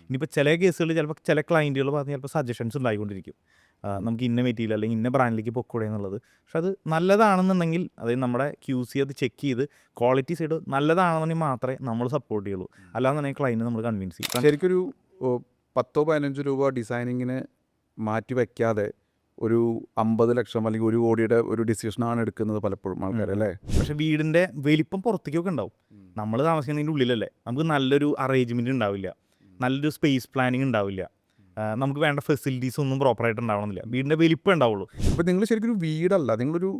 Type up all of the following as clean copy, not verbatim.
ഇനിയിപ്പോൾ ചില കേസുകളിൽ ചിലപ്പോൾ ചില ക്ലയൻറ്റുകൾ പറഞ്ഞ് ചിലപ്പോൾ സജഷൻസ് ഉണ്ടായിക്കൊണ്ടിരിക്കും. നമുക്ക് ഇന്ന മെറ്റീരിയൽ അല്ലെങ്കിൽ ഇന്ന ബ്രാൻഡിലേക്ക് പൊക്കൂടെ എന്നുള്ളത്. പക്ഷെ അത് നല്ലതാണെന്നുണ്ടെങ്കിൽ, അതായത് നമ്മുടെ QC അത് ചെക്ക് ചെയ്ത് ക്വാളിറ്റി സൈഡ് നല്ലതാണെന്നുണ്ടെങ്കിൽ മാത്രമേ നമ്മൾ സപ്പോർട്ട് ചെയ്യുള്ളൂ. അല്ലാന്നുണ്ടെങ്കിൽ ക്ലയൻറ്റ് നമ്മൾ കൺവിൻസ് ചെയ്യും. ശരിക്കൊരു 10-15 രൂപ ഡിസൈനിങ്ങിന് മാറ്റി വയ്ക്കാതെ ഒരു 50 ലക്ഷം അല്ലെങ്കിൽ 1 കോടിയുടെ ഒരു ഡിസിഷനാണ് എടുക്കുന്നത് പലപ്പോഴും ആൾക്കാർ, അല്ലേ? പക്ഷെ വീടിൻ്റെ വലിപ്പം പുറത്തേക്കൊക്കെ ഉണ്ടാവും. നമ്മൾ താമസിക്കുന്നതിൻ്റെ ഉള്ളിലല്ലേ, നമുക്ക് നല്ലൊരു അറേഞ്ച്മെൻറ്റ് ഉണ്ടാവില്ല, നല്ലൊരു സ്പേസ് പ്ലാനിങ് ഉണ്ടാവില്ല, നമുക്ക് വേണ്ട ഫെസിലിറ്റീസ് ഒന്നും പ്രോപ്പറായിട്ട് ഉണ്ടാവണമെന്നില്ല. വീടിൻ്റെ വലിപ്പം ഉണ്ടാവുള്ളൂ. അപ്പോൾ നിങ്ങൾ ശരിക്കും ഒരു വീടല്ല, നിങ്ങളൊരു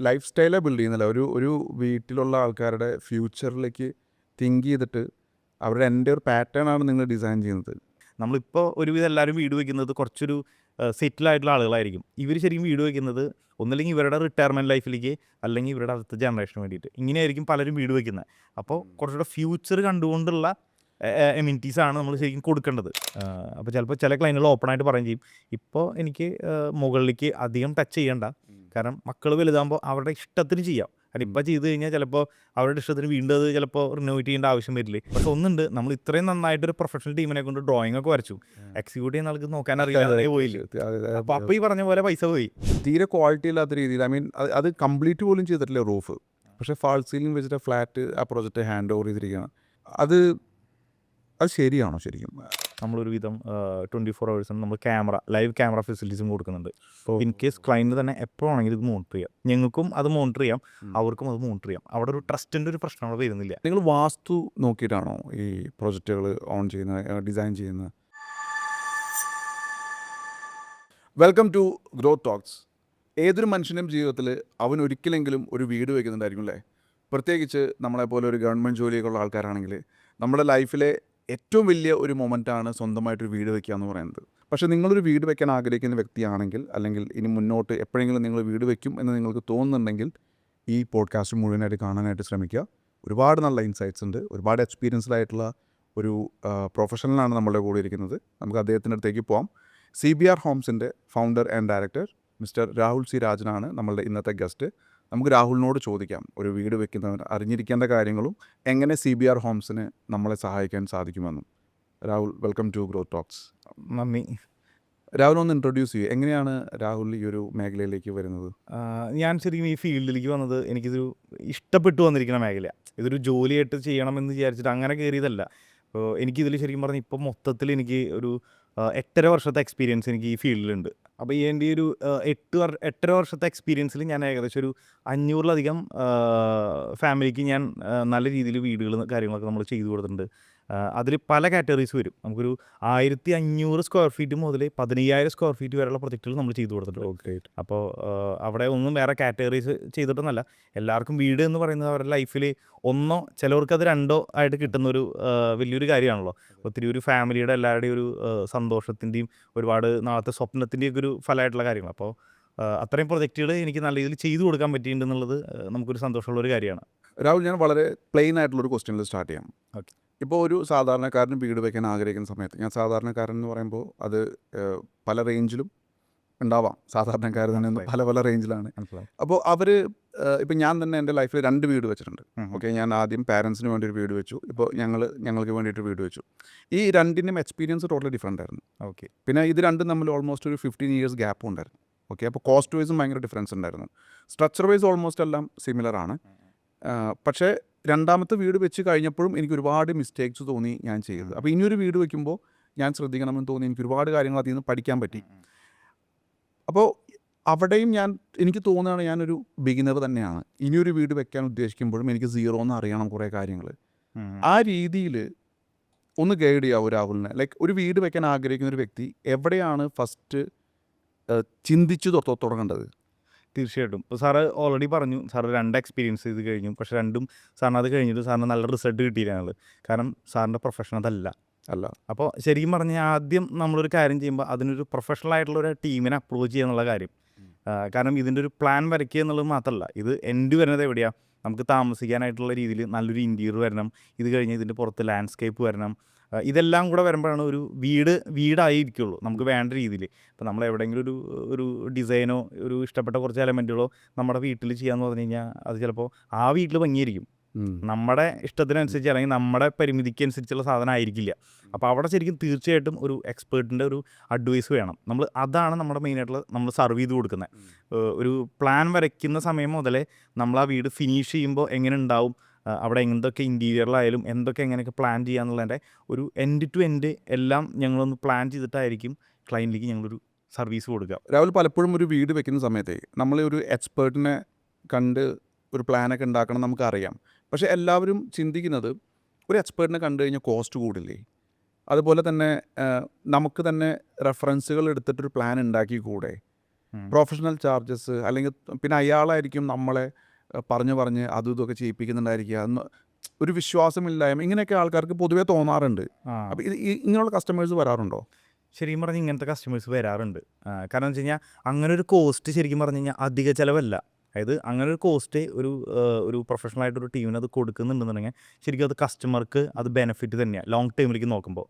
ലൈഫ് സ്റ്റൈലാണ് ബിൽഡ് ചെയ്യുന്നില്ല. ഒരു വീട്ടിലുള്ള ആൾക്കാരുടെ ഫ്യൂച്ചറിലേക്ക് തിങ്ക് ചെയ്തിട്ട് അവരുടെ എൻ്റെ ഒരു പാറ്റേൺ ആണ് നിങ്ങൾ ഡിസൈൻ ചെയ്യുന്നത്. നമ്മളിപ്പോൾ ഒരുവിധം എല്ലാവരും വീട് വയ്ക്കുന്നത് കുറച്ചൊരു സെറ്റിലായിട്ടുള്ള ആളുകളായിരിക്കും. ഇവർ ശരിക്കും വീട് വയ്ക്കുന്നത് ഒന്നല്ലെങ്കിൽ ഇവരുടെ റിട്ടയർമെൻറ്റ് ലൈഫിലേക്ക്, അല്ലെങ്കിൽ ഇവരുടെ അടുത്ത ജനറേഷന് വേണ്ടിയിട്ട്. ഇങ്ങനെയായിരിക്കും പലരും വീട് വയ്ക്കുന്നത്. അപ്പോൾ കുറച്ചുകൂടെ ഫ്യൂച്ചർ കണ്ടുകൊണ്ടുള്ള എമിനിറ്റീസാണ് നമ്മൾ ശരിക്കും കൊടുക്കേണ്ടത്. അപ്പോൾ ചിലപ്പോൾ ചില ക്ലയൻറ്റുകൾ ഓപ്പണായിട്ട് പറയുകയും ചെയ്യും, ഇപ്പോൾ എനിക്ക് മുകളിലേക്ക് അധികം ടച്ച് ചെയ്യണ്ട, കാരണം മക്കൾ വലുതാകുമ്പോൾ അവരുടെ ഇഷ്ടത്തിന് ചെയ്യാം. കാരണം ഇപ്പോൾ ചെയ്ത് കഴിഞ്ഞാൽ ചിലപ്പോൾ അവരുടെ ഇഷ്ടത്തിന് വീണ്ടും അത് ചിലപ്പോൾ റിനോവേറ്റ് ചെയ്യേണ്ട ആവശ്യം വരില്ലേ. പക്ഷെ ഒന്നുണ്ട്, നമ്മൾ ഇത്രയും നന്നായിട്ടൊരു പ്രൊഫഷണൽ ടീമിനെ കൊണ്ട് ഡ്രോയിങ് ഒക്കെ വരച്ചു, എക്സിക്യൂട്ട് ചെയ്യുന്ന ആൾക്ക് നോക്കാൻ അറിയാതെ പോയില്ലേ. അപ്പോൾ ഈ പറഞ്ഞ പോലെ പൈസ പോയി. തീരെ ക്വാളിറ്റി ഇല്ലാത്ത രീതിയിൽ, ഐ മീൻ അത് കംപ്ലീറ്റ് പോലും ചെയ്തിട്ടില്ല റൂഫ്, പക്ഷേ ഫാൾ സീലിംഗ് വെച്ചിട്ട് ഫ്ലാറ്റ് ആ പ്രോജക്റ്റ് ഹാൻഡ് ഓവർ ചെയ്തിരിക്കുകയാണ്. അത് ശരിയാണോ? ശരിക്കും നമ്മളൊരു വിധം 24 hours നമ്മൾ ലൈവ് ക്യാമറ ഫെസിലിറ്റീസും കൊടുക്കുന്നുണ്ട്. ഇൻ കേസ് ക്ലയൻറ്റ് തന്നെ എപ്പോഴാണെങ്കിലും ഇത് മോണിറ്റർ ചെയ്യാം. ഞങ്ങൾക്കും അത് മോണിറ്റർ ചെയ്യാം, അവർക്കും അത് മോണിറ്റർ ചെയ്യാം. അവിടെ ഒരു ട്രസ്റ്റിൻ്റെ ഒരു പ്രശ്നം അവിടെ വരുന്നില്ല. നിങ്ങൾ വാസ്തു നോക്കിയിട്ടാണോ ഈ പ്രോജക്റ്റുകൾ ഓൺ ചെയ്യുന്നത്, ഡിസൈൻ ചെയ്യുന്നത്? Welcome to growth talks. ഏതൊരു മനുഷ്യൻ്റെയും ജീവിതത്തിൽ അവൻ ഒരിക്കലെങ്കിലും ഒരു വീട് വയ്ക്കുന്നുണ്ടായിരിക്കും, അല്ലേ? പ്രത്യേകിച്ച് നമ്മളെപ്പോലെ ഒരു ഗവൺമെൻറ് ജോലിയൊക്കെ ഉള്ള ആൾക്കാരാണെങ്കിൽ നമ്മുടെ ലൈഫിലെ ഏറ്റവും വലിയ ഒരു മൊമെൻ്റാണ് സ്വന്തമായിട്ടൊരു വീട് വയ്ക്കുക എന്ന് പറയുന്നത്. പക്ഷേ നിങ്ങളൊരു വീട് വയ്ക്കാൻ ആഗ്രഹിക്കുന്ന വ്യക്തിയാണെങ്കിൽ, അല്ലെങ്കിൽ ഇനി മുന്നോട്ട് എപ്പോഴെങ്കിലും നിങ്ങൾ വീട് വയ്ക്കും എന്ന് നിങ്ങൾക്ക് തോന്നുന്നുണ്ടെങ്കിൽ, ഈ പോഡ്കാസ്റ്റ് മുഴുവനായിട്ട് കാണാനായിട്ട് ശ്രമിക്കുക. ഒരുപാട് നല്ല ഇൻസൈറ്റ്സ് ഉണ്ട്. ഒരുപാട് എക്സ്പീരിയൻസ്ഡ് ആയിട്ടുള്ള ഒരു പ്രൊഫഷണലാണ് നമ്മളുടെ കൂടെ ഇരിക്കുന്നത്. നമുക്ക് അദ്ദേഹത്തിൻ്റെ അടുത്തേക്ക് പോകാം. CBR ഹോംസിൻ്റെ founder and director mister Rahul C. രാജനാണ് നമ്മളുടെ ഇന്നത്തെ ഗസ്റ്റ്. നമുക്ക് രാഹുലിനോട് ചോദിക്കാം, ഒരു വീട് വെക്കുന്നവർ അറിഞ്ഞിരിക്കേണ്ട കാര്യങ്ങളും എങ്ങനെ CBR ഹോംസിന് നമ്മളെ സഹായിക്കാൻ സാധിക്കുമെന്നും. Rahul, welcome to growth talks. നന്ദി. രാഹുൽ ഒന്ന് ഇൻട്രൊഡ്യൂസ് ചെയ്യൂ, എങ്ങനെയാണ് രാഹുൽ ഈ ഒരു മേഖലയിലേക്ക് വരുന്നത്? ഞാൻ ശരിക്കും ഈ ഫീൽഡിലേക്ക് വന്നത് എനിക്കിതൊരു ഇഷ്ടപ്പെട്ടു വന്നിരിക്കുന്ന മേഖല. ഇതൊരു ജോലിയായിട്ട് ചെയ്യണമെന്ന് വിചാരിച്ചിട്ട് അങ്ങനെ കയറിയതല്ല. അപ്പോൾ എനിക്കിതിൽ ശരിക്കും പറഞ്ഞാൽ ഇപ്പോൾ മൊത്തത്തിൽ എനിക്ക് ഒരു 8.5 വർഷത്തെ എക്സ്പീരിയൻസ് എനിക്ക് ഈ ഫീൽഡിലുണ്ട്. അപ്പോൾ ഈ എൻ്റെ ഒരു 8.5 വർഷത്തെ എക്സ്പീരിയൻസിൽ ഞാൻ ഏകദേശം ഒരു 500-ലധികം ഫാമിലിക്ക് ഞാൻ നല്ല രീതിയിൽ വീടുകൾ കാര്യങ്ങളൊക്കെ നമ്മൾ ചെയ്തു കൊടുത്തിട്ടുണ്ട്. അതിൽ പല കാറ്റഗറീസ് വരും. നമുക്കൊരു 1500 സ്ക്വയർ ഫീറ്റ് മുതൽ 15000 സ്ക്വയർ ഫീറ്റ് വരെയുള്ള പ്രൊജക്റ്റുകൾ നമ്മൾ ചെയ്തു കൊടുത്തിട്ടുണ്ട്. ഓക്കെ. അപ്പോൾ അവിടെ ഒന്നും വേറെ കാറ്റഗറീസ് ചെയ്തിട്ടൊന്നല്ല, എല്ലാവർക്കും വീട് എന്ന് പറയുന്നത് അവരുടെ ലൈഫിൽ ഒന്നോ ചിലവർക്ക് അത് രണ്ടോ ആയിട്ട് കിട്ടുന്നൊരു വലിയൊരു കാര്യമാണല്ലോ. ഒത്തിരി ഒരു ഫാമിലിയുടെ എല്ലാവരുടെയും ഒരു സന്തോഷത്തിൻ്റെയും ഒരുപാട് നാളത്തെ സ്വപ്നത്തിൻ്റെയൊക്കെ ഒരു ഫലമായിട്ടുള്ള കാര്യങ്ങൾ. അപ്പോൾ അത്രയും പ്രൊജക്റ്റുകൾ എനിക്ക് നല്ല രീതിയിൽ ചെയ്തു കൊടുക്കാൻ പറ്റിയിട്ടുണ്ടെന്നുള്ളത് നമുക്കൊരു സന്തോഷമുള്ളൊരു കാര്യമാണ്. രാഹുൽ, ഞാൻ വളരെ പ്ലെയിൻ ആയിട്ടുള്ളൊരു ക്വസ്റ്റ്യനിൽ സ്റ്റാർട്ട് ചെയ്യാം. ഓക്കെ. ഇപ്പോൾ ഒരു സാധാരണക്കാരന് വീട് വയ്ക്കാൻ ആഗ്രഹിക്കുന്ന സമയത്ത്, ഞാൻ സാധാരണക്കാരൻ എന്ന് പറയുമ്പോൾ അത് പല റേഞ്ചിലും ഉണ്ടാവാം, സാധാരണക്കാർ തന്നെ പല റേഞ്ചിലാണ്. അപ്പോൾ അവർ ഇപ്പം ഞാൻ തന്നെ എൻ്റെ ലൈഫിൽ 2 വീട് വെച്ചിട്ടുണ്ട്. ഓക്കെ, ഞാൻ ആദ്യം പാരൻസിന് വേണ്ടി ഒരു വീട് വെച്ചു, ഇപ്പോൾ ഞങ്ങൾക്ക് വേണ്ടിയിട്ട് വീട് വെച്ചു. ഈ രണ്ടിൻ്റെയും എക്സ്പീരിയൻസ് ടോട്ടലി ഡിഫറൻ്റ് ആയിരുന്നു. ഓക്കെ. പിന്നെ ഇത് രണ്ടും തമ്മിൽ ഓൾമോസ്റ്റ് ഒരു 15 years ഗ്യാപ്പും ഉണ്ടായിരുന്നു. ഓക്കെ, അപ്പോൾ കോസ്റ്റ് വൈസും ഭയങ്കര ഡിഫറൻസ് ഉണ്ടായിരുന്നു. സ്ട്രക്ചർ വൈസ് ഓൾമോസ്റ്റ് എല്ലാം സിമിലർ ആണ്. പക്ഷേ രണ്ടാമത്തെ വീട് വെച്ച് കഴിഞ്ഞപ്പോഴും എനിക്ക് ഒരുപാട് മിസ്റ്റേക്സ് തോന്നി ഞാൻ ചെയ്തത്. അപ്പോൾ ഇനിയൊരു വീട് വയ്ക്കുമ്പോൾ ഞാൻ ശ്രദ്ധിക്കണമെന്ന് തോന്നി. എനിക്ക് ഒരുപാട് കാര്യങ്ങൾ അതിൽ നിന്ന് പഠിക്കാൻ പറ്റി. അപ്പോൾ അവിടെയും എനിക്ക് തോന്നുകയാണ് ഞാനൊരു ബിഗിനർ തന്നെയാണ്. ഇനിയൊരു വീട് വെക്കാൻ ഉദ്ദേശിക്കുമ്പോഴും എനിക്ക് സീറോ എന്ന് അറിയണം കുറേ കാര്യങ്ങൾ. ആ രീതിയിൽ ഒന്ന് ഗൈഡ് ചെയ്യാവൂ രാഹുലിനെ. ലൈക്ക് ഒരു വീട് വെക്കാൻ ആഗ്രഹിക്കുന്ന ഒരു വ്യക്തി എവിടെയാണ് ഫസ്റ്റ് ചിന്തിച്ചു തുടങ്ങേണ്ടത്? തീർച്ചയായിട്ടും. ഇപ്പോൾ സാറ് ഓൾറെഡി പറഞ്ഞു, സാറ് 2 എക്സ്പീരിയൻസ് ചെയ്ത് കഴിഞ്ഞു. പക്ഷേ രണ്ടും സാറിന് അത് കഴിഞ്ഞിട്ട് സാറിന് നല്ല റിസൾട്ട് കിട്ടിയിരുന്നത്. കാരണം സാറിൻ്റെ പ്രൊഫഷൻ അതല്ല. അപ്പോൾ ശരിക്കും പറഞ്ഞാൽ ആദ്യം നമ്മളൊരു കാര്യം ചെയ്യുമ്പോൾ അതിനൊരു പ്രൊഫഷണൽ ആയിട്ടുള്ളൊരു ടീമിനെ അപ്രോച്ച് ചെയ്യുക എന്നുള്ള കാര്യം. കാരണം ഇതിൻ്റെ ഒരു പ്ലാൻ വരയ്ക്കുക എന്നുള്ളത് മാത്രമല്ല, ഇത് എൻഡ് വരുന്നത് എവിടെയാണ്, നമുക്ക് താമസിക്കാനായിട്ടുള്ള രീതിയിൽ നല്ലൊരു ഇൻറ്റീരിയർ വരണം, ഇത് കഴിഞ്ഞ് ഇതിൻ്റെ പുറത്ത് ലാൻഡ്സ്കേപ്പ് വരണം. ഇതെല്ലാം കൂടെ വരുമ്പോഴാണ് ഒരു വീടായിരിക്കുള്ളൂ നമുക്ക് വേണ്ട രീതിയിൽ. ഇപ്പോൾ നമ്മൾ എവിടെയെങ്കിലും ഒരു ഡിസൈനോ ഒരു ഇഷ്ടപ്പെട്ട കുറച്ച് എലമെൻറ്റുകളോ നമ്മുടെ വീട്ടിൽ ചെയ്യാമെന്ന് പറഞ്ഞു കഴിഞ്ഞാൽ അത് ചിലപ്പോൾ ആ വീട്ടിൽ ഭംഗിയായിരിക്കും, നമ്മുടെ ഇഷ്ടത്തിനനുസരിച്ച് അല്ലെങ്കിൽ നമ്മുടെ പരിമിതിക്ക് അനുസരിച്ചുള്ള സാധനം ആയിരിക്കില്ല. അപ്പോൾ അവിടെ ശരിക്കും തീർച്ചയായിട്ടും ഒരു എക്സ്പേർട്ടിൻ്റെ ഒരു അഡ്വൈസ് വേണം. അതാണ് നമ്മുടെ മെയിനായിട്ടുള്ള നമ്മൾ സർവ് ചെയ്ത് കൊടുക്കുന്നത്. ഒരു പ്ലാൻ വരയ്ക്കുന്ന സമയം മുതലേ നമ്മൾ ആ വീട് ഫിനിഷ് ചെയ്യുമ്പോൾ എങ്ങനെ ഉണ്ടാവും, അവിടെ എന്തൊക്കെ ഇൻറ്റീരിയറിലായാലും എന്തൊക്കെ എങ്ങനെയൊക്കെ പ്ലാൻ ചെയ്യാന്നുള്ളതിൻ്റെ ഒരു എൻഡ് ടു എൻഡ് എല്ലാം ഞങ്ങളൊന്ന് പ്ലാൻ ചെയ്തിട്ടായിരിക്കും ക്ലയൻറ്റിലേക്ക് ഞങ്ങളൊരു സർവീസ് കൊടുക്കുക. രാഹുൽ, പലപ്പോഴും ഒരു വീട് വെക്കുന്ന സമയത്തേ നമ്മൾ ഒരു എക്സ്പേർട്ടിനെ കണ്ട് ഒരു പ്ലാനൊക്കെ ഉണ്ടാക്കണം നമുക്കറിയാം. പക്ഷേ എല്ലാവരും ചിന്തിക്കുന്നത് ഒരു എക്സ്പേർട്ടിനെ കണ്ടു കഴിഞ്ഞാൽ കോസ്റ്റ് കൂടില്ലേ, അതുപോലെ തന്നെ നമുക്ക് തന്നെ റെഫറൻസുകൾ എടുത്തിട്ടൊരു പ്ലാൻ ഉണ്ടാക്കി കൂടെ, പ്രൊഫഷണൽ ചാർജസ് അല്ലെങ്കിൽ പിന്നെ അയാളായിരിക്കും നമ്മളെ പറഞ്ഞ് അതും ഇതൊക്കെ ചെയ്യിപ്പിക്കുന്നുണ്ടായിരിക്കുക, ഒരു വിശ്വാസമില്ലായ്മ, ഇങ്ങനെയൊക്കെ ആൾക്കാർക്ക് പൊതുവേ തോന്നാറുണ്ട്. അപ്പോൾ ഇങ്ങനെയുള്ള കസ്റ്റമേഴ്സ് വരാറുണ്ടോ? ശരിക്കും പറഞ്ഞാൽ ഇങ്ങനത്തെ കസ്റ്റമേഴ്സ് വരാറുണ്ട്. കാരണം വെച്ച് കഴിഞ്ഞാൽ അങ്ങനെ ഒരു കോസ്റ്റ് ശരിക്കും പറഞ്ഞു കഴിഞ്ഞാൽ അധിക ചിലവല്ല. അതായത് അങ്ങനെ ഒരു കോസ്റ്റ് ഒരു പ്രൊഫഷണലായിട്ടൊരു ടീമിന് അത് കൊടുക്കുന്നുണ്ടെന്നുണ്ടെങ്കിൽ ശരിക്കും അത് കസ്റ്റമർക്ക് അത് ബെനിഫിറ്റ് തന്നെയാണ് ലോങ് ടൈമിലേക്ക് നോക്കുമ്പോൾ.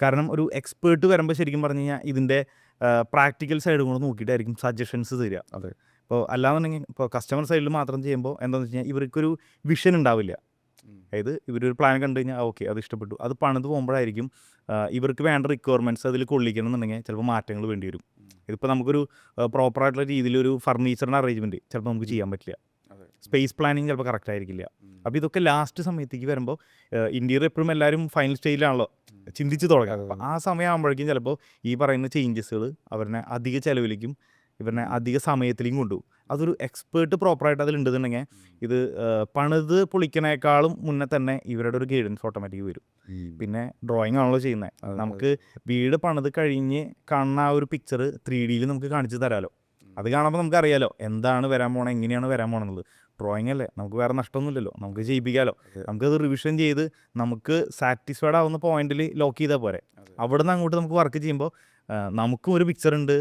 കാരണം ഒരു എക്സ്പേർട്ട് വരുമ്പോൾ ശരിക്കും പറഞ്ഞു കഴിഞ്ഞാൽ ഇതിൻ്റെ പ്രാക്ടിക്കൽ സൈഡ് കൂടെ നോക്കിയിട്ടായിരിക്കും സജഷൻസ് തരിക. അതെ. ഇപ്പോൾ അല്ലാന്നുണ്ടെങ്കിൽ ഇപ്പോൾ കസ്റ്റമർ സൈഡിൽ മാത്രം ചെയ്യുമ്പോൾ എന്താണെന്ന് വെച്ച് കഴിഞ്ഞാൽ ഇവർക്കൊരു വിഷൻ ഉണ്ടാവില്ല. അതായത് ഇവരൊരു പ്ലാൻ കണ്ടു കഴിഞ്ഞാൽ ഓക്കെ അത് ഇഷ്ടപ്പെട്ടു, അത് പണിത് പോകുമ്പോഴായിരിക്കും ഇവർക്ക് വേണ്ട റിക്വയർമെൻറ്റ്സ് അതിൽ കൊള്ളിക്കണം എന്നുണ്ടെങ്കിൽ ചിലപ്പോൾ മാറ്റങ്ങൾ വേണ്ടി വരും. ഇതിപ്പോൾ നമുക്കൊരു പ്രോപ്പറായിട്ടുള്ള രീതിയിലൊരു ഫർണിച്ചറിൻ്റെ അറേഞ്ച്മെൻറ്റ് ചിലപ്പോൾ നമുക്ക് ചെയ്യാൻ പറ്റില്ല, സ്പേസ് പ്ലാനിങ് ചിലപ്പോൾ കറക്റ്റ് ആയിരിക്കില്ല. അപ്പോൾ ഇതൊക്കെ ലാസ്റ്റ് സമയത്തേക്ക് വരുമ്പോൾ ഇന്റീരിയർ എപ്പോഴും എല്ലാവരും ഫൈനൽ സ്റ്റേജിലാണല്ലോ ചിന്തിച്ച് തുടങ്ങുക. അപ്പോൾ ആ സമയമാകുമ്പോഴേക്കും ചിലപ്പോൾ ഈ പറയുന്ന ചേഞ്ചസുകൾ അവരെ അധിക ചിലവിലേക്കും ഇവരെ അധിക സമയത്തിലേക്കും കൊണ്ടുപോകും. അതൊരു എക്സ്പേർട്ട് പ്രോപ്പറായിട്ട് അതിലുണ്ടെന്നുണ്ടെങ്കിൽ ഇത് പണിത് പൊളിക്കണേക്കാളും മുന്നേ തന്നെ ഇവരുടെ ഒരു ഗൈഡൻസ് ഓട്ടോമാറ്റിക് വരും. പിന്നെ ഡ്രോയിങ് ആണല്ലോ ചെയ്യുന്നത്, നമുക്ക് വീട് പണിത് കഴിഞ്ഞ് കാണുന്ന ആ ഒരു പിക്ചർ 3D നമുക്ക് കാണിച്ചു തരാമല്ലോ. അത് കാണുമ്പോൾ നമുക്കറിയാലോ എന്താണ് വരാൻ പോണത്, എങ്ങനെയാണ് വരാൻ പോകണമെന്നുള്ളത്. ഡ്രോയിങ് അല്ലേ, നമുക്ക് വേറെ നഷ്ടമൊന്നുമില്ലല്ലോ, നമുക്ക് ചെയ്യിപ്പിക്കാമല്ലോ. നമുക്കത് റിവിഷൻ ചെയ്ത് നമുക്ക് സാറ്റിസ്ഫൈഡ് ആവുന്ന പോയിന്റിൽ ലോക്ക് ചെയ്താൽ പോരെ. അവിടെ നിന്ന് അങ്ങോട്ട് നമുക്ക് വർക്ക് ചെയ്യുമ്പോൾ നമുക്കും ഒരു പിക്ചറുണ്ട്,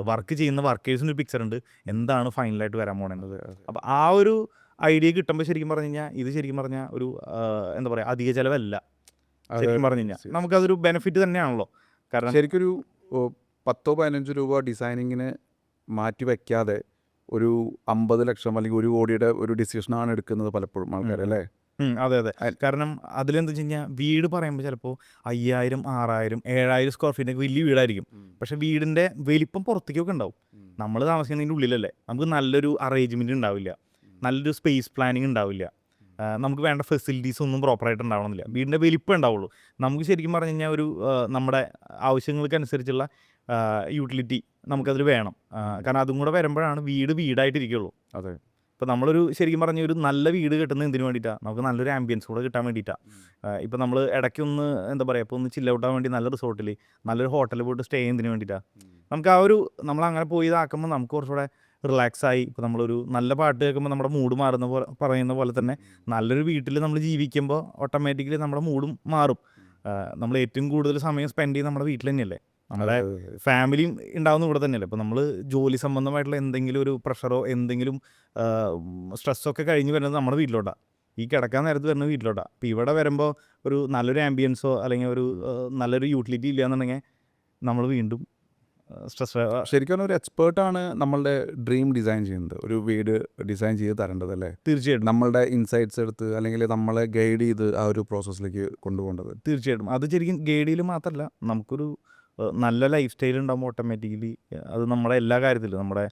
വർക്ക് ചെയ്യുന്ന വർക്കേഴ്സിന് ഒരു പിക്ചറുണ്ട്, എന്താണ് ഫൈനലായിട്ട് വരാൻ പോകണത്. അപ്പോൾ ആ ഒരു ഐഡിയ കിട്ടുമ്പോൾ ശരിക്കും പറഞ്ഞു കഴിഞ്ഞാൽ ഇത് ശരിക്കും പറഞ്ഞാൽ ഒരു എന്താ പറയുക അധിക ചിലവല്ല. ശരിക്കും പറഞ്ഞു കഴിഞ്ഞാൽ നമുക്കതൊരു ബെനിഫിറ്റ് തന്നെയാണല്ലോ. കാരണം ശരിക്കൊരു 10-15 രൂപ ഡിസൈനിങ്ങിന് മാറ്റി വയ്ക്കാതെ ഒരു 50 ലക്ഷം അല്ലെങ്കിൽ 1 കോടിയുടെ ഒരു ഡിസിഷനാണ് എടുക്കുന്നത് പലപ്പോഴും ആൾക്കാർ, അല്ലേ? അതെ. കാരണം അതിലെന്താ വെച്ച് കഴിഞ്ഞാൽ വീട് പറയുമ്പോൾ ചിലപ്പോൾ 5000, 6000, 7000 സ്ക്വയർ ഫീറ്റൊക്കെ വലിയ വീടായിരിക്കും. പക്ഷേ വീടിൻ്റെ വലിപ്പം പുറത്തേക്കൊക്കെ ഉണ്ടാവും. നമ്മൾ താമസിക്കുന്നതിൻ്റെ ഉള്ളിലല്ലേ, നമുക്ക് നല്ലൊരു അറേഞ്ച്മെൻറ്റ് ഉണ്ടാവില്ല, നല്ലൊരു സ്പേസ് പ്ലാനിങ് ഉണ്ടാവില്ല, നമുക്ക് വേണ്ട ഫെസിലിറ്റീസ് ഒന്നും പ്രോപ്പറായിട്ട് ഉണ്ടാവണമെന്നില്ല, വീടിൻ്റെ വലിപ്പം ഉണ്ടാവുള്ളൂ. നമുക്ക് ശരിക്കും പറഞ്ഞു കഴിഞ്ഞാൽ ഒരു നമ്മുടെ ആവശ്യങ്ങൾക്കനുസരിച്ചുള്ള യൂട്ടിലിറ്റി നമുക്കതിൽ വേണം. കാരണം അതും കൂടെ വരുമ്പോഴാണ് വീട് വീടായിട്ടിരിക്കുള്ളൂ. അതെ. ഇപ്പോൾ നമ്മളൊരു ശരിക്കും പറഞ്ഞ ഒരു നല്ല വീട് കിട്ടുന്നത് എന്തിനു വേണ്ടിയിട്ടാണ്, നമുക്ക് നല്ലൊരു ആംബിയൻസ് കൂടെ കിട്ടാൻ വേണ്ടിയിട്ടാണ്. ഇപ്പോൾ നമ്മൾ ഇടയ്ക്കൊന്ന് എന്താ പറയുക, ഇപ്പോൾ ഒന്ന് ചില്ലൗട്ടാൻ വേണ്ടി നല്ല റിസോർട്ടിൽ നല്ലൊരു ഹോട്ടലിൽ പോയിട്ട് സ്റ്റേ ചെയ്യുന്നതിന് വേണ്ടിയിട്ടാണ്. നമുക്ക് ആ ഒരു നമ്മളങ്ങനെ പോയി ഇതാക്കുമ്പോൾ നമുക്ക് കുറച്ചുകൂടെ റിലാക്സായി. ഇപ്പോൾ നമ്മളൊരു നല്ല പാട്ട് കേൾക്കുമ്പോൾ നമ്മുടെ മൂഡ് മാറുന്ന പോലെ പറയുന്ന പോലെ തന്നെ നല്ലൊരു വീട്ടിൽ നമ്മൾ ജീവിക്കുമ്പോൾ ഓട്ടോമാറ്റിക്കലി നമ്മുടെ മൂഡും മാറും. നമ്മൾ ഏറ്റവും കൂടുതൽ സമയം സ്പെൻഡ് ചെയ്യുന്നത് നമ്മുടെ വീട്ടിൽ തന്നെയല്ലേ, നമ്മുടെ ഫാമിലിയും ഉണ്ടാവുന്ന ഇവിടെ തന്നെയല്ലേ. ഇപ്പോൾ നമ്മൾ ജോലി സംബന്ധമായിട്ടുള്ള എന്തെങ്കിലും ഒരു പ്രഷറോ എന്തെങ്കിലും സ്ട്രെസ്സൊക്കെ കഴിഞ്ഞ് വരുന്നത് നമ്മുടെ വീട്ടിലോട്ടാണ്, ഈ കിടക്കാൻ നേരത്ത് വരുന്നത് വീട്ടിലോട്ടാണ്. അപ്പോൾ ഇവിടെ വരുമ്പോൾ ഒരു നല്ലൊരു ആംബിയൻസോ അല്ലെങ്കിൽ ഒരു നല്ലൊരു യൂട്ടിലിറ്റി ഇല്ല എന്നുണ്ടെങ്കിൽ നമ്മൾ വീണ്ടും സ്ട്രെസ്. ശരിക്കും ഒരു എക്സ്പേർട്ടാണ് നമ്മളുടെ ഡ്രീം ഡിസൈൻ ചെയ്യുന്നത്, ഒരു വീട് ഡിസൈൻ ചെയ്ത് തരേണ്ടത്, അല്ലേ? തീർച്ചയായിട്ടും നമ്മളുടെ ഇൻസൈറ്റ്സ് എടുത്ത് അല്ലെങ്കിൽ നമ്മളെ ഗൈഡ് ചെയ്ത് ആ ഒരു പ്രോസസ്സിലേക്ക് കൊണ്ടുപോകേണ്ടത്. തീർച്ചയായിട്ടും അത് ശരിക്കും ഗൈഡിൽ മാത്രമല്ല, നമുക്കൊരു നല്ല ലൈഫ് സ്റ്റൈൽ ഉണ്ടാകുമ്പോൾ ഓട്ടോമാറ്റിക്കലി അത് നമ്മുടെ എല്ലാ കാര്യത്തിലും നമ്മുടെ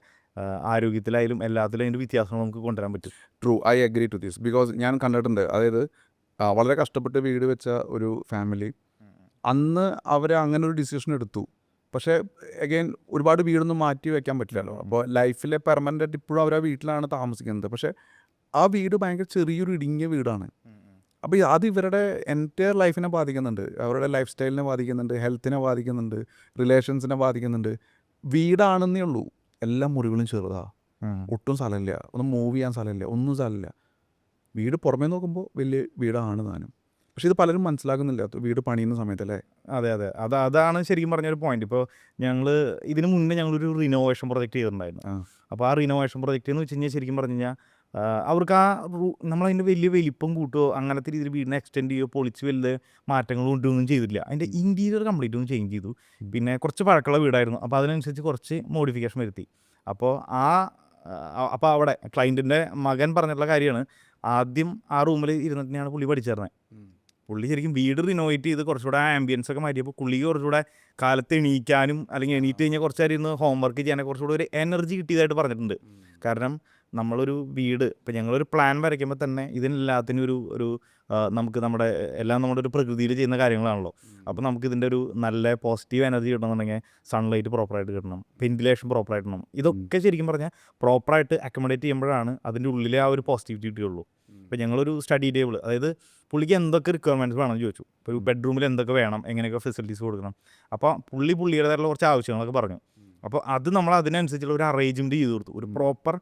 ആരോഗ്യത്തിലായാലും എല്ലാത്തിലും അതിൻ്റെ വ്യത്യാസങ്ങൾ നമുക്ക് കൊണ്ടുവരാൻ പറ്റും. True, I agree to this. Because ഞാൻ കണ്ടിട്ടുണ്ട്, അതായത് വളരെ കഷ്ടപ്പെട്ട് വീട് വെച്ച ഒരു ഫാമിലി അന്ന് അവർ അങ്ങനെ ഒരു ഡിസിഷൻ എടുത്തു. പക്ഷേ അഗെയിൻ ഒരുപാട് വീടൊന്നും മാറ്റി വയ്ക്കാൻ പറ്റില്ലല്ലോ. അപ്പോൾ ലൈഫിലെ പെർമനൻ്റ് ഇപ്പോഴും അവർ ആ വീട്ടിലാണ് താമസിക്കുന്നത്. പക്ഷേ ആ വീട് ഭയങ്കര ചെറിയൊരു ഇടുങ്ങിയ വീടാണ്. അപ്പോൾ അത് ഇവരുടെ എൻറ്റയർ ലൈഫിനെ ബാധിക്കുന്നുണ്ട്, അവരുടെ ലൈഫ് സ്റ്റൈലിനെ ബാധിക്കുന്നുണ്ട്, ഹെൽത്തിനെ ബാധിക്കുന്നുണ്ട്, റിലേഷൻസിനെ ബാധിക്കുന്നുണ്ട്. വീടാണെന്നേ ഉള്ളൂ, എല്ലാ മുറികളും ചെറുതാണ്, ഒട്ടും സ്ഥലമില്ല, ഒന്ന് മൂവ് ചെയ്യാൻ സ്ഥലമില്ല, ഒന്നും സ്ഥലമില്ല. വീട് പുറമേ നോക്കുമ്പോൾ വലിയ വീടാണ് താനും. പക്ഷേ ഇത് പലരും മനസ്സിലാക്കുന്നില്ല വീട് പണിയുന്ന സമയത്തല്ലേ. അതെ അതാണ് ശരിക്കും പറഞ്ഞൊരു പോയിന്റ്. ഇപ്പോൾ ഞങ്ങൾ ഇതിന് മുന്നേ ഞങ്ങളൊരു റിനോവേഷൻ പ്രൊജക്റ്റ് ചെയ്തിട്ടുണ്ടായിരുന്നു. അപ്പോൾ ആ റിനോവേഷൻ പ്രൊജക്റ്റ് എന്ന് വെച്ച് കഴിഞ്ഞാൽ ശരിക്കും പറഞ്ഞു കഴിഞ്ഞാൽ അവർക്ക് ആ നമ്മളതിൻ്റെ വലിയ വലിപ്പം കൂട്ടുകയോ അങ്ങനത്തെ രീതിയിൽ വീടിനെ എക്സ്റ്റെൻഡ് ചെയ്യുകയോ പൊളിച്ച് വലിയ മാറ്റങ്ങൾ കൊണ്ടൊന്നും ചെയ്തിട്ടില്ല. അതിൻ്റെ ഇൻറ്റീരിയർ കംപ്ലീറ്റ് ഒന്ന് ചേഞ്ച് ചെയ്തു. പിന്നെ കുറച്ച് പഴക്കമുള്ള വീടായിരുന്നു, അപ്പോൾ അതിനനുസരിച്ച് കുറച്ച് മോഡിഫിക്കേഷൻ വരുത്തി. അപ്പോൾ അവിടെ ക്ലയൻറ്റിൻ്റെ മകൻ പറഞ്ഞിട്ടുള്ള കാര്യമാണ്, ആദ്യം ആ റൂമിൽ ഇരുന്നിട്ടാണ് പുള്ളി പഠിച്ചിരുന്നത്. പുള്ളി ശരിക്കും വീട് റിനോവേറ്റ് ചെയ്ത് കുറച്ചുകൂടെ ആ ആംബിയൻസ് ഒക്കെ മാറ്റിയപ്പോൾ പുള്ളിക്ക് കുറച്ചുകൂടെ കാലത്ത് എണീക്കാനും അല്ലെങ്കിൽ എണീറ്റ് കഴിഞ്ഞാൽ കുറച്ച് നേരം ഇരുന്ന് ഹോംവർക്ക് ചെയ്യാനൊക്കെ കുറച്ചുകൂടെ ഒരു എനർജി കിട്ടിയതായിട്ട് പറഞ്ഞിട്ടുണ്ട്. കാരണം നമ്മളൊരു വീട് ഇപ്പം ഞങ്ങളൊരു പ്ലാൻ വരയ്ക്കുമ്പോൾ തന്നെ ഇതിനെല്ലാത്തിനും ഒരു നമുക്ക് എല്ലാം നമ്മുടെ ഒരു പ്രകൃതിയിൽ ചെയ്യുന്ന കാര്യങ്ങളാണല്ലോ. അപ്പോൾ നമുക്ക് ഇതിൻ്റെ ഒരു നല്ല പോസിറ്റീവ് എനർജി കിട്ടണമെന്നുണ്ടെങ്കിൽ സൺലൈറ്റ് പ്രോപ്പറായിട്ട് കിട്ടണം, വെന്റിലേഷൻ പ്രോപ്പറായിട്ട് കിട്ടണം. ഇതൊക്കെ ശരിക്കും പറഞ്ഞാൽ പ്രോപ്പറായിട്ട് അക്കോമഡേറ്റ് ചെയ്യുമ്പോഴാണ് അതിൻ്റെ ഉള്ളിലെ ആ ഒരു പോസിറ്റിവിറ്റി കിട്ടുകയുള്ളൂ. ഇപ്പോൾ ഞങ്ങളൊരു സ്റ്റഡി ടേബിൾ, അതായത് പുള്ളിക്ക് എന്തൊക്കെ റിക്വയർമെൻറ്റ്സ് വേണമെന്ന് ചോദിച്ചു. ഇപ്പോൾ ഒരു ബെഡ്റൂമിൽ എന്തൊക്കെ വേണം, എങ്ങനെയൊക്കെ ഫെസിലിറ്റീസ് കൊടുക്കണം. അപ്പോൾ പുള്ളിയുടേതായിട്ടുള്ള കുറച്ച് ആവശ്യങ്ങളൊക്കെ പറഞ്ഞു. അപ്പോൾ അത് നമ്മൾ അതിനനുസരിച്ചുള്ള ഒരു അറേഞ്ച്മെൻറ്റ് ചെയ്ത് കൊടുത്തു. ഒരു പ്രോപ്പർ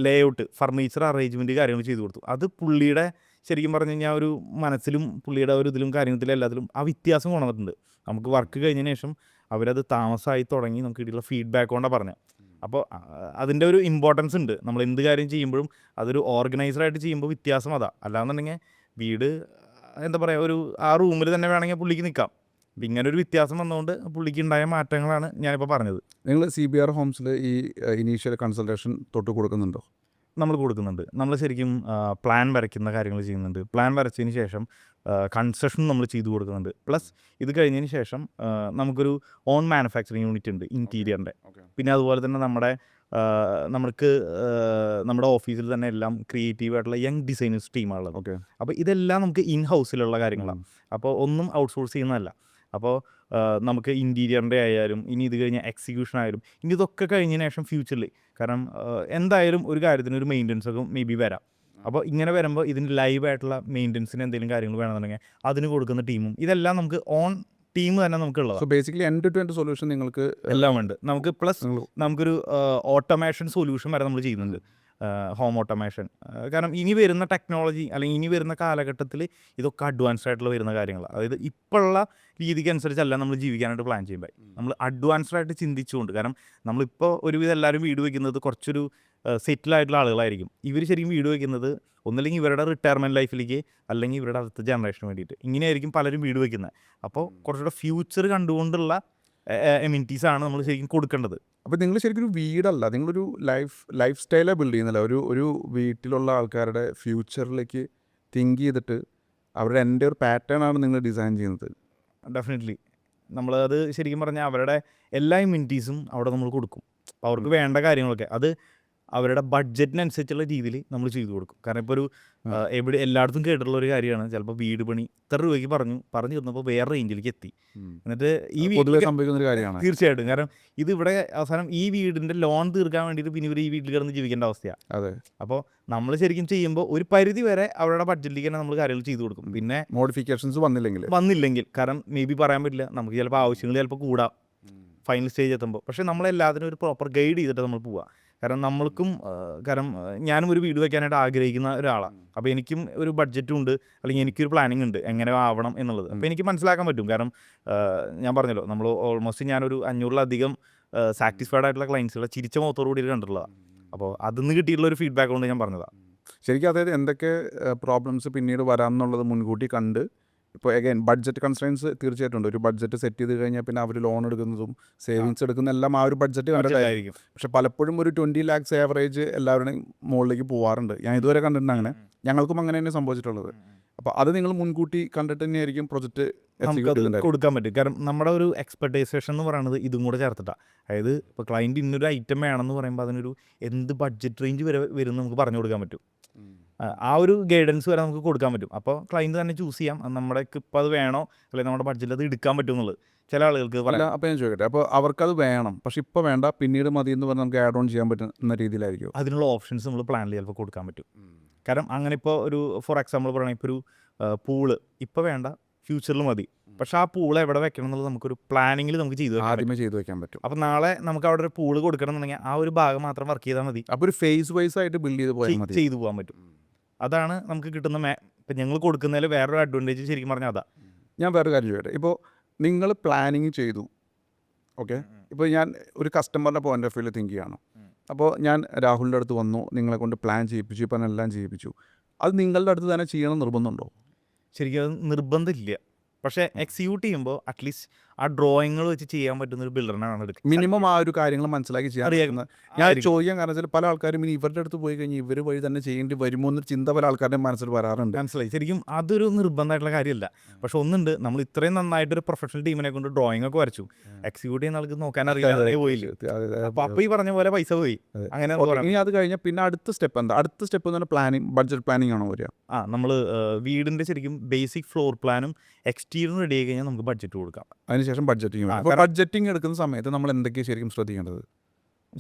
ലേഔട്ട്, ഫർണിച്ചർ അറേഞ്ച്മെൻറ്റ് കാര്യങ്ങൾ ചെയ്തു കൊടുത്തു. അത് പുള്ളിയുടെ ശരിക്കും പറഞ്ഞു കഴിഞ്ഞാൽ ഒരു മനസ്സിലും പുള്ളിയുടെ ഒരു ഇതിലും കാര്യത്തിലും എല്ലാത്തിലും ആ വ്യത്യാസം കൊണ്ടുവന്നിട്ടുണ്ട്. നമുക്ക് വർക്ക് കഴിഞ്ഞതിന് ശേഷം അവരത് താമസമായി തുടങ്ങി നമുക്ക് കിട്ടിയുള്ള ഫീഡ്ബാക്ക് കൊണ്ടാണ് പറഞ്ഞത്. അപ്പോൾ അതിൻ്റെ ഒരു ഇമ്പോർട്ടൻസ് ഉണ്ട്. നമ്മൾ എന്ത് കാര്യം ചെയ്യുമ്പോഴും അതൊരു ഓർഗനൈസറായിട്ട് ചെയ്യുമ്പോൾ വ്യത്യാസം അതാ. അല്ലാന്നുണ്ടെങ്കിൽ വീട് എന്താ പറയുക, ഒരു ആ റൂമിൽ തന്നെ വേണമെങ്കിൽ പുള്ളിക്ക് നിൽക്കാം. അപ്പം ഇങ്ങനൊരു വ്യത്യാസം വന്നുകൊണ്ട് പുള്ളിക്ക് ഉണ്ടായ മാറ്റങ്ങളാണ് ഞാനിപ്പോൾ പറഞ്ഞത്. നിങ്ങൾ CBR ഹോംസിൽ ഈ ഇനീഷ്യൽ കൺസൾട്ടേഷൻ തൊട്ട് കൊടുക്കുന്നുണ്ടോ? നമ്മൾ കൊടുക്കുന്നുണ്ട്. നമ്മൾ ശരിക്കും പ്ലാൻ വരയ്ക്കുന്ന കാര്യങ്ങൾ ചെയ്യുന്നുണ്ട്. പ്ലാൻ വരച്ചതിന് ശേഷം കൺസ്ട്രക്ഷൻ നമ്മൾ ചെയ്തു കൊടുക്കുന്നുണ്ട്. പ്ലസ് ഇത് കഴിഞ്ഞതിന് ശേഷം നമുക്കൊരു ഓൺ മാനുഫാക്ചറിങ് യൂണിറ്റ് ഉണ്ട് ഇൻറ്റീരിയറിൻ്റെ. പിന്നെ അതുപോലെ തന്നെ നമുക്ക് നമ്മുടെ ഓഫീസിൽ തന്നെ എല്ലാം ക്രിയേറ്റീവായിട്ടുള്ള യങ് ഡിസൈനേഴ്സ് ടീമാണുള്ളത്. അപ്പോൾ ഇതെല്ലാം നമുക്ക് ഇൻ ഹൗസിലുള്ള കാര്യങ്ങളാണ്. അപ്പോൾ ഒന്നും ഔട്ട്സോഴ്സ് ചെയ്യുന്നതല്ല. അപ്പോൾ നമുക്ക് ഇൻറ്റീരിയറിൻ്റെ ആയാലും ഇനി ഇത് കഴിഞ്ഞാൽ എക്സിക്യൂഷൻ ആയാലും ഇനി ഇതൊക്കെ കഴിഞ്ഞതിന് ശേഷം ഫ്യൂച്ചറിൽ, കാരണം എന്തായാലും ഒരു കാര്യത്തിന് ഒരു മെയിൻ്റനൻസ് ഒക്കെ മേ ബി വരാം. അപ്പോൾ ഇങ്ങനെ വരുമ്പോൾ ഇതിന് ലൈവായിട്ടുള്ള മെയിൻ്റനൻസിന് എന്തെങ്കിലും കാര്യങ്ങൾ വേണമെന്നുണ്ടെങ്കിൽ അതിന് കൊടുക്കുന്ന ടീമും ഇതെല്ലാം നമുക്ക് ഓൺ ടീം തന്നെ നമുക്കുള്ളത്. So basically end to end solution നിങ്ങൾക്ക് എല്ലാം ഉണ്ട്. നമുക്ക് പ്ലസ് നമുക്കൊരു ഓട്ടോമേഷൻ സൊല്യൂഷൻ വരെ നമ്മൾ ചെയ്യുന്നുണ്ട്, ഹോം ഓട്ടോമേഷൻ. കാരണം ഇനി വരുന്ന ടെക്നോളജി അല്ലെങ്കിൽ ഇനി വരുന്ന കാലഘട്ടത്തിൽ ഇതൊക്കെ അഡ്വാൻസ്ഡ് ആയിട്ടുള്ള വരുന്ന കാര്യങ്ങളാണ്. അതായത് ഇപ്പോഴുള്ള രീതിക്ക് അനുസരിച്ചല്ല നമ്മൾ ജീവിക്കാനായിട്ട് പ്ലാൻ ചെയ്യുമ്പോൾ നമ്മൾ അഡ്വാൻസ്ഡ് ആയിട്ട് ചിന്തിച്ചുകൊണ്ട്, കാരണം നമ്മളിപ്പോൾ ഒരുവിധം എല്ലാവരും വീട് വയ്ക്കുന്നത് കുറച്ചൊരു സെറ്റിലായിട്ടുള്ള ആളുകളായിരിക്കും. ഇവർ ശരിക്കും വീട് വയ്ക്കുന്നത് ഒന്നില്ലെങ്കിൽ ഇവരുടെ റിട്ടയർമെൻറ്റ് ലൈഫിലേക്ക് അല്ലെങ്കിൽ ഇവരുടെ അടുത്ത ജനറേഷന് വേണ്ടിയിട്ട് ഇങ്ങനെയായിരിക്കും പലരും വീട് വയ്ക്കുന്നത്. അപ്പോൾ കുറച്ചുകൂടെ ഫ്യൂച്ചർ കണ്ടുകൊണ്ടുള്ള എമിനിറ്റീസാണ് നമ്മൾ ശരിക്കും കൊടുക്കേണ്ടത്. അപ്പോൾ നിങ്ങൾ ശരിക്കും ഒരു വീടല്ല, നിങ്ങളൊരു ലൈഫ് സ്റ്റൈലാണ് ബിൽഡ് ചെയ്യുന്നില്ല. ഒരു വീട്ടിലുള്ള ആൾക്കാരുടെ ഫ്യൂച്ചറിലേക്ക് തിങ്ക് ചെയ്തിട്ട് അവരുടെ എൻ്റെ ഒരു പാറ്റേൺ ആണ് നിങ്ങൾ ഡിസൈൻ ചെയ്യുന്നത്. ഡെഫിനറ്റ്ലി നമ്മളത് ശരിക്കും പറഞ്ഞാൽ അവരുടെ എല്ലാ ഇമ്യൂണിറ്റീസും അവിടെ നമ്മൾ കൊടുക്കും. അപ്പോൾ അവർക്ക് വേണ്ട കാര്യങ്ങളൊക്കെ അത് അവരുടെ ബഡ്ജറ്റിനനുസരിച്ചുള്ള രീതിയിൽ നമ്മൾ ചെയ്തു കൊടുക്കും. കാരണം ഇപ്പോൾ എല്ലായിടത്തും കേട്ടിട്ടുള്ള ഒരു കാര്യമാണ്, ചിലപ്പോൾ വീട് പണി ഇത്ര രൂപയ്ക്ക് പറഞ്ഞു തന്നപ്പോൾ വേറെ റേഞ്ചിലേക്ക് എത്തി. എന്നിട്ട് പൊതുവെ സംഭവിക്കുന്ന ഒരു കാര്യമാണ്. തീർച്ചയായിട്ടും, കാരണം ഇത് ഇവിടെ അവസാനം ഈ വീടിൻ്റെ ലോൺ തീർക്കാൻ വേണ്ടിയിട്ട് പിന്നെ ഇവർ ഈ വീട്ടിൽ കിടന്ന് ജീവിക്കേണ്ട അവസ്ഥയാണ്. അതെ. അപ്പോൾ നമ്മൾ ശരിക്കും ചെയ്യുമ്പോൾ ഒരു പരിധി വരെ അവരുടെ ബഡ്ജറ്റിലേക്ക് തന്നെ നമ്മൾ കാര്യങ്ങൾ ചെയ്തു കൊടുക്കും. പിന്നെ മോഡിഫിക്കേഷൻസ് വന്നില്ലെങ്കിൽ കാരണം മേ ബി പറയാൻ പറ്റില്ല, നമുക്ക് ചിലപ്പോൾ ആവശ്യങ്ങൾ ചിലപ്പോൾ കൂടാം ഫൈനൽ സ്റ്റേജ് എത്തുമ്പോൾ. പക്ഷേ നമ്മളെല്ലാത്തിനും ഒരു പ്രോപ്പർ ഗൈഡ് ചെയ്തിട്ട് നമ്മൾ പോവുക. കാരണം കാരണം ഞാനും ഒരു വീട് വയ്ക്കാനായിട്ട് ആഗ്രഹിക്കുന്ന ഒരാളാണ്. അപ്പോൾ എനിക്കും ഒരു ബഡ്ജറ്റും ഉണ്ട്, അല്ലെങ്കിൽ എനിക്കൊരു പ്ലാനിങ് ഉണ്ട് എങ്ങനെ ആവണം എന്നുള്ളത്. അപ്പോൾ എനിക്ക് മനസ്സിലാക്കാൻ പറ്റും. കാരണം ഞാൻ പറഞ്ഞല്ലോ, നമ്മൾ ഓൾമോസ്റ്റ് ഞാനൊരു 500-ലധികം സാറ്റിസ്ഫൈഡ് ആയിട്ടുള്ള ക്ലയൻസുകളെ ചിരിച്ച മുഖത്തോടു കൂടി കണ്ടിട്ടുള്ളതാണ്. അപ്പോൾ അതിൽ നിന്ന് കിട്ടിയിട്ടുള്ള ഒരു ഫീഡ്ബാക്ക് കൊണ്ട് ഞാൻ പറഞ്ഞതാണ്. ശരിക്കും അതായത് എന്തൊക്കെ പ്രോബ്ലംസ് പിന്നീട് വരാമെന്നുള്ളത് മുൻകൂട്ടി കണ്ട്, ഇപ്പോൾ അഗൈൻ ബഡ്ജറ്റ് കൺസ്ട്രെയിൻസ് തീർച്ചയായിട്ടും ഉണ്ട്. ഒരു ബഡ്ജറ്റ് സെറ്റ് ചെയ്ത് കഴിഞ്ഞാൽ പിന്നെ അവർ ലോൺ എടുക്കുന്നതും സേവിങ്സ് എടുക്കുന്ന എല്ലാം ആ ഒരു ബഡ്ജറ്റ് കണ്ടിട്ടായിരിക്കും. പക്ഷെ പലപ്പോഴും ഒരു 20 lakhs ആവറേജ് എല്ലാവരുടെയും മുകളിലേക്ക് പോകാറുണ്ട്. ഞാൻ ഇതുവരെ കണ്ടിട്ടുണ്ട് അങ്ങനെ. ഞങ്ങൾക്കും അങ്ങനെ തന്നെ സംഭവിച്ചിട്ടുള്ളത്. അപ്പോൾ അത് നിങ്ങൾ മുൻകൂട്ടി കണ്ടിട്ട് തന്നെയായിരിക്കും പ്രൊജക്റ്റ് കൊടുക്കാൻ പറ്റും. കാരണം നമ്മുടെ ഒരു എക്സ്പെക്ടേഷൻ എന്ന് പറയുന്നത് ഇതും കൂടെ ചേർത്തിട്ടാണ്. അതായത് ഇപ്പോൾ ക്ലയൻറ്റ് ഇന്നൊരു ഐറ്റം വേണമെന്ന് പറയുമ്പോൾ അതിനൊരു എന്ത് ബഡ്ജറ്റ് റേഞ്ച് വരെ വരും നമുക്ക് പറഞ്ഞു കൊടുക്കാൻ പറ്റും. ആ ഒരു ഗൈഡൻസ് വരെ നമുക്ക് കൊടുക്കാൻ പറ്റും. അപ്പോൾ ക്ലയൻറ്റ് തന്നെ ചൂസ് ചെയ്യാം നമ്മുടെ ഇപ്പോൾ അത് വേണോ അല്ലെങ്കിൽ നമ്മുടെ ബഡ്ജറ്റിൽ അത് എടുക്കാൻ പറ്റും എന്നുള്ളത്. ചില ആളുകൾക്ക് പറയാം. അപ്പോൾ ഞാൻ ചോദിക്കട്ടെ, അപ്പോൾ അവർക്കത് വേണം പക്ഷെ ഇപ്പോൾ വേണ്ട പിന്നീട് മതി എന്ന് പറഞ്ഞാൽ നമുക്ക് ആഡ് ഓൺ ചെയ്യാൻ പറ്റുന്ന രീതിയിലായിരിക്കും അതിനുള്ള ഓപ്ഷൻസ് നമ്മൾ പ്ലാനിൽ ചിലപ്പോൾ കൊടുക്കാൻ പറ്റും. കാരണം അങ്ങനെ ഇപ്പോൾ ഒരു ഫോർ എക്സാമ്പിൾ പറയുകയാണെങ്കിൽ ഇപ്പോൾ ഒരു പൂള് ഇപ്പോൾ വേണ്ട ഫ്യൂച്ചറിൽ മതി, പക്ഷേ ആ പൂള് എവിടെ വെക്കണം എന്നുള്ളത് നമുക്കൊരു പ്ലാനിങ്ങിൽ നമുക്ക് ആദ്യമേ ചെയ്തു വെക്കാൻ പറ്റും. അപ്പോൾ നാളെ നമുക്ക് അവിടെ ഒരു പൂള് കൊടുക്കണം എന്നുണ്ടെങ്കിൽ ആ ഒരു ഭാഗം മാത്രം വർക്ക് ചെയ്താൽ മതി. അപ്പോൾ ഒരു ഫേസ് വൈസ് ആയിട്ട് ബിൽഡ് ചെയ്തു പോകാൻ പറ്റും. അതാണ് നമുക്ക് കിട്ടുന്ന ഇപ്പം ഞങ്ങൾ കൊടുക്കുന്നതിൽ വേറൊരു അഡ്വാൻറ്റേജ് ശരിക്കും പറഞ്ഞാൽ അതാ. ഞാൻ വേറൊരു കാര്യം ചോദിക്കട്ടെ, ഇപ്പോൾ നിങ്ങൾ പ്ലാനിങ് ചെയ്തു, ഓക്കെ, ഇപ്പോൾ ഞാൻ ഒരു കസ്റ്റമറിൻ്റെ പോയിന്റ് ഓഫ് വ്യൂവിൽ തിങ്ക് ചെയ്യണം. അപ്പോൾ ഞാൻ രാഹുലിൻ്റെ അടുത്ത് വന്നു, നിങ്ങളെ കൊണ്ട് പ്ലാൻ ചെയ്യിപ്പിച്ചു, ഇപ്പം എല്ലാം ചെയ്യിപ്പിച്ചു. അത് നിങ്ങളുടെ അടുത്ത് തന്നെ ചെയ്യണം നിർബന്ധമുണ്ടോ? ശരിക്കും അത് നിർബന്ധമില്ല. പക്ഷേ എക്സിക്യൂട്ട് ചെയ്യുമ്പോൾ അറ്റ്ലീസ്റ്റ് ആ ഡ്രോയിങ്ങൾ വെച്ച് ചെയ്യാൻ പറ്റുന്ന ഒരു ബിൽഡറിനാണ് എടുക്കുക. മിനിമം ആ ഒരു കാര്യങ്ങൾ മനസ്സിലാക്കി ചെയ്യാൻ അറിയാം. പറ്റുന്ന. ഞാൻ ചോദിക്കാൻ കാരണം വെച്ചാൽ പല ആൾക്കാരും ഇനി ഇവരുടെ അടുത്ത് പോയി കഴിഞ്ഞാൽ ഇവർ വഴി തന്നെ ചെയ്യേണ്ടി വരുമോ എന്നൊരു ചിന്ത പല ആൾക്കാരുടെ മനസ്സിൽ വരാറുണ്ട്. മനസ്സിലായി. ശരിക്കും അതൊരു നിർബന്ധമായിട്ടുള്ള കാര്യമല്ല. പക്ഷെ ഒന്നുണ്ട്, നമ്മൾ ഇത്രയും നന്നായിട്ടൊരു പ്രൊഫഷണൽ ടീമിനെ കൊണ്ട് ഡ്രോയിങ് ഒക്കെ വരച്ചു, എക്സിക്യൂട്ട് ചെയ്യുന്ന ആൾക്ക് നോക്കാൻ അറിയാതെ പോയില്ല. അപ്പൊ ഈ പറഞ്ഞ പോലെ പൈസ പോയി. അങ്ങനെ ഇനി അത് കഴിഞ്ഞാൽ പിന്നെ അടുത്ത സ്റ്റെപ്പ് എന്താ? അടുത്ത സ്റ്റെപ്പ് എന്ന് പറഞ്ഞാൽ പ്ലാനിങ്, ബഡ്ജറ്റ് പ്ലാനിങ് ആണോ വരിക? നമ്മൾ വീടിന്റെ ശരിക്കും ബേസിക് ഫ്ലോർ പ്ലാനും എക്സ്റ്റീരിയറും റെഡി ആയി കഴിഞ്ഞാൽ നമുക്ക് ബഡ്ജറ്റ് കൊടുക്കാം. അതിനുശേഷം ബഡ്ജറ്റിംഗ്. അപ്പോൾ ബഡ്ജറ്റിംഗ് എടുക്കുന്ന സമയത്ത് നമ്മൾ എന്തൊക്കെയാണ് ശരിക്കും ശ്രദ്ധിക്കേണ്ടത്?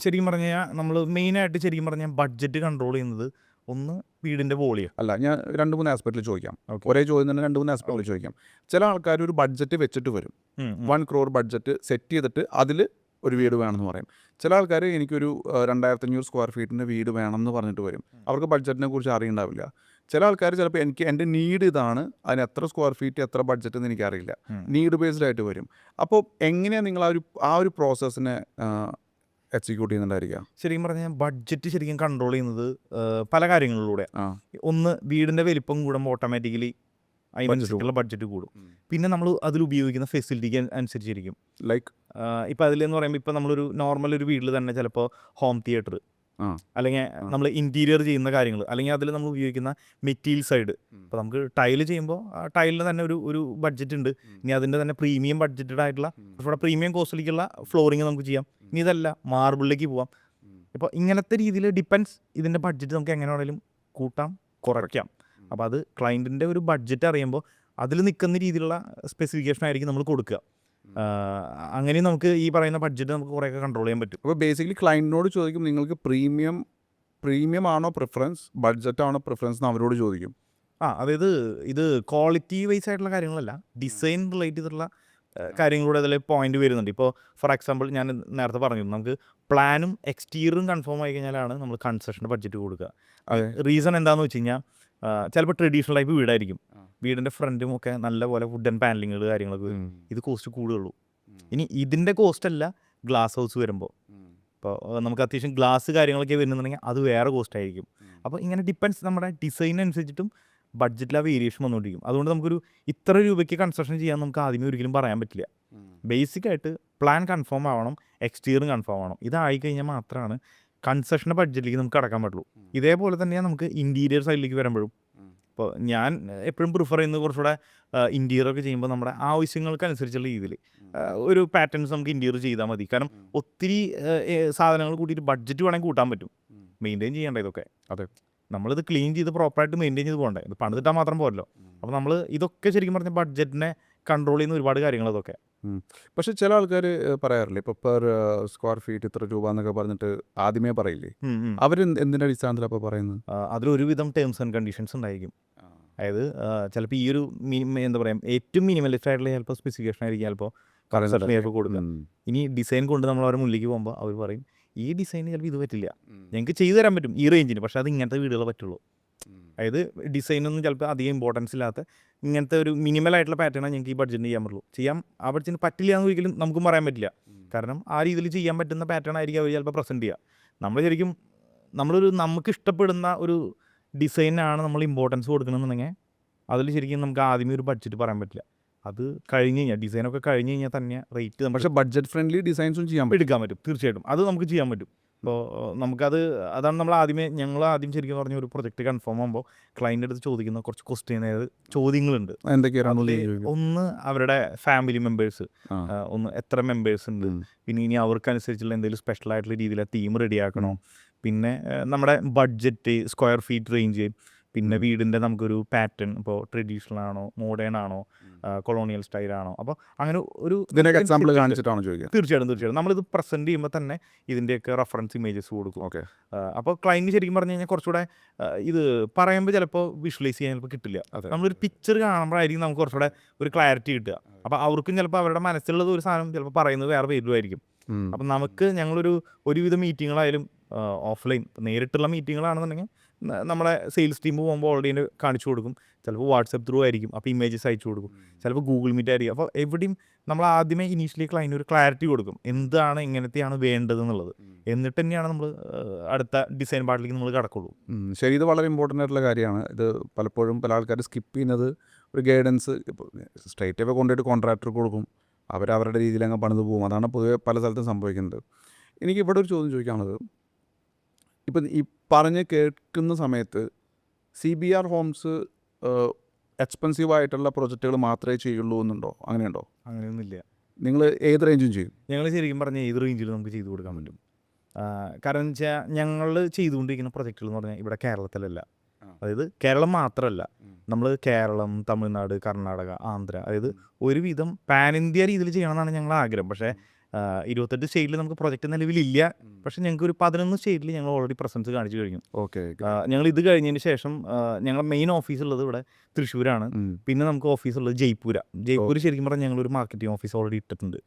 ശരിക്കും പറഞ്ഞു കഴിഞ്ഞാൽ നമ്മൾ മെയിനായിട്ട് ശരിക്കും പറഞ്ഞാൽ ബഡ്ജറ്റ് കൺട്രോൾ ചെയ്യുന്നത് ഒന്ന് വീടിൻ്റെ വോളിയം. അല്ല, ഞാൻ 2-3 ആസ്പെക്റ്റിൽ ചോദിക്കാം. ഒരേ ചോദ്യം തന്നെ 2-3 ആസ്പെക്റ്റിൽ ചോദിക്കാം. ചില ആൾക്കാർ ഒരു ബഡ്ജറ്റ് വെച്ചിട്ട് വരും, 1 crore ബഡ്ജറ്റ് സെറ്റ് ചെയ്തിട്ട് അതിൽ ഒരു വീട് വേണമെന്ന് പറയും. ചില ആൾക്കാർ എനിക്കൊരു 2500 സ്ക്വയർ ഫീറ്റിൻ്റെ വീട് വേണം എന്ന് പറഞ്ഞിട്ട് വരും. അവർക്ക് ബഡ്ജറ്റിനെ കുറിച്ച് അറിയണ്ടാവില്ല. ചില ആൾക്കാർ ചിലപ്പോൾ എൻ്റെ നീഡ് ഇതാണ്, അതിന് എത്ര സ്ക്വയർ ഫീറ്റ് എത്ര ബഡ്ജറ്റ് എന്ന് എനിക്കറിയില്ല, നീഡ് ബേസ്ഡ് ആയിട്ട് വരും. അപ്പോൾ എങ്ങനെയാണ് നിങ്ങൾ ആ ഒരു പ്രോസസ്സിനെ എക്സിക്യൂട്ട് ചെയ്യുന്നുണ്ടായിരിക്കുക? ശരിക്കും പറഞ്ഞാൽ ബഡ്ജറ്റ് ശരിക്കും കൺട്രോൾ ചെയ്യുന്നത് പല കാര്യങ്ങളിലൂടെ. ഒന്ന്, വീടിൻ്റെ വലിപ്പം കൂടുമ്പോൾ ഓട്ടോമാറ്റിക്കലി അതിനനുസരിച്ചുള്ള ബഡ്ജറ്റ് കൂടും. പിന്നെ നമ്മൾ അതിൽ ഉപയോഗിക്കുന്ന ഫെസിലിറ്റിക്ക് അനുസരിച്ചിരിക്കും. ലൈക്ക് ഇപ്പം അതിലെന്ന് പറയുമ്പോൾ ഇപ്പം നമ്മളൊരു നോർമൽ ഒരു വീട്ടിൽ തന്നെ ചിലപ്പോൾ ഹോം തിയേറ്റർ, അല്ലെങ്കിൽ നമ്മൾ ഇൻറ്റീരിയർ ചെയ്യുന്ന കാര്യങ്ങൾ, അല്ലെങ്കിൽ അതിൽ നമ്മൾ ഉപയോഗിക്കുന്ന മെറ്റീരിയൽ സൈഡ്. ഇപ്പോൾ നമുക്ക് ടൈല് ചെയ്യുമ്പോൾ ടൈലിന് തന്നെ ഒരു ബഡ്ജറ്റ് ഉണ്ട്. ഇനി അതിൻ്റെ തന്നെ പ്രീമിയം ബഡ്ജറ്റഡ് ആയിട്ടുള്ള കുറച്ചുകൂടെ പ്രീമിയം കോസ്റ്റിലേക്കുള്ള ഫ്ലോറിങ് നമുക്ക് ചെയ്യാം. ഇനി ഇതല്ല, മാർബിളിലേക്ക് പോവാം. ഇപ്പോൾ ഇങ്ങനത്തെ രീതിയിൽ ഡിപ്പെൻസ്, ഇതിൻ്റെ ബഡ്ജറ്റ് നമുക്ക് എങ്ങനെ വേണമെങ്കിലും കൂട്ടാം, കുറയ്ക്കാം. അപ്പോൾ അത് ക്ലയൻറ്റിൻ്റെ ഒരു ബഡ്ജറ്റ് അറിയുമ്പോൾ അതിൽ നിൽക്കുന്ന രീതിയിലുള്ള സ്പെസിഫിക്കേഷൻ ആയിരിക്കും നമ്മൾ കൊടുക്കുക. അങ്ങനെ നമുക്ക് ഈ പറയുന്ന ബഡ്ജറ്റ് നമുക്ക് കുറേയൊക്കെ കൺട്രോൾ ചെയ്യാൻ പറ്റും. അപ്പോൾ ബേസിക്കലി ക്ലയൻറ്റിനോട് ചോദിക്കും നിങ്ങൾക്ക് പ്രീമിയം ആണോ പ്രിഫറൻസ്, ബഡ്ജറ്റ് ആണോ പ്രിഫറൻസ് എന്ന് അവരോട് ചോദിക്കും. അതായത് ഇത് ക്വാളിറ്റി വൈസ് ആയിട്ടുള്ള കാര്യങ്ങളല്ല, ഡിസൈൻ റിലേറ്റ് ചെയ്തിട്ടുള്ള കാര്യങ്ങളൂടെ അതിൽ പോയിന്റ് വരുന്നുണ്ട്. ഇപ്പോൾ ഫോർ എക്സാമ്പിൾ ഞാൻ നേരത്തെ പറഞ്ഞു, നമുക്ക് പ്ലാനും എക്സ്റ്റീരിയറും കൺഫേം ആയി കഴിഞ്ഞാലാണ് നമ്മൾ കൺസ്ട്രക്ഷൻ്റെ ബഡ്ജറ്റ് കൊടുക്കുക. റീസൺ എന്താണെന്ന് വെച്ച് കഴിഞ്ഞാൽ ചിലപ്പോൾ ട്രഡീഷണൽ ടൈപ്പ് വീടായിരിക്കും, വീടിൻ്റെ ഫ്രണ്ടും ഒക്കെ നല്ല പോലെ വുഡൻ പാനലിങ്ങൾ കാര്യങ്ങളൊക്കെ വരും. ഇത് കോസ്റ്റ് കൂടുകയുള്ളൂ. ഇനി ഇതിൻ്റെ കോസ്റ്റ് അല്ല ഗ്ലാസ് ഹൗസ് വരുമ്പോൾ. ഇപ്പോൾ നമുക്ക് അത്യാവശ്യം ഗ്ലാസ് കാര്യങ്ങളൊക്കെ വരുന്നുണ്ടെങ്കിൽ അത് വേറെ കോസ്റ്റ് ആയിരിക്കും. അപ്പോൾ ഇങ്ങനെ ഡിപ്പെൻസ്, നമ്മുടെ ഡിസൈനനുസരിച്ചിട്ടും ബഡ്ജറ്റിൽ ആ വേരിയേഷൻ വന്നുകൊണ്ടിരിക്കും. അതുകൊണ്ട് നമുക്കൊരു ഇത്ര രൂപയ്ക്ക് കൺസ്ട്രക്ഷൻ ചെയ്യാൻ നമുക്ക് ആദ്യമേ ഒരിക്കലും പറയാൻ പറ്റില്ല. ബേസിക്കായിട്ട് പ്ലാൻ കൺഫേം ആവണം, എക്സ്റ്റീരിയർ കൺഫേം ആവണം. ഇതായി കഴിഞ്ഞാൽ മാത്രമാണ് കൺസ്ട്രക്ഷൻ്റെ ബഡ്ജറ്റിലേക്ക് നമുക്ക് കടക്കാൻ പറ്റുള്ളൂ. ഇതേപോലെ തന്നെയാണ് നമുക്ക് ഇൻറ്റീരിയർ സൈഡിലേക്ക് വരുമ്പോഴും. ഇപ്പോൾ ഞാൻ എപ്പോഴും പ്രിഫർ ചെയ്യുന്നത് കുറച്ചുകൂടെ ഇൻറ്റീരിയർ ഒക്കെ ചെയ്യുമ്പോൾ നമ്മുടെ ആവശ്യങ്ങൾക്കനുസരിച്ചുള്ള രീതിയിൽ ഒരു പാറ്റേൺസ് നമുക്ക് ഇൻറ്റീരിയർ ചെയ്താൽ മതി. കാരണം ഒത്തിരി സാധനങ്ങൾ കൂട്ടിയിട്ട് ബഡ്ജറ്റ് വേണമെങ്കിൽ കൂട്ടാൻ പറ്റും. മെയിൻറ്റെയിൻ ചെയ്യേണ്ട ഇതൊക്കെ. അതെ, നമ്മളിത് ക്ലീൻ ചെയ്ത് പ്രോപ്പറായിട്ട് മെയിൻറ്റെയിൻ ചെയ്ത് പോകണ്ടേ, ഇത് പണിതിട്ടാൽ മാത്രം പോരല്ലോ. അപ്പോൾ നമ്മൾ ഇതൊക്കെ ശരിക്കും പറഞ്ഞാൽ ബഡ്ജറ്റിനെ കൺട്രോൾ ചെയ്യുന്ന ഒരുപാട് കാര്യങ്ങൾ അതൊക്കെ. പക്ഷെ ചില ആൾക്കാർ പറയാറില്ലേ, ഇപ്പോൾ പെർ സ്ക്വയർ ഫീറ്റ് ഇത്ര രൂപ എന്നൊക്കെ പറഞ്ഞിട്ട് ആദ്യമേ പറയില്ലേ, അവർ എന്തിൻ്റെ അടിസ്ഥാനത്തിൽ അപ്പോൾ പറയുന്നത്? അതിലൊരുവിധം ടേംസ് ആൻഡ് കണ്ടീഷൻസ് ഉണ്ടായിരിക്കും. അതായത് ചിലപ്പോൾ ഈ ഒരു എന്താ പറയുക, ഏറ്റവും മിനിമലിസ്റ്റ് ആയിട്ടുള്ള ചിലപ്പോൾ സ്പെസിഫിക്കേഷൻ ആയിരിക്കും ചിലപ്പോൾ ചിലപ്പോൾ കൊടുക്കുക. ഇനി ഡിസൈൻ കൊണ്ട് നമ്മൾ അവരെ മുന്നിലേക്ക് പോകുമ്പോൾ അവർ പറയും ഈ ഡിസൈന് ചിലപ്പോൾ ഇത് പറ്റില്ല, ഞങ്ങൾക്ക് ചെയ്തു തരാൻ പറ്റും ഈ റേഞ്ചിന്, പക്ഷേ അത് ഇങ്ങനത്തെ വീടുകൾ പറ്റുള്ളൂ. അതായത് ഡിസൈനൊന്നും ചിലപ്പോൾ അധികം ഇമ്പോർട്ടൻസ് ഇല്ലാത്ത ഇങ്ങനത്തെ ഒരു മിനിമലായിട്ടുള്ള പാറ്റേണാണ് ഞങ്ങൾക്ക് ഈ ബഡ്ജറ്റിന് ചെയ്യാൻ പറ്റുള്ളൂ. ചെയ്യാൻ ആ ബഡ്ജറ്റിന് പറ്റില്ല എന്ന് ഒരിക്കലും നമുക്കും പറയാൻ പറ്റില്ല. കാരണം ആ രീതിയിൽ ചെയ്യാൻ പറ്റുന്ന പാറ്റേൺ ആയിരിക്കും അവർ ചിലപ്പോൾ പ്രസൻറ്റ് ചെയ്യുക. നമ്മൾ ശരിക്കും നമുക്ക് ഇഷ്ടപ്പെടുന്ന ഒരു ഡിസൈനാണ് നമ്മൾ ഇമ്പോർട്ടൻസ് കൊടുക്കണമെന്നുണ്ടെങ്കിൽ അതിൽ ശരിക്കും നമുക്ക് ആദ്യമേ ഒരു ബഡ്ജറ്റ് പറയാൻ പറ്റില്ല. അത് കഴിഞ്ഞ് കഴിഞ്ഞാൽ, ഡിസൈനൊക്കെ കഴിഞ്ഞ് കഴിഞ്ഞാൽ തന്നെ റേറ്റ്. പക്ഷേ ബഡ്ജറ്റ് ഫ്രണ്ട്ലി ഡിസൈൻസും എടുക്കാൻ പറ്റും, തീർച്ചയായിട്ടും അത് നമുക്ക് ചെയ്യാൻ പറ്റും. അപ്പോൾ അതാണ് ഞങ്ങൾ ആദ്യം ശരിക്കും പറഞ്ഞ ഒരു പ്രൊജക്റ്റ് കൺഫേം ആകുമ്പോൾ ക്ലയൻറ്റ് അടുത്ത് ചോദിക്കുന്ന കുറച്ച് ചോദ്യങ്ങളുണ്ട്. എന്തൊക്കെയാണ്? ഒന്ന്, അവരുടെ ഫാമിലി മെമ്പേഴ്സ്, ഒന്ന് എത്ര മെമ്പേഴ്സ് ഉണ്ട്, പിന്നെ ഇനി അവർക്കനുസരിച്ചുള്ള എന്തെങ്കിലും സ്പെഷ്യൽ ആയിട്ടുള്ള രീതിയിൽ തീം റെഡിയാക്കണോ, പിന്നെ നമ്മുടെ ബഡ്ജറ്റ്, സ്ക്വയർ ഫീറ്റ് റേഞ്ച്, പിന്നെ വീടിൻ്റെ നമുക്കൊരു പാറ്റേൺ, ഇപ്പോൾ ട്രഡീഷണൽ ആണോ മോഡേൺ ആണോ കൊളോണിയൽ സ്റ്റൈലാണോ. അപ്പോൾ അങ്ങനെ ഒരു എക്സാമ്പിൾ കാണിച്ചിട്ടാണോ ചോദിക്കുക? തീർച്ചയായിട്ടും നമ്മളിത് പ്രസൻറ്റ് ചെയ്യുമ്പോൾ തന്നെ ഇതിൻ്റെയൊക്കെ റെഫറൻസ് ഇമേജസ് കൊടുക്കും. ഓക്കെ. അപ്പോൾ ക്ലയൻറ്റ് ശരിക്കും പറഞ്ഞു കഴിഞ്ഞാൽ കുറച്ചുകൂടെ ഇത് പറയുമ്പോൾ ചിലപ്പോൾ വിഷ്വലൈസ് ചെയ്യാൻ ചിലപ്പോൾ കിട്ടില്ല. നമ്മളൊരു പിക്ചർ കാണുമ്പോഴായിരിക്കും നമുക്ക് കുറച്ചുകൂടെ ഒരു ക്ലാരിറ്റി കിട്ടുക. അപ്പോൾ അവർക്കും ചിലപ്പോൾ അവരുടെ മനസ്സിലുള്ളത് ഒരു സാധനം ചിലപ്പോൾ പറയുന്നത് വേറെ പേരുമായിരിക്കും. അപ്പം ഞങ്ങളൊരു ഒരുവിധ മീറ്റിങ്ങുകളായാലും ഓഫ്ലൈൻ നേരിട്ടുള്ള മീറ്റിങ്ങുകളാണെന്നുണ്ടെങ്കിൽ നമ്മളെ സെയിൽസ് ടീം പോകുമ്പോൾ ഓൾറെഡി കാണിച്ചു കൊടുക്കും. ചിലപ്പോൾ വാട്സപ്പ് ത്രൂ ആയിരിക്കും, അപ്പോൾ ഇമേജസ് അയച്ചു കൊടുക്കും. ചിലപ്പോൾ ഗൂഗിൾ മീറ്റ് ആയിരിക്കും. അപ്പോൾ എവിടെയും നമ്മൾ ആദ്യമേ ഇനീഷ്യലി ക്ലയൻറ്റ് ഒരു ക്ലാരിറ്റി കൊടുക്കും, എന്താണ് എങ്ങനത്തെയാണ് വേണ്ടത് എന്നുള്ളത്. എന്നിട്ട് തന്നെയാണ് നമ്മൾ അടുത്ത ഡിസൈൻ പാർട്ടിലേക്ക് നമ്മൾ കിടക്കുള്ളൂ. ശരി, ഇത് വളരെ ഇമ്പോർട്ടൻ്റ് ആയിട്ടുള്ള കാര്യമാണ്. ഇത് പലപ്പോഴും പല ആൾക്കാർ സ്കിപ്പ് ചെയ്യുന്നത് ഒരു ഗൈഡൻസ്. ഇപ്പോൾ സ്ട്രൈറ്റ് അവേ കൊണ്ടുപോയിട്ട് കോൺട്രാക്ടർ കൊടുക്കും, അവരവരുടെ രീതിയിൽ അങ്ങ് പണിത് പോകും. അതാണ് പൊതുവെ പല സ്ഥലത്തും സംഭവിക്കുന്നത്. എനിക്ക് ഇവിടെ ഒരു ചോദ്യം ചോദിക്കാനുള്ളത്, ഇപ്പം ഈ പറഞ്ഞ് കേൾക്കുന്ന സമയത്ത് CBR ഹോംസ് എക്സ്പെൻസീവ് ആയിട്ടുള്ള പ്രൊജക്റ്റുകൾ മാത്രമേ ചെയ്യുള്ളൂ എന്നുണ്ടോ? അങ്ങനെയുണ്ടോ? അങ്ങനെയൊന്നുമില്ല. നിങ്ങൾ ഏത് റേഞ്ചും ചെയ്യും? ഞങ്ങൾ ശരിക്കും പറഞ്ഞാൽ ഏത് റേഞ്ചിലും നമുക്ക് ചെയ്തു കൊടുക്കാൻ പറ്റും. കാരണം എന്ന് വെച്ചാൽ ഞങ്ങൾ ചെയ്തുകൊണ്ടിരിക്കുന്ന പ്രൊജക്റ്റുകൾ എന്ന് പറഞ്ഞാൽ ഇവിടെ കേരളത്തിലല്ല. അതായത് കേരളം മാത്രമല്ല, നമ്മൾ കേരളം, തമിഴ്നാട്, കർണാടക, ആന്ധ്ര, അതായത് ഒരുവിധം പാൻ ഇന്ത്യ രീതിയിൽ ചെയ്യണമെന്നാണ് ഞങ്ങളുടെ ആഗ്രഹം. പക്ഷേ 28 സ്റ്റേറ്റിൽ നമുക്ക് പ്രൊജക്റ്റ് നിലവിലില്ല. പക്ഷേ ഞങ്ങൾക്ക് ഒരു 11 സ്റ്റേറ്റിൽ ഞങ്ങൾ ഓൾറെഡി പ്രസൻസ് കാണിച്ചു കഴിഞ്ഞു. ഓക്കെ. ഞങ്ങൾ ഇത് കഴിഞ്ഞതിന് ശേഷം ഞങ്ങളുടെ മെയിൻ ഓഫീസ് ഉള്ളത് ഇവിടെ തൃശ്ശൂരാണ്. പിന്നെ നമുക്ക് ഓഫീസ് ഉള്ളത് ജയ്പൂർ ശരിക്കും പറഞ്ഞാൽ ഞങ്ങളൊരു മാർക്കറ്റിംഗ് ഓഫീസ് ഓൾറെഡി ഇട്ടിട്ടുണ്ട്.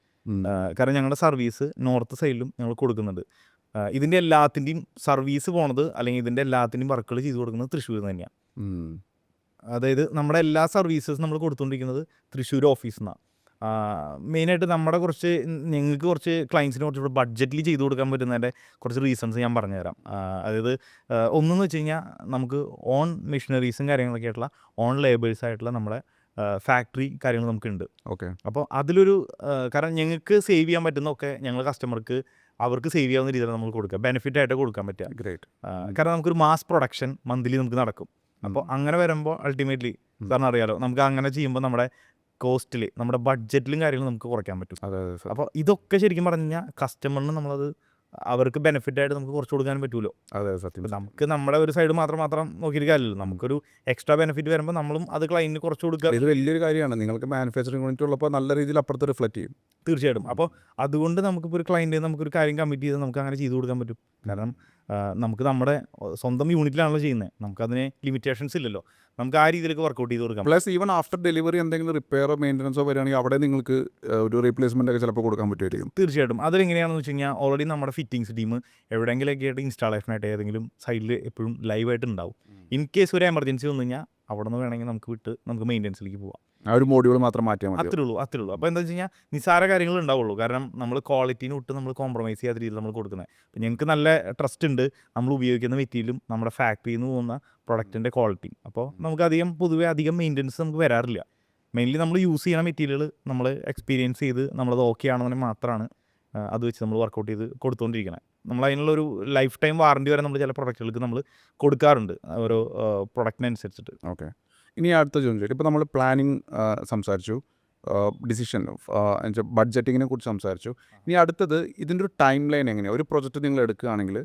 കാരണം ഞങ്ങളുടെ സർവീസ് നോർത്ത് സൈഡിലും ഞങ്ങൾ കൊടുക്കുന്നുണ്ട്. ഇതിൻ്റെ എല്ലാത്തിൻ്റെയും സർവീസ് പോണത് അല്ലെങ്കിൽ ഇതിൻ്റെ എല്ലാത്തിൻ്റെയും വർക്കുകൾ ചെയ്തു കൊടുക്കുന്നത് തൃശ്ശൂർ തന്നെയാണ്. അതായത് നമ്മുടെ എല്ലാ സർവീസസ് നമ്മൾ കൊടുത്തുകൊണ്ടിരിക്കുന്നത് തൃശ്ശൂർ ഓഫീസിൽ നിന്നാണ്. മെയിനായിട്ട് ഞങ്ങൾക്ക് കുറച്ച് ക്ലയൻസിന് കുറച്ചുകൂടെ ബഡ്ജറ്റിൽ ചെയ്തു കൊടുക്കാൻ പറ്റുന്നതിൻ്റെ കുറച്ച് റീസൺസ് ഞാൻ പറഞ്ഞുതരാം. അതായത് ഒന്നെന്ന് വെച്ച് കഴിഞ്ഞാൽ നമുക്ക് ഓൺ മെഷീനറീസും കാര്യങ്ങളൊക്കെ ആയിട്ടുള്ള ഓൺ ലേബേഴ്സ് ആയിട്ടുള്ള നമ്മുടെ ഫാക്ടറി കാര്യങ്ങൾ നമുക്കുണ്ട്. ഓക്കെ. അപ്പോൾ അതിലൊരു കാരണം ഞങ്ങൾക്ക് സേവ് ചെയ്യാൻ പറ്റുന്നതൊക്കെ ഞങ്ങൾ കസ്റ്റമർക്ക് അവർക്ക് സേവ് ചെയ്യാവുന്ന രീതിയിൽ നമ്മൾ കൊടുക്കുക, ബെനിഫിറ്റ് ആയിട്ട് കൊടുക്കാൻ പറ്റുക. ഗ്രേറ്റ്. കാരണം നമുക്കൊരു മാസ് പ്രൊഡക്ഷൻ മന്ത്ലി നമുക്ക് നടക്കും. അപ്പോൾ അങ്ങനെ വരുമ്പോൾ അൾട്ടിമേറ്റ്ലി സാറിന് അറിയാലോ, നമുക്ക് അങ്ങനെ ചെയ്യുമ്പോൾ നമ്മുടെ കോസ്റ്റിൽ നമ്മുടെ ബഡ്ജറ്റിലും കാര്യങ്ങളും നമുക്ക് കുറയ്ക്കാൻ പറ്റും. അപ്പോൾ ഇതൊക്കെ ശരിക്കും പറഞ്ഞു കഴിഞ്ഞാൽ കസ്റ്റമറിന് നമ്മളത് അവർക്ക് ബെനിഫിറ്റ് ആയിട്ട് നമുക്ക് കുറച്ച് കൊടുക്കാൻ പറ്റുമല്ലോ. അതെ, സത്യം. നമുക്ക് നമ്മുടെ ഒരു സൈഡ് മാത്രം നോക്കിയിട്ട് കാര്യമില്ലല്ലോ. നമുക്കൊരു എക്സ്ട്രാ ബെനിഫിറ്റ് വരുമ്പോൾ നമ്മളും അത് ക്ലയൻറ്റിന് കുറച്ച് കൊടുക്കുക. ഇത് വലിയൊരു കാര്യമാണ്. നിങ്ങൾക്ക് മാനുഫാക്ചറിങ് യൂണിറ്റ് ഉള്ളപ്പോൾ നല്ല രീതിയിൽ അപ്പുറത്ത് റിഫ്ലക്റ്റ് ചെയ്യും. തീർച്ചയായിട്ടും. അപ്പോൾ അതുകൊണ്ട് നമുക്കിപ്പോൾ ഒരു ക്ലയൻറ്റ് നമുക്കൊരു കാര്യം കമ്മിറ്റ് ചെയ്ത് നമുക്ക് അങ്ങനെ ചെയ്തു കൊടുക്കാൻ പറ്റും. കാരണം നമുക്ക് നമ്മുടെ സ്വന്തം യൂണിറ്റിലാണല്ലോ ചെയ്യുന്നത്. നമുക്കതിന് ലിമിറ്റേഷൻസ് ഇല്ലല്ലോ. നമുക്ക് ആ രീതിയിലേക്ക് വർക്കൗട്ട് ചെയ്ത് കൊടുക്കാം. പ്ലസ് ഈവൻ ആഫ്റ്റർ ഡെലിവറി എന്തെങ്കിലും റിപ്പയറോ മെയിൻ്റനൻസോ വരികയാണെങ്കിൽ അവിടെ നിങ്ങൾക്ക് ഒരു റീപ്ലേസ്മെൻ്റ് ഒക്കെ ചിലപ്പോൾ കൊടുക്കാൻ പറ്റുമായിരിക്കും. തീർച്ചയായിട്ടും. അതെങ്ങനെയാണെന്ന് വെച്ച് കഴിഞ്ഞാൽ ഓൾറെഡി നമ്മുടെ ഫിറ്റിംഗ്സ് ടീം എവിടെയെങ്കിലൊക്കെ ആയിട്ട് ഇൻസ്റ്റാളേഷനായിട്ട് ഏതെങ്കിലും സൈഡിൽ എപ്പോഴും ലൈവായിട്ട് ഉണ്ടാവും. ഇൻ കേസ് ഒരു എമർജൻസി വന്നു കഴിഞ്ഞാൽ അവിടെ നിന്ന് വേണമെങ്കിൽ നമുക്ക് മെയിൻ്റനൻസിലേക്ക് പോവാം. ആ ഒരു മോഡ്യൂൾ മാത്രം മാറ്റിയാൽ മതി. അത്രേ ഉള്ളൂ. അപ്പോൾ എന്താ വെച്ച് കഴിഞ്ഞാൽ നിസ്സാര കാര്യങ്ങൾ ഉണ്ടാവുള്ളൂ. കാരണം നമ്മൾ ക്വാളിറ്റീന് വിട്ട് നമ്മൾ കോംപ്രമൈസ് ചെയ്യാത്ത രീതിയിൽ നമ്മൾ കൊടുക്കുന്നത്. അപ്പോൾ ഞങ്ങൾക്ക് നല്ല ട്രസ്റ്റ് ഉണ്ട് നമ്മൾ ഉപയോഗിക്കുന്ന മെറ്റീരിയലും നമ്മുടെ ഫാക്ടറിയിൽ നിന്ന് പോകുന്ന പ്രൊഡക്റ്റിൻ്റെ ക്വാളിറ്റി. അപ്പോൾ നമുക്ക് പൊതുവെ അധികം മെയിൻ്റനൻസ് നമുക്ക് വരാറില്ല. മെയിൻലി നമ്മൾ യൂസ് ചെയ്യുന്ന മെറ്റീരിയൽ നമ്മൾ എക്സ്പീരിയൻസ് ചെയ്ത് നമ്മളത് ഓക്കെ ആണെന്നുണ്ടെങ്കിൽ മാത്രമാണ് അത് വെച്ച് നമ്മൾ വർക്കൗട്ട് ചെയ്ത് കൊടുത്തുകൊണ്ടിരിക്കുന്നത്. നമ്മൾ അതിനുള്ളൊരു ലൈഫ് ടൈം വാറണ്ടി വരെ നമ്മൾ ചില പ്രൊഡക്റ്റുകൾക്ക് നമ്മൾ കൊടുക്കാറുണ്ട് ഓരോ പ്രൊഡക്റ്റിനനുസരിച്ചിട്ട്. ഓക്കെ. ഇനി അടുത്ത ചോദ്യം, ഇപ്പോൾ നമ്മൾ പ്ലാനിങ് സംസാരിച്ചു, ഡിസിഷൻ ബഡ്ജറ്റിങ്ങിനെ കുറിച്ച് സംസാരിച്ചു. ഇനി അടുത്തത് ഇതിൻ്റെ ഒരു ടൈം ലൈൻ എങ്ങനെയാണ്? ഒരു പ്രൊജക്റ്റ് നിങ്ങൾ എടുക്കുകയാണെങ്കിൽ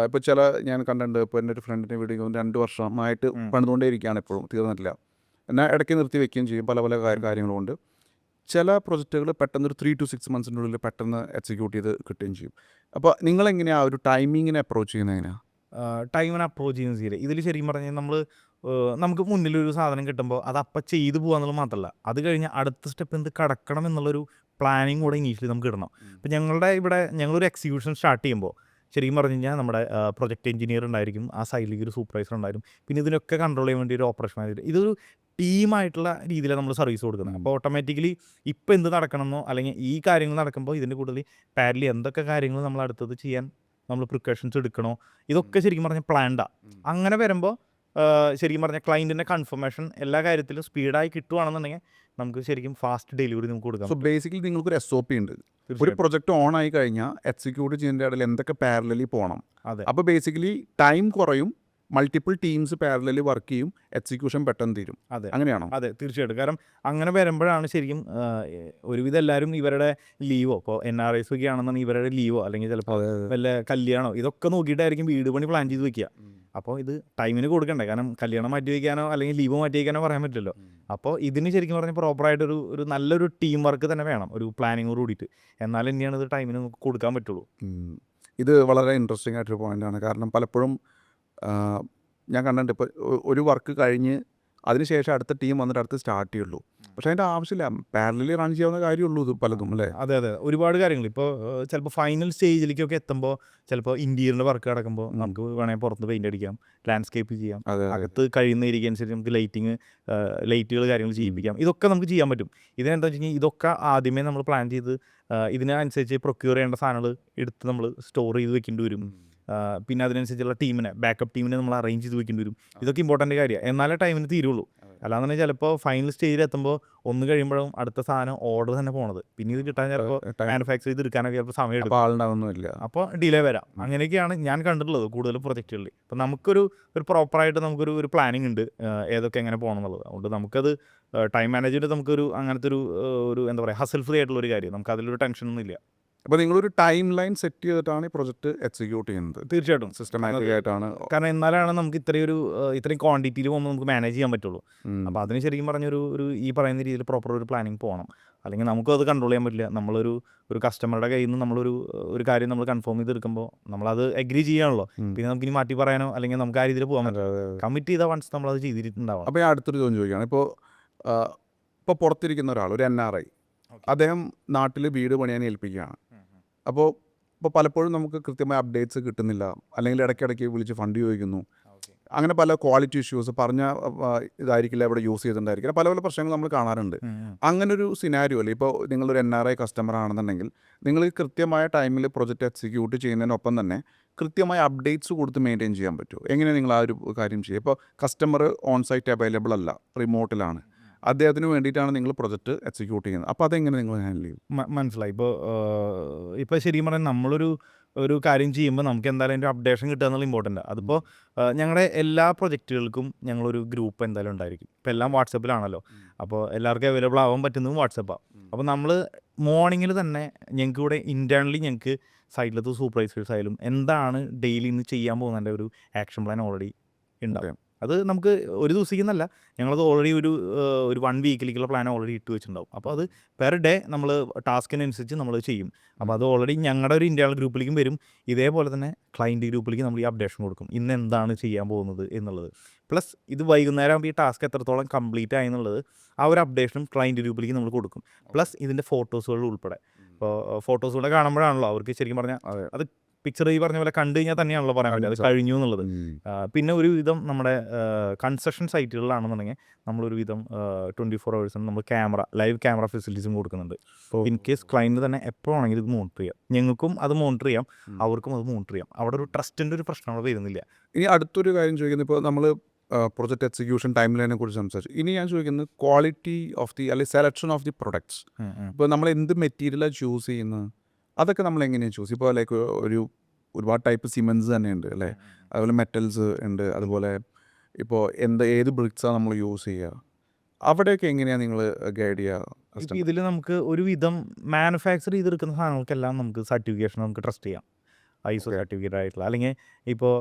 ഇപ്പോൾ ഞാൻ കണ്ടിട്ടുണ്ട്, ഇപ്പോൾ എൻ്റെ ഒരു ഫ്രണ്ടിൻ്റെ വീഡിയോ 2 വർഷമായിട്ട് പണിതുകൊണ്ടേ ഇരിക്കുകയാണ്, എപ്പോഴും തീർന്നിട്ടില്ല. എന്നാൽ ഇടയ്ക്ക് നിർത്തി വെക്കുകയും ചെയ്യും, പല കാര്യങ്ങളുമുണ്ട്. ചില പ്രൊജക്റ്റുകൾ പെട്ടെന്ന് ഒരു 3 to 6 months പെട്ടെന്ന് എക്സിക്യൂട്ട് ചെയ്ത് കിട്ടുകയും ചെയ്യും. അപ്പോൾ നിങ്ങളെങ്ങനെയാണ് ആ ഒരു ടൈമിങ്ങിനെ അപ്രോച്ച് ചെയ്യുന്നത്? എങ്ങനെയാണ് ടൈമിനെ അപ്രോച്ച് ചെയ്യുന്നത്? ശരി, ഇതിൽ ശരിക്കും പറഞ്ഞാൽ നമുക്ക് മുന്നിലൊരു സാധനം കിട്ടുമ്പോൾ അത് അപ്പം ചെയ്തു പോകാന്നുള്ളത് മാത്രമല്ല, അത് കഴിഞ്ഞ് അടുത്ത സ്റ്റെപ്പ് എന്ത് കടക്കണം എന്നുള്ളൊരു പ്ലാനിങ് കൂടെ ഇനീഷ്യലി നമുക്ക് ഇടണം. ഇപ്പം ഞങ്ങളൊരു എക്സിക്യൂഷൻ സ്റ്റാർട്ട് ചെയ്യുമ്പോൾ ശരിക്കും പറഞ്ഞു കഴിഞ്ഞാൽ നമ്മുടെ പ്രൊജക്റ്റ് എഞ്ചിനീയർ ഉണ്ടായിരിക്കും, ആ സൈഡിലേക്ക് ഒരു സൂപ്പർവൈസർ ഉണ്ടായിരിക്കും, പിന്നെ ഇതിനൊക്കെ കൺട്രോൾ ചെയ്യാൻ വേണ്ടി ഒരു ഓപ്പറേഷൻ മാനേജർ. ഇതൊരു ടീമായിട്ടുള്ള രീതിയിലാണ് നമ്മൾ സർവീസ് കൊടുക്കുന്നത്. അപ്പോൾ ഓട്ടോമാറ്റിക്കലി ഇപ്പോൾ എന്ത് നടക്കണമെന്നോ അല്ലെങ്കിൽ ഈ കാര്യങ്ങൾ നടക്കുമ്പോൾ ഇതിൻ്റെ കൂടുതൽ പാരലി എന്തൊക്കെ കാര്യങ്ങൾ നമ്മൾ അടുത്തത് ചെയ്യാൻ നമ്മൾ പ്രിക്കോഷൻസ് എടുക്കണോ, ഇതൊക്കെ ശരിക്കും പറഞ്ഞാൽ പ്ലാൻഡാണ്. അങ്ങനെ വരുമ്പോൾ ശരിക്കും പറഞ്ഞാൽ ക്ലയൻറ്റിൻ്റെ കൺഫർമേഷൻ എല്ലാ കാര്യത്തിലും സ്പീഡായി കിട്ടുകയാണെന്നുണ്ടെങ്കിൽ നമുക്ക് ശരിക്കും ഫാസ്റ്റ് ഡെലിവറി നമുക്ക് കൊടുക്കാം. സോ ബേസിക്കലി നിങ്ങൾക്കൊരു SOP ഉണ്ട്. ഒരു പ്രൊജക്റ്റ് ഓൺ ആയി കഴിഞ്ഞാൽ എക്സിക്യൂട്ട് ചെയ്യുന്നതിൻ്റെ ഇടയിൽ എന്തൊക്കെ പാരലലി പോകണം. അതെ. അപ്പോൾ ബേസിക്കലി ടൈം കുറയും, മൾട്ടിപ്പിൾ ടീംസ് പാരലലി വർക്ക് ചെയ്യും, എക്സിക്യൂഷൻ പെട്ടെന്ന് തീരും. അതെ, അങ്ങനെയാണോ? അതെ, തീർച്ചയായിട്ടും. കാരണം അങ്ങനെ വരുമ്പോഴാണ് ശരിക്കും ഒരുവിധം എല്ലാവരും ഇവരുടെ ലീവോ, ഇപ്പോൾ NRIs ഒക്കെ ആണെന്നുണ്ടെങ്കിൽ ഇവരുടെ ലീവോ അല്ലെങ്കിൽ ചിലപ്പോൾ വല്ല കല്യാണോ ഇതൊക്കെ നോക്കിയിട്ടായിരിക്കും വീട് പണി പ്ലാൻ ചെയ്ത് വെക്കുക. അപ്പോൾ ഇത് ടൈമിന് കൊടുക്കണ്ടേ? കാരണം കല്യാണം മാറ്റി വയ്ക്കാനോ അല്ലെങ്കിൽ ലീവ് മാറ്റി വയ്ക്കാനോ പറയാൻ പറ്റില്ലല്ലോ. അപ്പോൾ ഇതിന് ശരിക്കും പറഞ്ഞാൽ പ്രോപ്പറായിട്ടൊരു നല്ലൊരു ടീം വർക്ക് തന്നെ വേണം, ഒരു പ്ലാനിങ്ങോട് കൂടിയിട്ട്. എന്നാൽ തന്നെയാണ് ഇത് ടൈമിന് നമുക്ക് കൊടുക്കാൻ പറ്റുള്ളൂ. ഇത് വളരെ ഇൻട്രസ്റ്റിംഗ് ആയിട്ടൊരു പോയിൻ്റാണ്. കാരണം പലപ്പോഴും ഞാൻ കണ്ടിട്ടുണ്ട്, ഇപ്പോൾ ഒരു വർക്ക് കഴിഞ്ഞ് അതിനുശേഷം അടുത്ത ടീം വന്നിട്ട് അടുത്ത് സ്റ്റാർട്ട് ചെയ്യുള്ളൂ. പക്ഷേ അതിൻ്റെ ആവശ്യമില്ല, പാരലലി റൺ ചെയ്യാവുന്ന കാര്യമുള്ളൂ ഇത് പലതും, അല്ലേ? അതെ, ഒരുപാട് കാര്യങ്ങൾ. ഇപ്പോൾ ചിലപ്പോൾ ഫൈനൽ സ്റ്റേജിലേക്കൊക്കെ എത്തുമ്പോൾ ചിലപ്പോൾ ഇൻറ്റീരിയറിൻ്റെ വർക്ക് നടക്കുമ്പോൾ നമുക്ക് വേണമെങ്കിൽ പുറത്ത് പെയിൻ്റ് അടിക്കാം, ലാൻഡ്സ്കേപ്പ് ചെയ്യാം, അകത്ത് കഴിയുന്ന ഏരിയ അനുസരിച്ച് നമുക്ക് ലൈറ്റുകൾ കാര്യങ്ങൾ ചെയ്യിപ്പിക്കാം. ഇതൊക്കെ നമുക്ക് ചെയ്യാൻ പറ്റും. ഇതിനെന്താ വെച്ച് കഴിഞ്ഞാൽ ഇതൊക്കെ ആദ്യമേ നമ്മൾ പ്ലാൻ ചെയ്ത് ഇതിനനുസരിച്ച് പ്രൊക്യൂർ ചെയ്യേണ്ട സാധനങ്ങൾ എടുത്ത് നമ്മൾ സ്റ്റോർ ചെയ്ത് വെക്കേണ്ടി വരും. പിന്നെ അതിനനുസരിച്ചുള്ള ടീമിനെ ബാക്കപ്പ് ടീമിനെ നമ്മൾ അറേഞ്ച് ചെയ്ത് വെക്കേണ്ടി വരും. ഇതൊക്കെ ഇമ്പോർട്ടൻ്റ് കാര്യമാണ്. എന്നാലേ ടൈമിന് തീരുള്ളൂ. അല്ലാന്നുണ്ടെങ്കിൽ ചിലപ്പോൾ ഫൈനൽ സ്റ്റേജിൽ എത്തുമ്പോൾ ഒന്ന് കഴിയുമ്പോഴും അടുത്ത സാധനം ഓർഡർ തന്നെ പോണത്. പിന്നെ ഇത് കിട്ടാൻ ചിലപ്പോൾ മാനുഫാക്ചർ ചെയ്ത് എടുക്കാനൊക്കെ ചിലപ്പോൾ സമയം എടുക്കും. ആളുണ്ടാവുന്നില്ല. അപ്പോൾ ഡിലേ വരാം. അങ്ങനെയൊക്കെയാണ് ഞാൻ കണ്ടിട്ടുള്ളത് കൂടുതലും പ്രൊജക്റ്റുകളിൽ. അപ്പം നമുക്കൊരു പ്രോപ്പറായിട്ട് നമുക്കൊരു പ്ലാനിങ് ഉണ്ട് ഏതൊക്കെ എങ്ങനെ പോകണം എന്നുള്ളത്. അതുകൊണ്ട് നമുക്കത് ടൈം മാനേജ്മെൻറ്റ് നമുക്കൊരു അങ്ങനത്തെ ഒരു എന്താ പറയുക ഹസൽ ഫ്രീ ആയിട്ടുള്ളൊരു കാര്യം. നമുക്ക് അതിലൊരു ടെൻഷനൊന്നും ഇല്ല. അപ്പോൾ നിങ്ങളൊരു ടൈം ലൈൻ സെറ്റ് ചെയ്തിട്ടാണ് ഈ പ്രൊജക്റ്റ് എക്സിക്യൂട്ട് ചെയ്യുന്നത്. തീർച്ചയായിട്ടും സിസ്റ്റമാറ്റിക് ആയിട്ടാണ്. കാരണം എന്നാലാണ് നമുക്ക് ഇത്രയും ക്വാണ്ടിറ്റിയിൽ പോകുമ്പോൾ നമുക്ക് മാനേജ് ചെയ്യാൻ പറ്റുള്ളൂ. അപ്പോൾ അതിന് ശരിക്കും പറഞ്ഞൊരു ഈ പറയുന്ന രീതിയിൽ പ്രോപ്പർ ഒരു പ്ലാനിങ് പോകണം. അല്ലെങ്കിൽ നമുക്കും അത് കൺട്രോൾ ചെയ്യാൻ പറ്റില്ല. ഒരു കസ്റ്റമറുടെ കയ്യിൽ നിന്ന് ഒരു കാര്യം നമ്മൾ കൺഫേം ചെയ്തെടുക്കുമ്പോൾ നമ്മളത് എഗ്രി ചെയ്യാണല്ലോ. പിന്നെ നമുക്ക് ഇനി മാറ്റി പറയാനോ അല്ലെങ്കിൽ നമുക്ക് ആ രീതിയിൽ പോകാൻ പറ്റില്ല. കമ്മിറ്റ് ചെയ്ത വൺസ് നമ്മളത് ചെയ്തിട്ടുണ്ടാവും. അപ്പോൾ ഞാൻ അടുത്തൊരു ചോദ്യം ചോദിക്കുകയാണ്. ഇപ്പോൾ പുറത്തിരിക്കുന്ന ഒരാൾ, ഒരു NRI, അദ്ദേഹം നാട്ടിൽ വീട് പണിയാൻ ഏൽപ്പിക്കുകയാണ്. അപ്പോൾ പലപ്പോഴും നമുക്ക് കൃത്യമായ അപ്ഡേറ്റ്സ് കിട്ടുന്നില്ല, അല്ലെങ്കിൽ ഇടയ്ക്കിടയ്ക്ക് വിളിച്ച് ഫണ്ട് ചോദിക്കുന്നു. അങ്ങനെ പല ക്വാളിറ്റി ഇഷ്യൂസ് പറഞ്ഞ ഇതായിരിക്കില്ല ഇവിടെ യൂസ് ചെയ്തിട്ടുണ്ടായിരിക്കില്ല, പല പ്രശ്നങ്ങൾ നമ്മൾ കാണാറുണ്ട്. അങ്ങനൊരു സിനാരിയോ അല്ലേ ഇപ്പോൾ നിങ്ങളൊരു NRI കസ്റ്റമർ ആണെന്നുണ്ടെങ്കിൽ നിങ്ങൾ കൃത്യമായ ടൈമിൽ പ്രൊജക്റ്റ് എക്സിക്യൂട്ട് ചെയ്യുന്നതിനൊപ്പം തന്നെ കൃത്യമായ അപ്ഡേറ്റ്സ് കൊടുത്ത് മെയിൻറ്റെയിൻ ചെയ്യാൻ പറ്റുമോ? എങ്ങനെ നിങ്ങൾ ആ ഒരു കാര്യം ചെയ്യുക? ഇപ്പോൾ കസ്റ്റമർ ഓൺ സൈറ്റ് അവൈലബിൾ അല്ല, റിമോട്ടിലാണ്, അദ്ദേഹത്തിന് വേണ്ടിയിട്ടാണ് നിങ്ങൾ പ്രൊജക്റ്റ് എക്സിക്യൂട്ട് ചെയ്യുന്നത്. അപ്പോൾ അതെങ്ങനെ നിങ്ങൾ ഹാൻഡിൽ ചെയ്യും? മനസ്സിലായി. ഇപ്പോൾ ശരിക്കും പറഞ്ഞാൽ ഒരു കാര്യം ചെയ്യുമ്പോൾ നമുക്ക് എന്തായാലും അതിൻ്റെ അപ്ഡേഷൻ കിട്ടുക എന്നുള്ള ഇമ്പോർട്ടൻ്റ്. അതിപ്പോൾ ഞങ്ങളുടെ എല്ലാ പ്രൊജക്റ്റുകൾക്കും ഞങ്ങളൊരു ഗ്രൂപ്പ് എന്തായാലും ഉണ്ടായിരിക്കും. ഇപ്പോൾ എല്ലാം വാട്സപ്പിലാണല്ലോ. അപ്പോൾ എല്ലാവർക്കും അവൈലബിൾ ആവാൻ പറ്റുന്നതും വാട്സപ്പാണ്. അപ്പോൾ നമ്മൾ മോർണിംഗിൽ തന്നെ ഞങ്ങൾക്ക് ഇവിടെ ഇൻറ്റേർണലി ഞങ്ങൾക്ക് സൈഡിലത്തെ സൂപ്പർവൈസേഴ്സ് ആയാലും എന്താണ് ഡെയിലി ഇന്ന് ചെയ്യാൻ പോകുന്നതിൻ്റെ ഒരു ആക്ഷൻ പ്ലാൻ ഓൾറെഡി ഉണ്ടാവും. അത് നമുക്ക് ഒരു ദിവസത്തേക്കെന്നല്ല, ഞങ്ങളത് ഓൾറെഡി ഒരു 1 വീക്കിലേക്കുള്ള പ്ലാൻ ഓൾറെഡി ഇട്ട് വെച്ചിട്ടുണ്ടാവും. അപ്പോൾ അത് പെർ ഡേ നമ്മൾ ടാസ്കിനനുസരിച്ച് നമ്മൾ ചെയ്യും. അപ്പോൾ അത് ഓൾറെഡി ഞങ്ങളുടെ ഒരു ഇൻറ്റേർണൽ ഗ്രൂപ്പിലേക്കും വരും. ഇതേപോലെ തന്നെ ക്ലയൻറ്റ് ഗ്രൂപ്പിലേക്ക് നമ്മൾ ഈ അപ്ഡേഷൻ കൊടുക്കും, ഇന്ന് എന്താണ് ചെയ്യാൻ പോകുന്നത് എന്നുള്ളത്. പ്ലസ് ഇത് വൈകുന്നേരം ആകുമ്പോൾ ഈ ടാസ്ക് എത്രത്തോളം കംപ്ലീറ്റ് ആയി എന്നുള്ളത് ആ ഒരു അപ്ഡേഷനും ക്ലയൻറ്റ് ഗ്രൂപ്പിലേക്ക് നമ്മൾ കൊടുക്കും. പ്ലസ് ഇതിൻ്റെ ഫോട്ടോസുകൾ ഉൾപ്പെടെ. ഇപ്പോൾ ഫോട്ടോസുകൂടെ കാണുമ്പോഴാണല്ലോ അവർക്ക് ശരിക്കും പറഞ്ഞാൽ അത് പിക്ചർ ഈ പറഞ്ഞ പോലെ കണ്ടു കഴിഞ്ഞാൽ തന്നെയാണല്ലോ പറയാൻ പറ്റുക അത് കഴിഞ്ഞു എന്നുള്ളത്. പിന്നെ ഒരുവിധം നമ്മുടെ കൺസ്ട്രക്ഷൻ സൈറ്റുകളിലാണെന്നുണ്ടെങ്കിൽ നമ്മളൊരുവിധം 24 hours നമ്മൾ ലൈവ് ക്യാമറ ഫെസിലിറ്റീസും കൊടുക്കുന്നുണ്ട്. ഇൻ കേസ് ക്ലയൻറ്റ് തന്നെ എപ്പോഴാണെങ്കിലും ഇത് മോണിറ്റർ ചെയ്യാം. ഞങ്ങൾക്കും അത് മോണിറ്റർ ചെയ്യാം, അവർക്കും അത് മോണിറ്റർ ചെയ്യാം. അവിടെ ഒരു ട്രസ്റ്റിൻ്റെ ഒരു പ്രശ്നം അവിടെ വരുന്നില്ല. ഇനി അടുത്തൊരു കാര്യം ചോദിക്കുന്നത്, ഇപ്പോൾ നമ്മൾ പ്രൊജക്റ്റ് എക്സിക്യൂഷൻ ടൈം ലൈനെ കുറിച്ച് സംസാരിച്ചു. ഇനി ഞാൻ ചോദിക്കുന്നത് ക്വാളിറ്റി ഓഫ് ദി അല്ലെങ്കിൽ സെലക്ഷൻ ഓഫ് ദി പ്രൊഡക്ട്സ്. ഇപ്പോൾ നമ്മൾ എന്ത് മെറ്റീരിയലാണ് ചൂസ് ചെയ്യുന്നത്, അതൊക്കെ നമ്മൾ എങ്ങനെയാണ് ചൂസ്? ഇപ്പോൾ ലൈക്ക് ഒരുപാട് ടൈപ്പ് സിമെൻറ്റ്സ് തന്നെയുണ്ട് അല്ലേ, അതുപോലെ മെറ്റൽസ് ഉണ്ട്, അതുപോലെ ഇപ്പോൾ ഏത് ബ്രിക്സാണ് നമ്മൾ യൂസ് ചെയ്യുക, അവിടെയൊക്കെ എങ്ങനെയാണ് നിങ്ങൾ ഗൈഡ് ചെയ്യുക? ഇതിൽ നമുക്ക് ഒരുവിധം മാനുഫാക്ചർ ചെയ്തെടുക്കുന്ന സാധനങ്ങൾക്കെല്ലാം നമുക്ക് സർട്ടിഫിക്കേഷൻ നമുക്ക് ട്രസ്റ്റ് ചെയ്യാം. ISO സർട്ടിഫിക്കറ്റ് ആയിട്ടുള്ള, അല്ലെങ്കിൽ ഇപ്പോൾ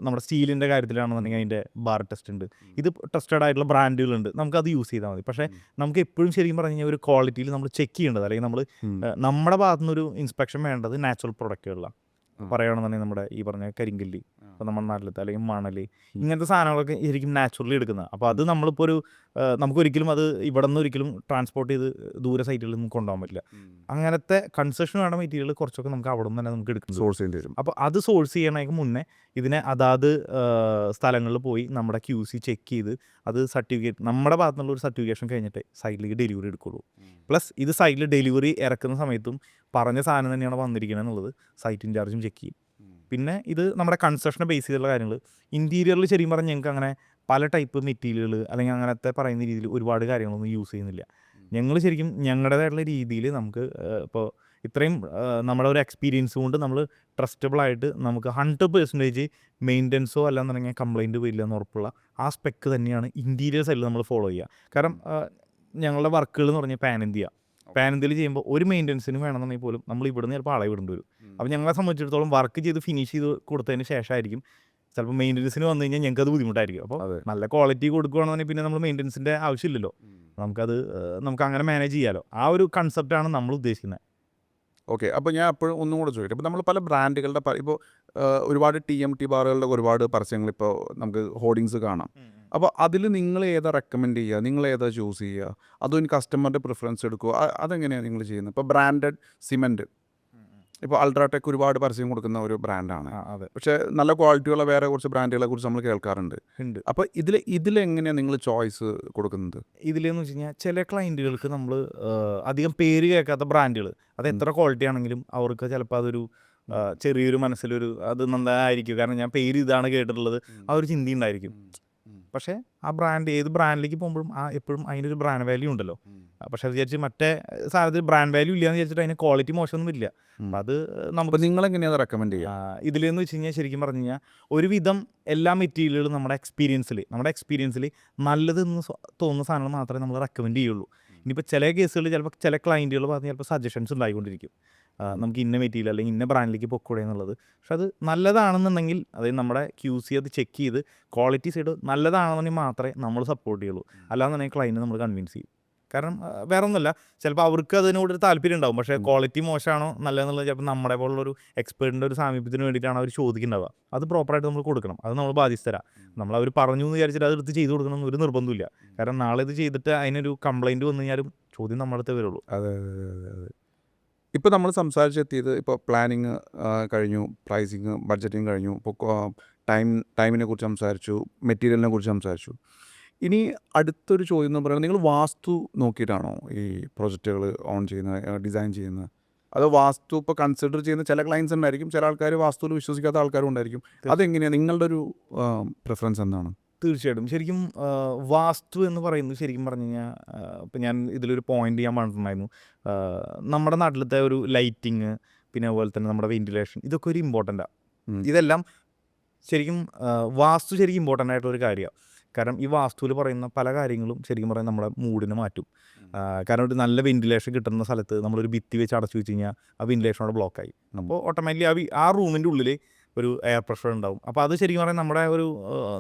നമ്മുടെ സ്റ്റീലിൻ്റെ കാര്യത്തിലാണെന്നുണ്ടെങ്കിൽ അതിൻ്റെ ബാർ ടെസ്റ്റ് ഉണ്ട്. ഇത് ട്രസ്റ്റഡ് ആയിട്ടുള്ള ബ്രാൻഡുകളുണ്ട്, നമുക്കത് യൂസ് ചെയ്താൽ മതി. പക്ഷേ നമുക്ക് എപ്പോഴും ശരിക്കും പറഞ്ഞു കഴിഞ്ഞാൽ ഒരു ക്വാളിറ്റിയിൽ നമ്മൾ ചെക്ക് ചെയ്യേണ്ടത്, അല്ലെങ്കിൽ നമ്മുടെ ഭാഗത്തുനിന്നൊരു ഇൻസ്പെക്ഷൻ വേണ്ടത് നാച്ചുറൽ പ്രൊഡക്റ്റുകളിലാണ്. പറയുകയാണെന്നുണ്ടെങ്കിൽ നമ്മുടെ ഈ പറഞ്ഞ കരിങ്കല്ല്, ഇപ്പോൾ നമ്മുടെ നാട്ടിലത്തെ അല്ലെങ്കിൽ മണൽ, ഇങ്ങനത്തെ സാധനങ്ങളൊക്കെ ശരിക്കും നാച്ചുറലി എടുക്കുന്നത്. അപ്പോൾ അത് നമ്മളിപ്പോൾ നമുക്കൊരിക്കലും അത് ഇവിടെ നിന്ന് ഒരിക്കലും ട്രാൻസ്പോർട്ട് ചെയ്ത് ദൂര സൈറ്റുകളിൽ നമുക്ക് കൊണ്ടുപോകാൻ പറ്റില്ല. അങ്ങനത്തെ കൺസ്ട്രക്ഷൻ വേണ്ട മെറ്റീരിയൽ കുറച്ചൊക്കെ നമുക്ക് അവിടെ നിന്ന് തന്നെ നമുക്ക് എടുക്കും, സോഴ്സ് ചെയ്യേണ്ടി വരും. അപ്പോൾ അത് സോഴ്സ് ചെയ്യണമെങ്കിൽ മുന്നേ ഇതിനെ അതാത് സ്ഥലങ്ങളിൽ പോയി നമ്മുടെ QC ചെക്ക് ചെയ്ത് അത് സർട്ടിഫിക്കറ്റ് നമ്മുടെ ഭാഗത്തുനിന്നുള്ള ഒരു സർട്ടിഫിക്കേഷൻ കഴിഞ്ഞിട്ട് സൈറ്റിലേക്ക് ഡെലിവറി എടുക്കുള്ളൂ. പ്ലസ് ഇത് സൈറ്റിൽ ഡെലിവറി ഇറക്കുന്ന സമയത്തും പറഞ്ഞ സാധനം തന്നെയാണ് വന്നിരിക്കുന്നത് എന്നുള്ളത് സൈറ്റ് ഇൻചാർജും ചെക്ക് ചെയ്യും. പിന്നെ ഇത് നമ്മുടെ കൺസ്ട്രക്ഷനെ ബേസ് ചെയ്തുള്ള കാര്യങ്ങൾ. ഇൻറ്റീരിയറിൽ ശരിക്കും പറഞ്ഞാൽ ഞങ്ങൾക്ക് അങ്ങനെ പല ടൈപ്പ് മെറ്റീരിയലുകൾ അല്ലെങ്കിൽ അങ്ങനത്തെ പറയുന്ന രീതിയിൽ ഒരുപാട് കാര്യങ്ങളൊന്നും യൂസ് ചെയ്യുന്നില്ല. ഞങ്ങൾ ശരിക്കും ഞങ്ങളുടേതായിട്ടുള്ള രീതിയിൽ നമുക്ക് ഇപ്പോൾ ഇത്രയും നമ്മുടെ ഒരു എക്സ്പീരിയൻസ് കൊണ്ട് നമ്മൾ ട്രസ്റ്റബിളായിട്ട് നമുക്ക് 100% മെയിൻ്റനൻസോ അല്ലാന്നുണ്ടെങ്കിൽ കംപ്ലയിൻറ്റ് വരില്ല എന്ന് ഉറപ്പുള്ള ആ സ്പെക്ക് തന്നെയാണ് ഇൻറ്റീരിയർ സൈഡിൽ നമ്മൾ ഫോളോ ചെയ്യുക. കാരണം ഞങ്ങളുടെ വർക്കുകൾ എന്ന് പറഞ്ഞാൽ പാൻ ഇന്ത്യയിൽ ചെയ്യുമ്പോൾ ഒരു മെയിൻ്റനൻസിന് വേണമെന്നുണ്ടെങ്കിൽ പോലും നമ്മൾ ഇവിടുന്ന് ചിലപ്പോൾ ആളെ വിടേണ്ടി വരും. അപ്പോൾ ഞങ്ങളെ സംബന്ധിച്ചിടത്തോളം വർക്ക് ചെയ്ത് ഫിനിഷ് ചെയ്ത് കൊടുത്തതിന് ശേഷമായിരിക്കും ചിലപ്പോൾ മെയിൻ്റനൻസിന് വന്നു കഴിഞ്ഞാൽ ഞങ്ങൾക്ക് അത് ബുദ്ധിമുട്ടായിരിക്കും. അപ്പോൾ നല്ല ക്വാളിറ്റി കൊടുക്കുകയാണെന്നുണ്ടെങ്കിൽ പിന്നെ നമ്മൾ മെയിൻ്റനൻസിൻ്റെ ആവശ്യമില്ലല്ലോ, നമുക്ക് അങ്ങനെ മാനേജ് ചെയ്യാമല്ലോ. ആ ഒരു കൺസെപ്റ്റാണ് നമ്മൾ ഉദ്ദേശിക്കുന്നത്. ഓക്കെ, അപ്പോൾ ഞാൻ അപ്പോഴും ഒന്നും കൂടെ ചോദിക്കട്ടെ. ഇപ്പോൾ നമ്മൾ പല ബ്രാൻഡുകളുടെ ഇപ്പോൾ ഒരുപാട് TMT ബാറുകളുടെ ഒരുപാട് പരസ്യങ്ങൾ ഇപ്പോൾ നമുക്ക് ഹോർഡിങ്സ് കാണാം. അപ്പോൾ അതിൽ നിങ്ങൾ ഏതാ റെക്കമെൻഡ് ചെയ്യുക, നിങ്ങൾ ഏതാ ചൂസ് ചെയ്യുക, അതോ ഇനി കസ്റ്റമറുടെ പ്രിഫറൻസ് എടുക്കുക, അതെങ്ങനെയാണ് നിങ്ങൾ ചെയ്യുന്നത്? ഇപ്പോൾ ബ്രാൻഡഡ് സിമെൻറ്റ്, ഇപ്പോൾ അൾട്രാടെക് ഒരുപാട് പരസ്യം കൊടുക്കുന്ന ഒരു ബ്രാൻഡാണ്. അതെ, പക്ഷേ നല്ല ക്വാളിറ്റിയുള്ള വേറെ കുറച്ച് ബ്രാൻഡുകളെ കുറിച്ച് നമ്മൾ കേൾക്കാറുണ്ട്. അപ്പോൾ ഇതിലെങ്ങനെയാണ് നിങ്ങൾ ചോയ്സ് കൊടുക്കുന്നത്? ഇതിലെന്ന് വെച്ച് കഴിഞ്ഞാൽ ചില ക്ലയൻറ്റുകൾക്ക് നമ്മൾ അധികം പേര് കേൾക്കാത്ത ബ്രാൻഡുകൾ അത് എത്ര ക്വാളിറ്റി ആണെങ്കിലും അവർക്ക് ചിലപ്പോൾ അതൊരു ചെറിയൊരു മനസ്സിലൊരു അത് നന്നായിരിക്കും, കാരണം ഞാൻ പേര് ഇതാണ് കേട്ടിട്ടുള്ളത്, ആ ഒരു ചിന്ത ഉണ്ടായിരിക്കും. പക്ഷേ ആ ബ്രാൻഡ് ഏത് ബ്രാൻഡിലേക്ക് പോകുമ്പോഴും എപ്പോഴും അതിനൊരു ബ്രാൻഡ് വാല്യൂ ഉണ്ടല്ലോ. പക്ഷെ അത് വിചാരിച്ച് മറ്റേ സാധനത്തിൽ ബ്രാൻഡ് വാല്യൂ ഇല്ലയെന്ന് വിചാരിച്ചിട്ട് അതിന് ക്വാളിറ്റി മോശമൊന്നും ഇല്ല. അപ്പം അത് നമുക്ക് അപ്പോൾ നിങ്ങളെങ്ങനെയാണ് റെക്കമെൻഡ് ചെയ്യുക? ഇതിലെന്ന് വെച്ച് കഴിഞ്ഞാൽ ശരിക്കും പറഞ്ഞു കഴിഞ്ഞാൽ ഒരുവിധം എല്ലാ മെറ്റീരിയലുകളും നമ്മുടെ എക്സ്പീരിയൻസിൽ നല്ലതെന്ന് തോന്നുന്ന സാധനങ്ങൾ മാത്രമേ നമ്മൾ റെക്കമെൻഡ് ചെയ്യുള്ളൂ. ഇനിയിപ്പോൾ ചില കേസുകളിൽ ചിലപ്പോൾ ചില ക്ലയൻറ്റുകൾ പറഞ്ഞ് ചിലപ്പോൾ സജഷൻസ് ഉണ്ടായിക്കൊണ്ടിരിക്കും, നമുക്ക് ഇന്ന മെറ്റീരിയൽ അല്ലെങ്കിൽ ഇന്ന ബ്രാൻഡിലേക്ക് പൊക്കൂടെ എന്നുള്ളത്. പക്ഷെ അത് നല്ലതാണെന്നുണ്ടെങ്കിൽ, അതായത് നമ്മുടെ QC അത് ചെക്ക് ചെയ്ത് ക്വാളിറ്റി സൈഡ് നല്ലതാണെന്നുണ്ടെങ്കിൽ മാത്രമേ നമ്മൾ സപ്പോർട്ട് ചെയ്യുള്ളൂ. അല്ലാന്നുണ്ടെങ്കിൽ ക്ലയൻറ്റ് നമ്മൾ കൺവിൻസ് ചെയ്യും. കാരണം വേറെ ഒന്നുമല്ല, ചിലപ്പോൾ അവർക്ക് അതിനോടൊരു താല്പര്യം ഉണ്ടാവും, പക്ഷേ ക്വാളിറ്റി മോശമാണോ നല്ലതെന്നുള്ളത് ചിലപ്പോൾ നമ്മുടെ പോലുള്ളൊരു എക്സ്പേർട്ടിൻ്റെ ഒരു സാമീപ്യത്തിന് വേണ്ടിയിട്ടാണ് അവർ ചോദിക്കുന്നുണ്ടാവുക. അത് പ്രോപ്പറായിട്ട് നമ്മൾ കൊടുക്കണം, അത് നമ്മൾ ബാധ്യസ്ഥരാണ്. നമ്മൾ അവർ പറഞ്ഞു എന്ന് വിചാരിച്ചിട്ട് അത് എടുത്ത് ചെയ്ത് കൊടുക്കണം എന്നൊരു നിർബന്ധമില്ല. കാരണം നാളെ ഇത് ചെയ്തിട്ട് അതിനൊരു കംപ്ലയിൻറ്റ് വന്നു കഴിഞ്ഞാലും ചോദ്യം നമ്മുടെ അടുത്തേ വരുള്ളൂ. അതെ. ഇപ്പോൾ നമ്മൾ സംസാരിച്ചെത്തിയത് ഇപ്പോൾ പ്ലാനിങ് കഴിഞ്ഞു, പ്രൈസിങ്, ബഡ്ജറ്റിങ് കഴിഞ്ഞു, ഇപ്പോൾ ടൈമിനെ കുറിച്ച് സംസാരിച്ചു, മെറ്റീരിയലിനെ കുറിച്ച് സംസാരിച്ചു. ഇനി അടുത്തൊരു ചോദ്യം എന്ന് പറയുന്നത്, നിങ്ങൾ വാസ്തു നോക്കിയിട്ടാണോ ഈ പ്രോജക്റ്റുകൾ ഡിസൈൻ ചെയ്യുന്നത്? അതോ വാസ്തു ഇപ്പോൾ കൺസിഡർ ചെയ്യുന്ന ചില ക്ലയൻസ് ഉണ്ടായിരിക്കും, ചില ആൾക്കാർ വാസ്തുവിൽ വിശ്വസിക്കാത്ത ആൾക്കാരും ഉണ്ടായിരിക്കും. അതെങ്ങനെയാണ് നിങ്ങളുടെ ഒരു പ്രിഫറൻസ് എന്താണ്? തീർച്ചയായിട്ടും ശരിക്കും വാസ്തു എന്ന് പറയുന്നത് ശരിക്കും പറഞ്ഞു കഴിഞ്ഞാൽ, ഇപ്പം ഞാൻ ഇതിലൊരു പോയിന്റ് ഞാൻ പറഞ്ഞിട്ടുണ്ടായിരുന്നു, നമ്മുടെ നാട്ടിലത്തെ ഒരു ലൈറ്റിങ്, പിന്നെ അതുപോലെ തന്നെ നമ്മുടെ വെന്റിലേഷൻ, ഇതൊക്കെ ഒരു ഇമ്പോർട്ടൻ്റാണ്. ഇതെല്ലാം ശരിക്കും വാസ്തു ശരിക്കും ഇമ്പോർട്ടൻ്റ് ആയിട്ടുള്ളൊരു കാര്യമാണ്. കാരണം ഈ വാസ്തുവിൽ പറയുന്ന പല കാര്യങ്ങളും ശരിക്കും പറയാൻ നമ്മുടെ മൂഡിനെ മാറ്റും. കാരണം ഒരു നല്ല വെന്റിലേഷൻ കിട്ടുന്ന സ്ഥലത്ത് നമ്മളൊരു ഭിത്തി വെച്ച് അടച്ചു വെച്ച് കഴിഞ്ഞാൽ ആ വെന്റിലേഷനോട് ബ്ലോക്കായി, അപ്പോൾ ഓട്ടോമാറ്റിക്കലി ആ റൂമിൻ്റെ ഉള്ളിൽ ഒരു എയർ പ്രഷർ ഉണ്ടാവും. അപ്പോൾ അത് ശരിക്കും പറയാൻ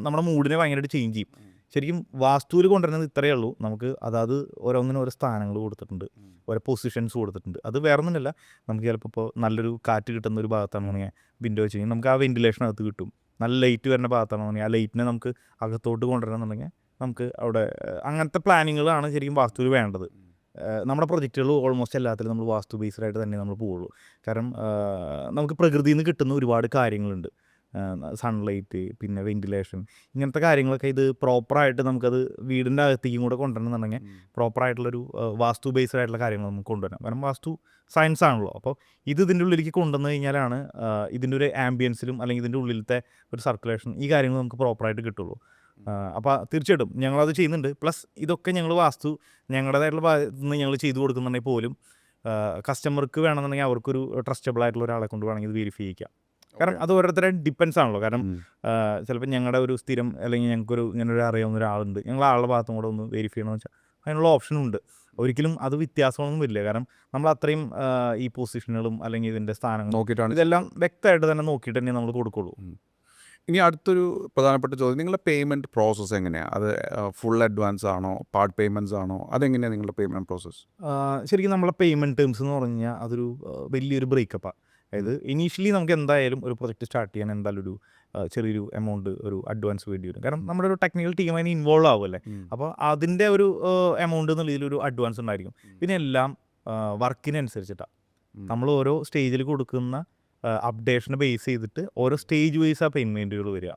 നമ്മുടെ മൂഡിനെ ഭയങ്കരമായിട്ട് ചേഞ്ച് ചെയ്യും. ശരിക്കും വാസ്തുവിൽ കൊണ്ടുവരുന്നത് ഇത്രയേ ഉള്ളൂ, നമുക്ക് അതായത് ഓരോന്നിനും ഓരോ സ്ഥാനങ്ങൾ കൊടുത്തിട്ടുണ്ട്, ഓരോ പൊസിഷൻസ് കൊടുത്തിട്ടുണ്ട്. അത് വേറെ ഒന്നുമില്ല, നമുക്ക് ചിലപ്പോൾ ഇപ്പോൾ നല്ലൊരു കാറ്റ് കിട്ടുന്ന ഒരു ഭാഗത്താണെന്നുണ്ടെങ്കിൽ വിൻഡോ വെച്ച് കഴിഞ്ഞാൽ നമുക്ക് ആ വെന്റിലേഷൻ അകത്ത് കിട്ടും. നല്ല ലൈറ്റ് വരുന്ന ഭാഗത്താണെന്നുണ്ടെങ്കിൽ ആ ലൈറ്റിനെ നമുക്ക് അകത്തോട്ട് കൊണ്ടുവരണമെന്നുണ്ടെങ്കിൽ നമുക്ക് അവിടെ അങ്ങനത്തെ പ്ലാനിങ്ങുകളാണ് ശരിക്കും വാസ്തുവിൽ വേണ്ടത്. നമ്മുടെ പ്രൊജക്റ്റുകൾ ഓൾമോസ്റ്റ് എല്ലാത്തിലും നമ്മൾ വാസ്തു ബേസ്ഡ് ആയിട്ട് തന്നെ നമ്മൾ പോവുള്ളൂ. കാരണം നമുക്ക് പ്രകൃതിയിൽ നിന്ന് കിട്ടുന്ന ഒരുപാട് കാര്യങ്ങളുണ്ട്, സൺലൈറ്റ്, പിന്നെ വെന്റിലേഷൻ, ഇങ്ങനത്തെ കാര്യങ്ങളൊക്കെ ഇത് പ്രോപ്പറായിട്ട് നമുക്കത് വീടിൻ്റെ അകത്തേക്കും കൂടെ കൊണ്ടുവരണമെന്നുണ്ടെങ്കിൽ പ്രോപ്പറായിട്ടുള്ളൊരു വാസ്തു ബേസ്ഡ് ആയിട്ടുള്ള കാര്യങ്ങൾ നമുക്ക് കൊണ്ടുവരാം. കാരണം വാസ്തു സയൻസ് ആണല്ലോ. അപ്പോൾ ഇതിൻ്റെ ഉള്ളിലേക്ക് കൊണ്ടുവന്നു കഴിഞ്ഞാലാണ് ഇതിൻ്റെ ഒരു ആംബിയൻസിലും അല്ലെങ്കിൽ ഇതിൻ്റെ ഉള്ളിലത്തെ ഒരു സർക്കുലേഷൻ, ഈ കാര്യങ്ങൾ നമുക്ക് പ്രോപ്പറായിട്ട് കിട്ടുള്ളൂ. അപ്പോൾ തീർച്ചയായിട്ടും ഞങ്ങളത് ചെയ്യുന്നുണ്ട്. പ്ലസ് ഇതൊക്കെ ഞങ്ങൾ വാസ്തു ഞങ്ങളുടേതായിട്ടുള്ള ഭാഗത്ത് നിന്ന് ഞങ്ങൾ ചെയ്തു കൊടുക്കുന്നുണ്ടെങ്കിൽ പോലും കസ്റ്റമർക്ക് വേണമെന്നുണ്ടെങ്കിൽ അവർക്കൊരു ട്രസ്റ്റബിൾ ആയിട്ടുള്ള ഒരാളെ കൊണ്ട് വേണമെങ്കിൽ ഇത് വെരിഫൈ ചെയ്യാം. കാരണം അത് ഓരോരുത്തരെ ഡിപ്പെൻസ് ആണല്ലോ. കാരണം ചിലപ്പോൾ ഞങ്ങളുടെ ഒരു സ്ഥിരം അല്ലെങ്കിൽ ഞങ്ങൾക്കൊരു ഇങ്ങനൊരു അറിയാവുന്ന ഒരാളുണ്ട്, ഞങ്ങൾ ആളുടെ ഭാഗത്തും കൂടെ ഒന്ന് വെരിഫൈ ചെയ്യണമെന്ന് വെച്ചാൽ അതിനുള്ള ഓപ്ഷനുണ്ട്. ഒരിക്കലും അത് വ്യത്യാസമൊന്നും വരില്ല. കാരണം നമ്മൾ അത്രയും ഈ പൊസിഷനുകളും അല്ലെങ്കിൽ ഇതിൻ്റെ സ്ഥാനങ്ങളും നോക്കിയിട്ടാണ് ഇതെല്ലാം വ്യക്തമായിട്ട് തന്നെ നോക്കിയിട്ട് തന്നെ നമ്മൾ കൊടുക്കുള്ളൂ. ഇനി അടുത്തൊരു പ്രധാനപ്പെട്ട ചോദ്യം, നിങ്ങളുടെ പേയ്മെൻറ്റ് പ്രോസസ്സ് എങ്ങനെയാണ്? അത് ഫുൾ അഡ്വാൻസ് ആണോ, പാർട്ട് പേയ്മെൻറ്റ്സ് ആണോ? അതെങ്ങനെയാണ് നിങ്ങളുടെ പേയ്മെൻറ്റ് പ്രോസസ്സ്? ശരിക്കും നമ്മളെ പേയ്മെൻറ്റ് ടേംസ് എന്ന് പറഞ്ഞു കഴിഞ്ഞാൽ അതൊരു വലിയൊരു ബ്രേക്കപ്പാണ്. അതായത് ഇനീഷ്യലി നമുക്ക് എന്തായാലും ഒരു പ്രൊജക്റ്റ് സ്റ്റാർട്ട് ചെയ്യാൻ എന്തായാലും ഒരു ചെറിയൊരു എമൗണ്ട് ഒരു അഡ്വാൻസ് വേണ്ടി വരും. കാരണം നമ്മുടെ ഒരു ടെക്നിക്കൽ ടീം അതിന് ഇൻവോൾവ് ആവുമല്ലേ. അപ്പോൾ അതിൻ്റെ ഒരു എമൗണ്ട് എന്നുള്ളതിലൊരു അഡ്വാൻസ് ഉണ്ടായിരിക്കും. പിന്നെ എല്ലാം വർക്കിനനുസരിച്ചിട്ടാണ്. നമ്മൾ ഓരോ സ്റ്റേജിൽ കൊടുക്കുന്ന അപ്ഡേഷനെ ബേസ് ചെയ്തിട്ട് ഓരോ സ്റ്റേജ് വൈസ് ആ പേയ്മെൻറ്റുകൾ വരിക.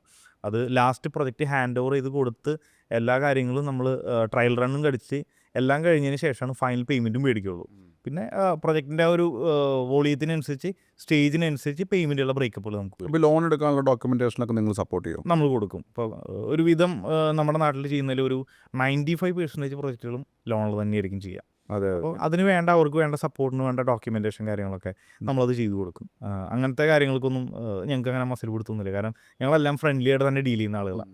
അത് ലാസ്റ്റ് പ്രൊജക്റ്റ് ഹാൻഡ് ഓവർ ചെയ്ത് കൊടുത്ത് എല്ലാ കാര്യങ്ങളും നമ്മൾ ട്രയൽ റണ്ണും കഴിച്ച് എല്ലാം കഴിഞ്ഞതിന് ശേഷമാണ് ഫൈനൽ പേയ്മെൻറ്റും മേടിക്കുകയുള്ളൂ. പിന്നെ പ്രൊജക്റ്റിൻ്റെ ആ ഒരു വോളിയത്തിനനുസരിച്ച് സ്റ്റേജിനനുസരിച്ച് പേയ്മെൻറ്റുള്ള ബ്രേക്കപ്പുകൾ നമുക്ക് ഇപ്പോൾ ലോൺ എടുക്കാനുള്ള ഡോക്യുമെൻറ്റേഷനൊക്കെ നിങ്ങൾ സപ്പോർട്ട് ചെയ്യും? നമ്മൾ കൊടുക്കും. ഇപ്പോൾ ഒരുവിധം നമ്മുടെ നാട്ടിൽ ചെയ്യുന്നതിൽ ഒരു 95% പ്രൊജക്റ്റുകളും ലോണിൽ തന്നെയായിരിക്കും ചെയ്യുക. അതെ. അപ്പോൾ അതിന് വേണ്ട അവർക്ക് വേണ്ട സപ്പോർട്ടിന് വേണ്ട ഡോക്യുമെൻറ്റേഷൻ കാര്യങ്ങളൊക്കെ നമ്മളത് ചെയ്തു കൊടുക്കും. അങ്ങനത്തെ കാര്യങ്ങൾക്കൊന്നും ഞങ്ങൾക്ക് അങ്ങനെ മസിൽ പിടുത്തൊന്നുമില്ല. കാരണം ഞങ്ങളെല്ലാം ഫ്രണ്ട്ലി ആയിട്ട് തന്നെ ഡീൽ ചെയ്യുന്ന ആളുകളാണ്.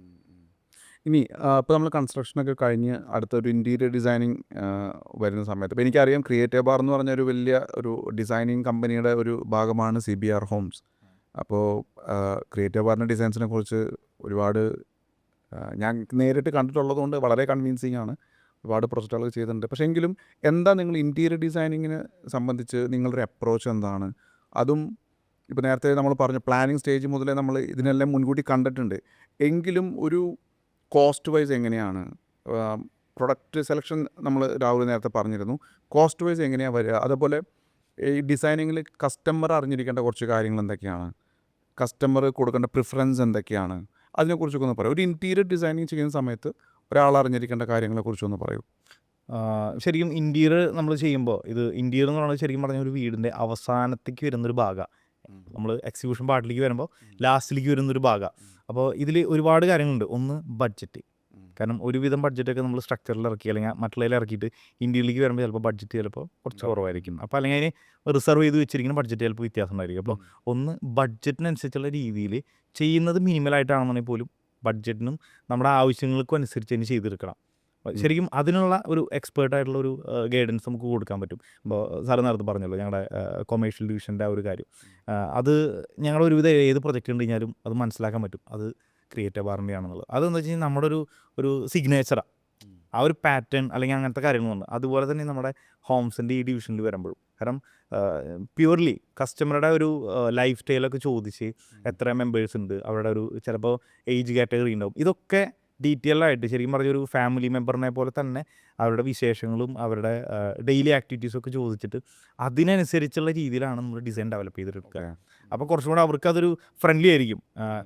ഇനി ഇപ്പോൾ നമ്മൾ കൺസ്ട്രക്ഷനൊക്കെ കഴിഞ്ഞ് അടുത്തൊരു ഇൻറ്റീരിയർ ഡിസൈനിങ് വരുന്ന സമയത്ത്, ഇപ്പോൾ എനിക്കറിയാം ക്രിയേറ്റീവ് ബാർ എന്ന് പറഞ്ഞ ഒരു വലിയ ഒരു ഡിസൈനിങ് കമ്പനിയുടെ ഒരു ഭാഗമാണ് CBR ഹോംസ്. അപ്പോൾ ക്രിയേറ്റീവ് ബാറിൻ്റെ ഡിസൈൻസിനെ കുറിച്ച് ഒരുപാട് ഞാൻ നേരിട്ട് കണ്ടിട്ടുള്ളതുകൊണ്ട് വളരെ കൺവിൻസിങ് ആണ്. ഒരുപാട് പ്രൊജക്റ്റുകൾ ചെയ്തിട്ടുണ്ട്. പക്ഷേ എങ്കിലും എന്താ നിങ്ങൾ ഇൻറ്റീരിയർ ഡിസൈനിങ്ങിനെ സംബന്ധിച്ച് നിങ്ങളുടെ അപ്രോച്ച് എന്താണ്? അതും ഇപ്പോൾ നേരത്തെ നമ്മൾ പറഞ്ഞു പ്ലാനിങ് സ്റ്റേജ് മുതലേ നമ്മൾ ഇതിനെല്ലാം മുൻകൂട്ടി കണ്ടിട്ടുണ്ട്. എങ്കിലും ഒരു കോസ്റ്റ് വൈസ് എങ്ങനെയാണ്? പ്രൊഡക്റ്റ് സെലക്ഷൻ നമ്മൾ രാഹുൽ നേരത്തെ പറഞ്ഞിരുന്നു. കോസ്റ്റ് വൈസ് എങ്ങനെയാണ് വരിക? അതുപോലെ ഈ ഡിസൈനിങ്ങിൽ കസ്റ്റമർ അറിഞ്ഞിരിക്കേണ്ട കുറച്ച് കാര്യങ്ങൾ എന്തൊക്കെയാണ്? കസ്റ്റമർ കൊടുക്കേണ്ട പ്രിഫറൻസ് എന്തൊക്കെയാണ്? അതിനെക്കുറിച്ചൊക്കെ ഒന്ന് പറയൂ. ഒരു ഇൻറ്റീരിയർ ഡിസൈനിങ് ചെയ്യുന്ന സമയത്ത് ഒരാൾ അറിഞ്ഞിരിക്കേണ്ട കാര്യങ്ങളെക്കുറിച്ചൊന്ന് പറയൂ. ശരിക്കും ഇൻറ്റീരിയർ നമ്മൾ ചെയ്യുമ്പോൾ ഇത് ഇൻറ്റീരിയർ എന്ന് പറയുന്നത് ശരിക്കും പറഞ്ഞാൽ ഒരു വീടിൻ്റെ അവസാനത്തേക്ക് വരുന്നൊരു ഭാഗമാണ് നമ്മൾ എക്സിക്യൂഷൻ പാർട്ടിലേക്ക് വരുമ്പോൾ ലാസ്റ്റിലേക്ക് വരുന്നൊരു ഭാഗമാണ്. അപ്പോൾ ഇതിൽ ഒരുപാട് കാര്യങ്ങളുണ്ട്. ഒന്ന് ബഡ്ജറ്റ്, കാരണം ഒരുവിധം ബഡ്ജറ്റൊക്കെ നമ്മൾ സ്ട്രക്ചറിൽ ഇറക്കി അല്ലെങ്കിൽ മറ്റുള്ളതിൽ ഇറക്കിയിട്ട് ഇന്ത്യയിലേക്ക് വരുമ്പോൾ ചിലപ്പോൾ ബഡ്ജറ്റ് ചിലപ്പോൾ കുറച്ച് കുറവായിരിക്കും. അപ്പോൾ അല്ലെങ്കിൽ അതിന് റിസർവ് ചെയ്ത് വെച്ചിരിക്കുന്ന ബഡ്ജറ്റ് ചിലപ്പോൾ വ്യത്യാസം ഉണ്ടായിരിക്കും. അപ്പോൾ ഒന്ന് ബഡ്ജറ്റിനനുസരിച്ചുള്ള രീതിയിൽ ചെയ്യുന്നത് മിനിമലായിട്ടാണെന്നുണ്ടെങ്കിൽ പോലും ബഡ്ജറ്റിനും നമ്മുടെ ആവശ്യങ്ങൾക്കും അനുസരിച്ച് തന്നെ ചെയ്തെടുക്കണം. ശരിക്കും അതിനുള്ള ഒരു എക്സ്പേർട്ടായിട്ടുള്ള ഒരു ഗൈഡൻസ് നമുക്ക് കൊടുക്കാൻ പറ്റും. ഇപ്പോൾ സാറ് നേരത്തെ പറഞ്ഞല്ലോ ഞങ്ങളുടെ കൊമേഴ്ഷ്യൽ ഡിവിഷൻ്റെ ആ ഒരു കാര്യം, അത് ഞങ്ങളുടെ ഒരുവിധം ഏത് പ്രൊജക്റ്റ് ഉണ്ട് കഴിഞ്ഞാലും അത് മനസ്സിലാക്കാൻ പറ്റും അത് ക്രിയേറ്റീവ് ആറിൻ്റെ ആണെന്നുള്ളത്. അതെന്ന് വെച്ച് കഴിഞ്ഞാൽ നമ്മുടെ ഒരു സിഗ്നേച്ചറാണ്, ആ ഒരു പാറ്റേൺ അല്ലെങ്കിൽ അങ്ങനത്തെ കാര്യങ്ങളുണ്ട്. അതുപോലെ തന്നെ നമ്മുടെ ഹോംസിൻ്റെ ഈ ഡിവിഷനിൽ വരുമ്പോഴും, കാരണം പ്യുവർലി കസ്റ്റമറുടെ ഒരു ലൈഫ് സ്റ്റൈലൊക്കെ ചോദിച്ച് എത്ര മെമ്പേഴ്സ് ഉണ്ട്, അവരുടെ ഒരു ചിലപ്പോൾ ഏജ് കാറ്റഗറി ഉണ്ടാവും, ഇതൊക്കെ ഡീറ്റെയിൽഡായിട്ട് ശരിക്കും പറഞ്ഞൊരു ഫാമിലി മെമ്പറിനെ പോലെ തന്നെ അവരുടെ വിശേഷങ്ങളും അവരുടെ ഡെയിലി ആക്ടിവിറ്റീസും ഒക്കെ ചോദിച്ചിട്ട് അതിനനുസരിച്ചുള്ള രീതിയിലാണ് നമ്മൾ ഡിസൈൻ ഡെവലപ്പ് ചെയ്തെടുക്കുക. അപ്പോൾ കുറച്ചും കൂടെ അവർക്ക് അതൊരു ഫ്രണ്ട്ലി ആയിരിക്കും.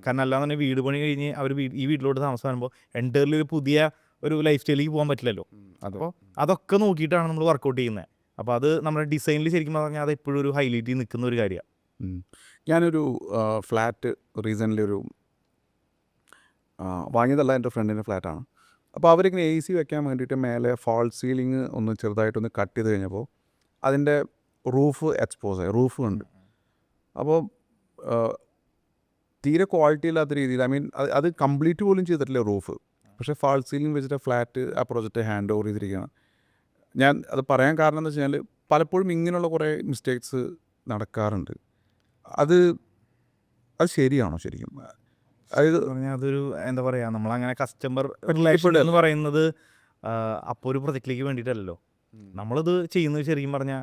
കാരണം അല്ലാതെ തന്നെ വീട് പണി കഴിഞ്ഞ് അവർ ഈ വീട്ടിലോട്ട് താമസം വരുമ്പോൾ എൻ്റർലി ഒരു പുതിയ ഒരു ലൈഫ് സ്റ്റൈലിലേക്ക് പോകാൻ പറ്റില്ലല്ലോ. അപ്പോൾ അതൊക്കെ നോക്കിയിട്ടാണ് നമ്മൾ വർക്കൗട്ട് ചെയ്യുന്നത്. അപ്പോൾ അത് നമ്മുടെ ഡിസൈനിൽ ശരിക്കും പറഞ്ഞാൽ അത് എപ്പോഴും ഒരു ഹൈലൈറ്റ് ചെയ്ത് നിൽക്കുന്ന ഒരു കാര്യമാണ്. ഞാനൊരു ഫ്ലാറ്റ് റീസെൻ്റ്ലി വാങ്ങിയതല്ല, എൻ്റെ ഫ്രണ്ടിൻ്റെ ഫ്ലാറ്റാണ്. അപ്പോൾ അവരിങ്ങനെ AC വെക്കാൻ വേണ്ടിയിട്ട് മേലെ ഫാൾ സീലിംഗ് ഒന്ന് ചെറുതായിട്ടൊന്ന് കട്ട് ചെയ്ത് കഴിഞ്ഞപ്പോൾ അതിൻ്റെ റൂഫ് ഉണ്ട്. അപ്പോൾ തീരെ ക്വാളിറ്റി ഇല്ലാത്ത രീതിയിൽ, ഐ മീൻ അത് കംപ്ലീറ്റ് പോലും ചെയ്തിട്ടില്ല റൂഫ്, പക്ഷേ ഫാൾ സീലിംഗ് വെച്ചിട്ട് ഫ്ലാറ്റ് ആ പ്രോജക്റ്റ് ഹാൻഡ് ഓവർ ചെയ്തിരിക്കുകയാണ്. ഞാൻ അത് പറയാൻ കാരണം എന്ന് വെച്ച് കഴിഞ്ഞാൽ പലപ്പോഴും ഇങ്ങനെയുള്ള കുറേ മിസ്റ്റേക്സ് നടക്കാറുണ്ട്. അത് ശരിയാണോ ശരിക്കും? അതായത് പറഞ്ഞാൽ അതൊരു എന്താ പറയുക, നമ്മളങ്ങനെ കസ്റ്റമർ റിലേഷൻ എന്ന് പറയുന്നത് അപ്പോൾ ഒരു പ്രൊജക്റ്റിലേക്ക് വേണ്ടിയിട്ടല്ലോ. നമ്മളിത് ചെയ്യുന്നത് ശരിക്കും പറഞ്ഞാൽ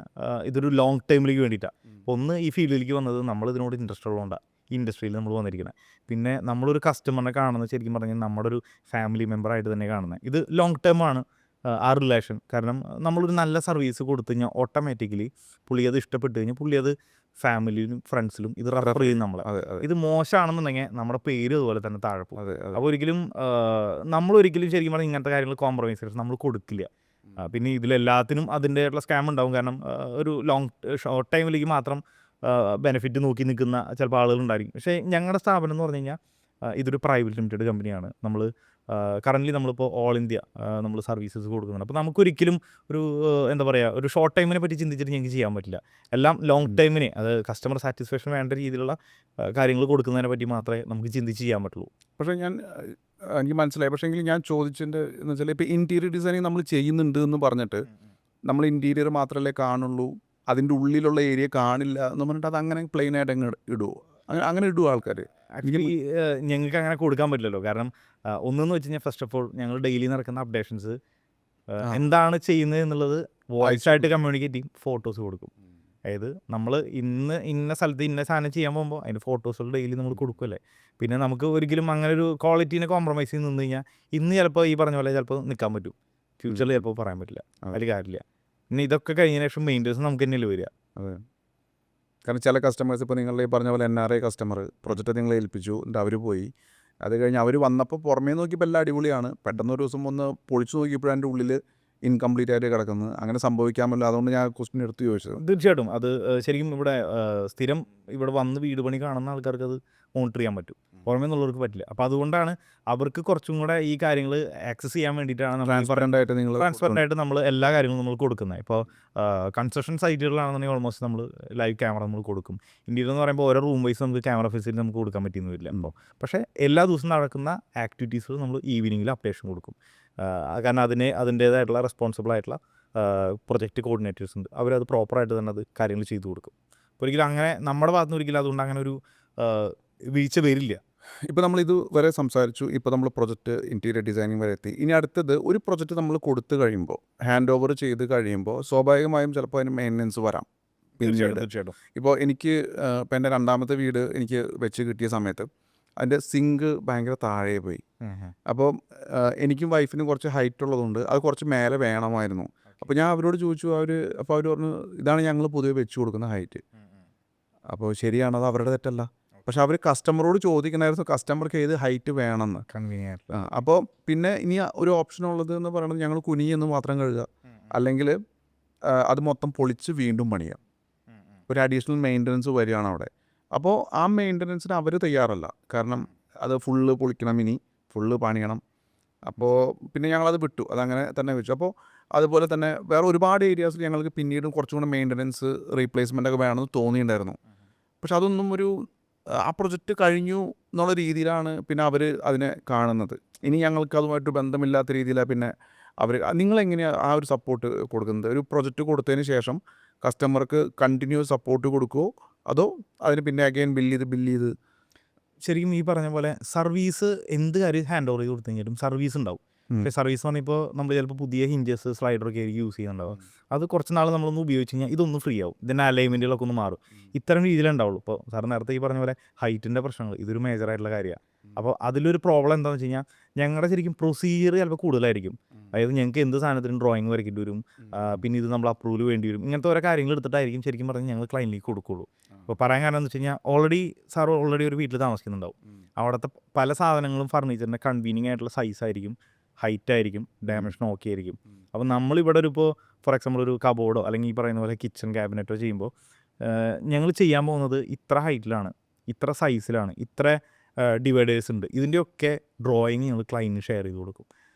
ഇതൊരു ലോങ് ടൈമിലേക്ക് വേണ്ടിയിട്ടാണ്. ഒന്ന് ഈ ഫീൽഡിലേക്ക് വന്നത് നമ്മൾ ഇതിനോട് ഇൻട്രസ്റ്റ് ഉള്ളതുകൊണ്ടാണ് ഈ ഇൻഡസ്ട്രിയിൽ നമ്മൾ വന്നിരിക്കുന്നത്. പിന്നെ നമ്മളൊരു കസ്റ്റമറിനെ കാണുന്നത് ശരിക്കും പറഞ്ഞാൽ നമ്മുടെ ഒരു ഫാമിലി മെമ്പറായിട്ട് തന്നെ കാണുന്നത്. ഇത് ലോങ് ടേമാണ് ആ റിലേഷൻ. കാരണം നമ്മളൊരു നല്ല സർവീസ് കൊടുത്തു കഴിഞ്ഞാൽ ഓട്ടോമാറ്റിക്കലി പുള്ളി അത് ഇഷ്ടപ്പെട്ട് കഴിഞ്ഞാൽ പുള്ളി അത് ഫാമിലിയിലും ഫ്രണ്ട്സിലും ഇത് റെഫർ ചെയ്യും നമ്മളെ. ഇത് മോശമാണെന്നുണ്ടെങ്കിൽ നമ്മുടെ പേര് അതുപോലെ തന്നെ താഴെ പോകും. അപ്പോൾ ഒരിക്കലും നമ്മളൊരിക്കലും ശരിക്കും പറഞ്ഞാൽ ഇങ്ങനത്തെ കാര്യങ്ങൾ കോംപ്രമൈസ് നമ്മൾ കൊടുക്കില്ല. പിന്നെ ഇതിലെല്ലാത്തിനും അതിൻ്റെതായിട്ടുള്ള സ്കാം ഉണ്ടാവും. കാരണം ഒരു ഷോർട്ട് ടൈമിലേക്ക് മാത്രം ബെനിഫിറ്റ് നോക്കി നിൽക്കുന്ന ചിലപ്പോൾ ആളുകളുണ്ടായിരിക്കും. പക്ഷേ ഞങ്ങളുടെ സ്ഥാപനം എന്ന് പറഞ്ഞു കഴിഞ്ഞാൽ ഇതൊരു പ്രൈവറ്റ് ലിമിറ്റഡ് കമ്പനിയാണ്. നമ്മൾ കറൻ്റ്ലി നമ്മളിപ്പോൾ ഓൾ ഇന്ത്യ നമ്മൾ സർവീസസ് കൊടുക്കുന്നുണ്ട്. അപ്പോൾ നമുക്കൊരിക്കലും ഒരു എന്താ പറയുക ഒരു ഷോർട്ട് ടൈമിനെ പറ്റി ചിന്തിച്ചിട്ട് ഞങ്ങൾക്ക് ചെയ്യാൻ പറ്റില്ല. എല്ലാം ലോങ് ടൈമിന്, അത് കസ്റ്റമർ സാറ്റിസ്ഫാക്ഷൻ വേണ്ട രീതിയിലുള്ള കാര്യങ്ങൾ കൊടുക്കുന്നതിനെ പറ്റി മാത്രമേ നമുക്ക് ചിന്തിച്ച് ചെയ്യാൻ പറ്റുള്ളൂ. പക്ഷേ എനിക്ക് മനസ്സിലായി. പക്ഷേ എങ്കിൽ ഞാൻ ചോദിച്ചതിൻ്റെ എന്ന് വെച്ചാൽ ഇപ്പോൾ ഇൻറ്റീരിയർ ഡിസൈനിങ് നമ്മൾ ചെയ്യുന്നുണ്ട് എന്ന് പറഞ്ഞിട്ട് നമ്മൾ ഇൻറ്റീരിയർ മാത്രമല്ലേ കാണുള്ളൂ, അതിൻ്റെ ഉള്ളിലുള്ള ഏരിയ കാണില്ല എന്ന് പറഞ്ഞിട്ട് അത് അങ്ങനെ പ്ലെയിൻ ആയിട്ട് അങ്ങ് ഇടുമോ? അങ്ങനെ ഇടുമോ ആൾക്കാർ? ആക്ച്വലി ഞങ്ങൾക്ക് അങ്ങനെ കൊടുക്കാൻ പറ്റില്ലല്ലോ. കാരണം ഒന്നെന്ന് വെച്ച് കഴിഞ്ഞാൽ ഫസ്റ്റ് ഓഫ് ഓൾ ഞങ്ങൾ ഡെയിലി നടക്കുന്ന അപ്ഡേഷൻസ് എന്താണ് ചെയ്യുന്നത് എന്നുള്ളത് വോയിസ് ആയിട്ട് കമ്മ്യൂണിക്കേറ്റ് ചെയ്യും, ഫോട്ടോസ് കൊടുക്കും. അതായത് നമ്മൾ ഇന്ന സ്ഥലത്ത് ഇന്ന സാധനം ചെയ്യാൻ പോകുമ്പോൾ അതിൻ്റെ ഫോട്ടോസുകൾ ഡെയിലി നമ്മൾ കൊടുക്കുമല്ലേ. പിന്നെ നമുക്ക് ഒരിക്കലും അങ്ങനെ ഒരു ക്വാളിറ്റീനെ കോംപ്രമൈസ് ചെയ്ത് നിന്ന് കഴിഞ്ഞാൽ ഇന്ന് ചിലപ്പോൾ ഈ പറഞ്ഞ പോലെ ചിലപ്പോൾ നിൽക്കാൻ പറ്റും, ഫ്യൂച്ചറിൽ ചിലപ്പോൾ പറയാൻ പറ്റില്ല, അതിൽ കാര്യമില്ല. പിന്നെ ഇതൊക്കെ കഴിഞ്ഞതിന് ശേഷം മെയിൻ്റെനൻസ് നമുക്ക് തന്നെയല്ലേ വരിക. അതെ, കാരണം ചില കസ്റ്റമേഴ്സ് ഇപ്പോൾ നിങ്ങളുടെ ഈ പറഞ്ഞ പോലെ NRI കസ്റ്റമർ പ്രൊജക്റ്റ് നിങ്ങളെ ഏൽപ്പിച്ചു, എന്നിട്ട് അവർ പോയി, അത് കഴിഞ്ഞ് അവർ വന്നപ്പോൾ പുറമേ നോക്കിയപ്പോൾ എല്ലാം അടിപൊളിയാണ്, പെട്ടെന്നൊരു ദിവസം ഒന്ന് പൊളിച്ചു നോക്കിയപ്പോഴും അതിൻ്റെ ഉള്ളിൽ ഇൻകംപ്ലീറ്റ് ആയിട്ട് കിടക്കുന്നത്. അങ്ങനെ സംഭവിക്കാമല്ലോ, അതുകൊണ്ട് ഞാൻ ക്വസ്റ്റ്യൻ എടുത്ത് ചോദിച്ചത്. തീർച്ചയായിട്ടും അത് ശരിക്കും ഇവിടെ സ്ഥിരം ഇവിടെ വന്ന് വീട് പണി കാണുന്ന ആൾക്കാർക്ക് അത് മോണിറ്റർ ചെയ്യാൻ പറ്റും, പുറമേ നിന്നുള്ളവർക്ക് പറ്റില്ല. അപ്പോൾ അതുകൊണ്ടാണ് അവർക്ക് കുറച്ചും കൂടെ ഈ കാര്യങ്ങൾ ആക്സസ് ചെയ്യാൻ വേണ്ടിയിട്ടാണ് ട്രാൻസ്പെറൻ്റ് ആയിട്ട് നമ്മൾ എല്ലാ കാര്യങ്ങളും നമ്മൾ കൊടുക്കുന്നത്. ഇപ്പോൾ കൺസ്ട്രക്ഷൻ സൈറ്റുകളിലാണെന്നുണ്ടെങ്കിൽ ഓൾമോസ്റ്റ് നമ്മൾ ലൈവ് ക്യാമറ നമ്മൾ കൊടുക്കും. ഇന്ത്യയിൽ എന്ന് പറയുമ്പോൾ ഓരോ റൂം വൈസ് നമുക്ക് ക്യാമറ ഫെസിലിറ്റി നമുക്ക് കൊടുക്കാൻ പറ്റുന്നില്ല. അപ്പോൾ പക്ഷേ എല്ലാ ദിവസവും നടക്കുന്ന ആക്ടിവിറ്റീസുകൾ നമ്മൾ ഈവനിങ്ങിൽ അപ്ഡേഷൻ കൊടുക്കും. കാരണം അതിൻ്റേതായിട്ടുള്ള റെസ്പോൺസിബിൾ ആയിട്ടുള്ള പ്രൊജക്റ്റ് കോർഡിനേറ്റേഴ്സ് ഉണ്ട്, അവരത് പ്രോപ്പറായിട്ട് തന്നെ അത് കാര്യങ്ങൾ ചെയ്തു കൊടുക്കും. അപ്പോൾ ഒരിക്കലും അങ്ങനെ നമ്മുടെ ഭാഗത്ത് നിന്ന് ഒരിക്കലും അതുകൊണ്ട് അങ്ങനെ ഒരു വീഴ്ച വരില്ല. ഇപ്പോൾ നമ്മളിത് വരെ സംസാരിച്ചു, ഇപ്പോൾ നമ്മൾ പ്രൊജക്റ്റ് ഇൻറ്റീരിയർ ഡിസൈനിങ് വരെ എത്തി. ഇനി അടുത്തത് ഒരു പ്രൊജക്റ്റ് നമ്മൾ കൊടുത്തു കഴിയുമ്പോൾ, ഹാൻഡ് ഓവർ ചെയ്ത് കഴിയുമ്പോൾ സ്വാഭാവികമായും ചിലപ്പോൾ അതിന് മെയിൻ്റനൻസ് വരാം. തീർച്ചയായിട്ടും ഇപ്പോൾ എനിക്ക് ഇപ്പം എൻ്റെ രണ്ടാമത്തെ വീട് എനിക്ക് വെച്ച് കിട്ടിയ സമയത്ത് അതിൻ്റെ സിങ്ക് ഭയങ്കര താഴെ പോയി. അപ്പോൾ എനിക്കും വൈഫിനും കുറച്ച് ഹൈറ്റ് ഉള്ളതുകൊണ്ട് അത് കുറച്ച് മേലെ വേണമായിരുന്നു. അപ്പോൾ ഞാൻ അവരോട് ചോദിച്ചു, അപ്പോൾ അവർ പറഞ്ഞു ഇതാണ് ഞങ്ങൾ പൊതുവെ വെച്ച് കൊടുക്കുന്ന ഹൈറ്റ്. അപ്പോൾ ശരിയാണ്, അത് അവരുടെ തെറ്റല്ല. പക്ഷെ അവർ കസ്റ്റമറോട് ചോദിക്കണമായിരുന്നു കസ്റ്റമർക്ക് ഏത് ഹൈറ്റ് വേണമെന്ന്. കൺവീനിയൻറ്റ്. അപ്പോൾ പിന്നെ ഇനി ഒരു ഓപ്ഷൻ ഉള്ളത് എന്ന് പറയുന്നത് ഞങ്ങൾ കുനിയെന്ന് മാത്രം കഴുകുക, അല്ലെങ്കിൽ അത് മൊത്തം പൊളിച്ച് വീണ്ടും പണിയാം. ഒരു അഡീഷണൽ മെയിൻ്റനൻസ് വരികയാണ് അവിടെ. അപ്പോൾ ആ മെയിൻ്റനൻസിന് അവർ തയ്യാറല്ല. കാരണം അത് ഫുള്ള് പൊളിക്കണം, ഇനി ഫുള്ള് പണിയണം. അപ്പോൾ പിന്നെ ഞങ്ങളത് വിട്ടു, അതങ്ങനെ തന്നെ വെച്ചു. അപ്പോൾ അതുപോലെ തന്നെ വേറെ ഒരുപാട് ഏരിയാസിൽ ഞങ്ങൾക്ക് പിന്നീടും കുറച്ചും കൂടെ മെയിൻ്റനൻസ് റീപ്ലേസ്മെൻ്റ് ഒക്കെ വേണമെന്ന് തോന്നിയിട്ടുണ്ടായിരുന്നു. പക്ഷെ അതൊന്നും ആ പ്രൊജക്റ്റ് കഴിഞ്ഞു എന്നുള്ള രീതിയിലാണ് പിന്നെ അവർ അതിനെ കാണുന്നത്. ഇനി ഞങ്ങൾക്ക് അതുമായിട്ട് ബന്ധമില്ലാത്ത രീതിയിലാണ് പിന്നെ നിങ്ങളെങ്ങനെയാണ് ആ ഒരു സപ്പോർട്ട് കൊടുക്കുന്നത്? ഒരു പ്രൊജക്റ്റ് കൊടുത്തതിന് ശേഷം കസ്റ്റമർക്ക് കണ്ടിന്യൂസ് സപ്പോർട്ട് കൊടുക്കുമോ, അതോ അതിന് പിന്നെ അഗൈൻ ബില്ല് ചെയ്ത് ശരിക്കും ഈ പറഞ്ഞ പോലെ സർവീസ് എന്ത് കാര്യം ഹാൻഡ് ഓവർ ചെയ്ത് കൊടുത്തു കഴിഞ്ഞാലും സർവീസ് ഉണ്ടാവും. പക്ഷേ സർവീസ് എന്ന് പറഞ്ഞാൽ ഇപ്പോൾ നമ്മൾ ചിലപ്പോൾ പുതിയ ഹിഞ്ചസ് സ്ലൈഡറൊക്കെ ആയിരിക്കും യൂസ് ചെയ്യുന്നുണ്ടാവും. അത് കുറച്ച് നാൾ നമ്മളൊന്ന് ഉപയോഗിച്ച് കഴിഞ്ഞാൽ ഇതൊന്ന് ഫ്രീ ആവും, ഇതിൻ്റെ അലൈൻമെൻറ്റുകളൊക്കെ ഒന്ന് മാറും. ഇത്തരം രീതിയിലുണ്ടാവുള്ളൂ. ഇപ്പോൾ സാർ നേരത്തെ ഈ പറഞ്ഞ പോലെ ഹൈറ്റിൻ്റെ പ്രശ്നങ്ങൾ ഇതൊരു മേജറായിട്ടുള്ള കാര്യമാണ്. അപ്പോൾ അതിലൊരു പ്രോബ്ലം എന്താണെന്ന് വെച്ച് കഴിഞ്ഞാൽ ഞങ്ങളുടെ ശരിക്കും പ്രൊസീജിയർ ചിലപ്പോൾ കൂടുതലായിരിക്കും. അതായത് ഞങ്ങൾക്ക് എന്ത് സാധനത്തിനും ഡ്രോയിങ് വരയ്ക്കേണ്ടി വരും, പിന്നെ ഇത് നമ്മൾ അപ്രൂവൽ വേണ്ടി വരും. ഇങ്ങനത്തെ ഓരോ കാര്യങ്ങൾ എടുത്തിട്ടായിരിക്കും ശരിക്കും പറഞ്ഞാൽ ഞങ്ങൾ ക്ലയൻറ്റിലേക്ക് കൊടുക്കുകയുള്ളൂ. അപ്പോൾ പറയാൻ കാരണം എന്ന് വെച്ച് കഴിഞ്ഞാൽ സാർ ഓൾറെഡി ഒരു വീട്ടിൽ താമസിക്കുന്നുണ്ടാവും. അവിടുത്തെ പല സാധനങ്ങളും ഫർണിച്ചറിൻ്റെ കൺവീനിയൻ്റ് ആയിട്ടുള്ള സൈസായിരിക്കും, ഹൈറ്റ് ആയിരിക്കും, ഡയമെൻഷൻ ഓക്കെ ആയിരിക്കും. അപ്പോൾ നമ്മളിവിടെ ഇപ്പോൾ ഫോർ എക്സാമ്പിൾ ഒരു കബോർഡോ അല്ലെങ്കിൽ ഈ പറയുന്ന പോലെ കിച്ചൺ ക്യാബിനറ്റോ ചെയ്യുമ്പോൾ ഞങ്ങൾ ചെയ്യാൻ പോകുന്നത് ഇത്ര ഹൈറ്റിലാണ്, ഇത്ര സൈസിലാണ്, ഇത്ര ഡിവൈഡേഴ്സ് ഉണ്ട്, ഇതിൻ്റെയൊക്കെ ഡ്രോയിങ് ഞങ്ങൾ ക്ലയൻറ്റിന് ഷെയർ ചെയ്ത് കൊടുക്കും.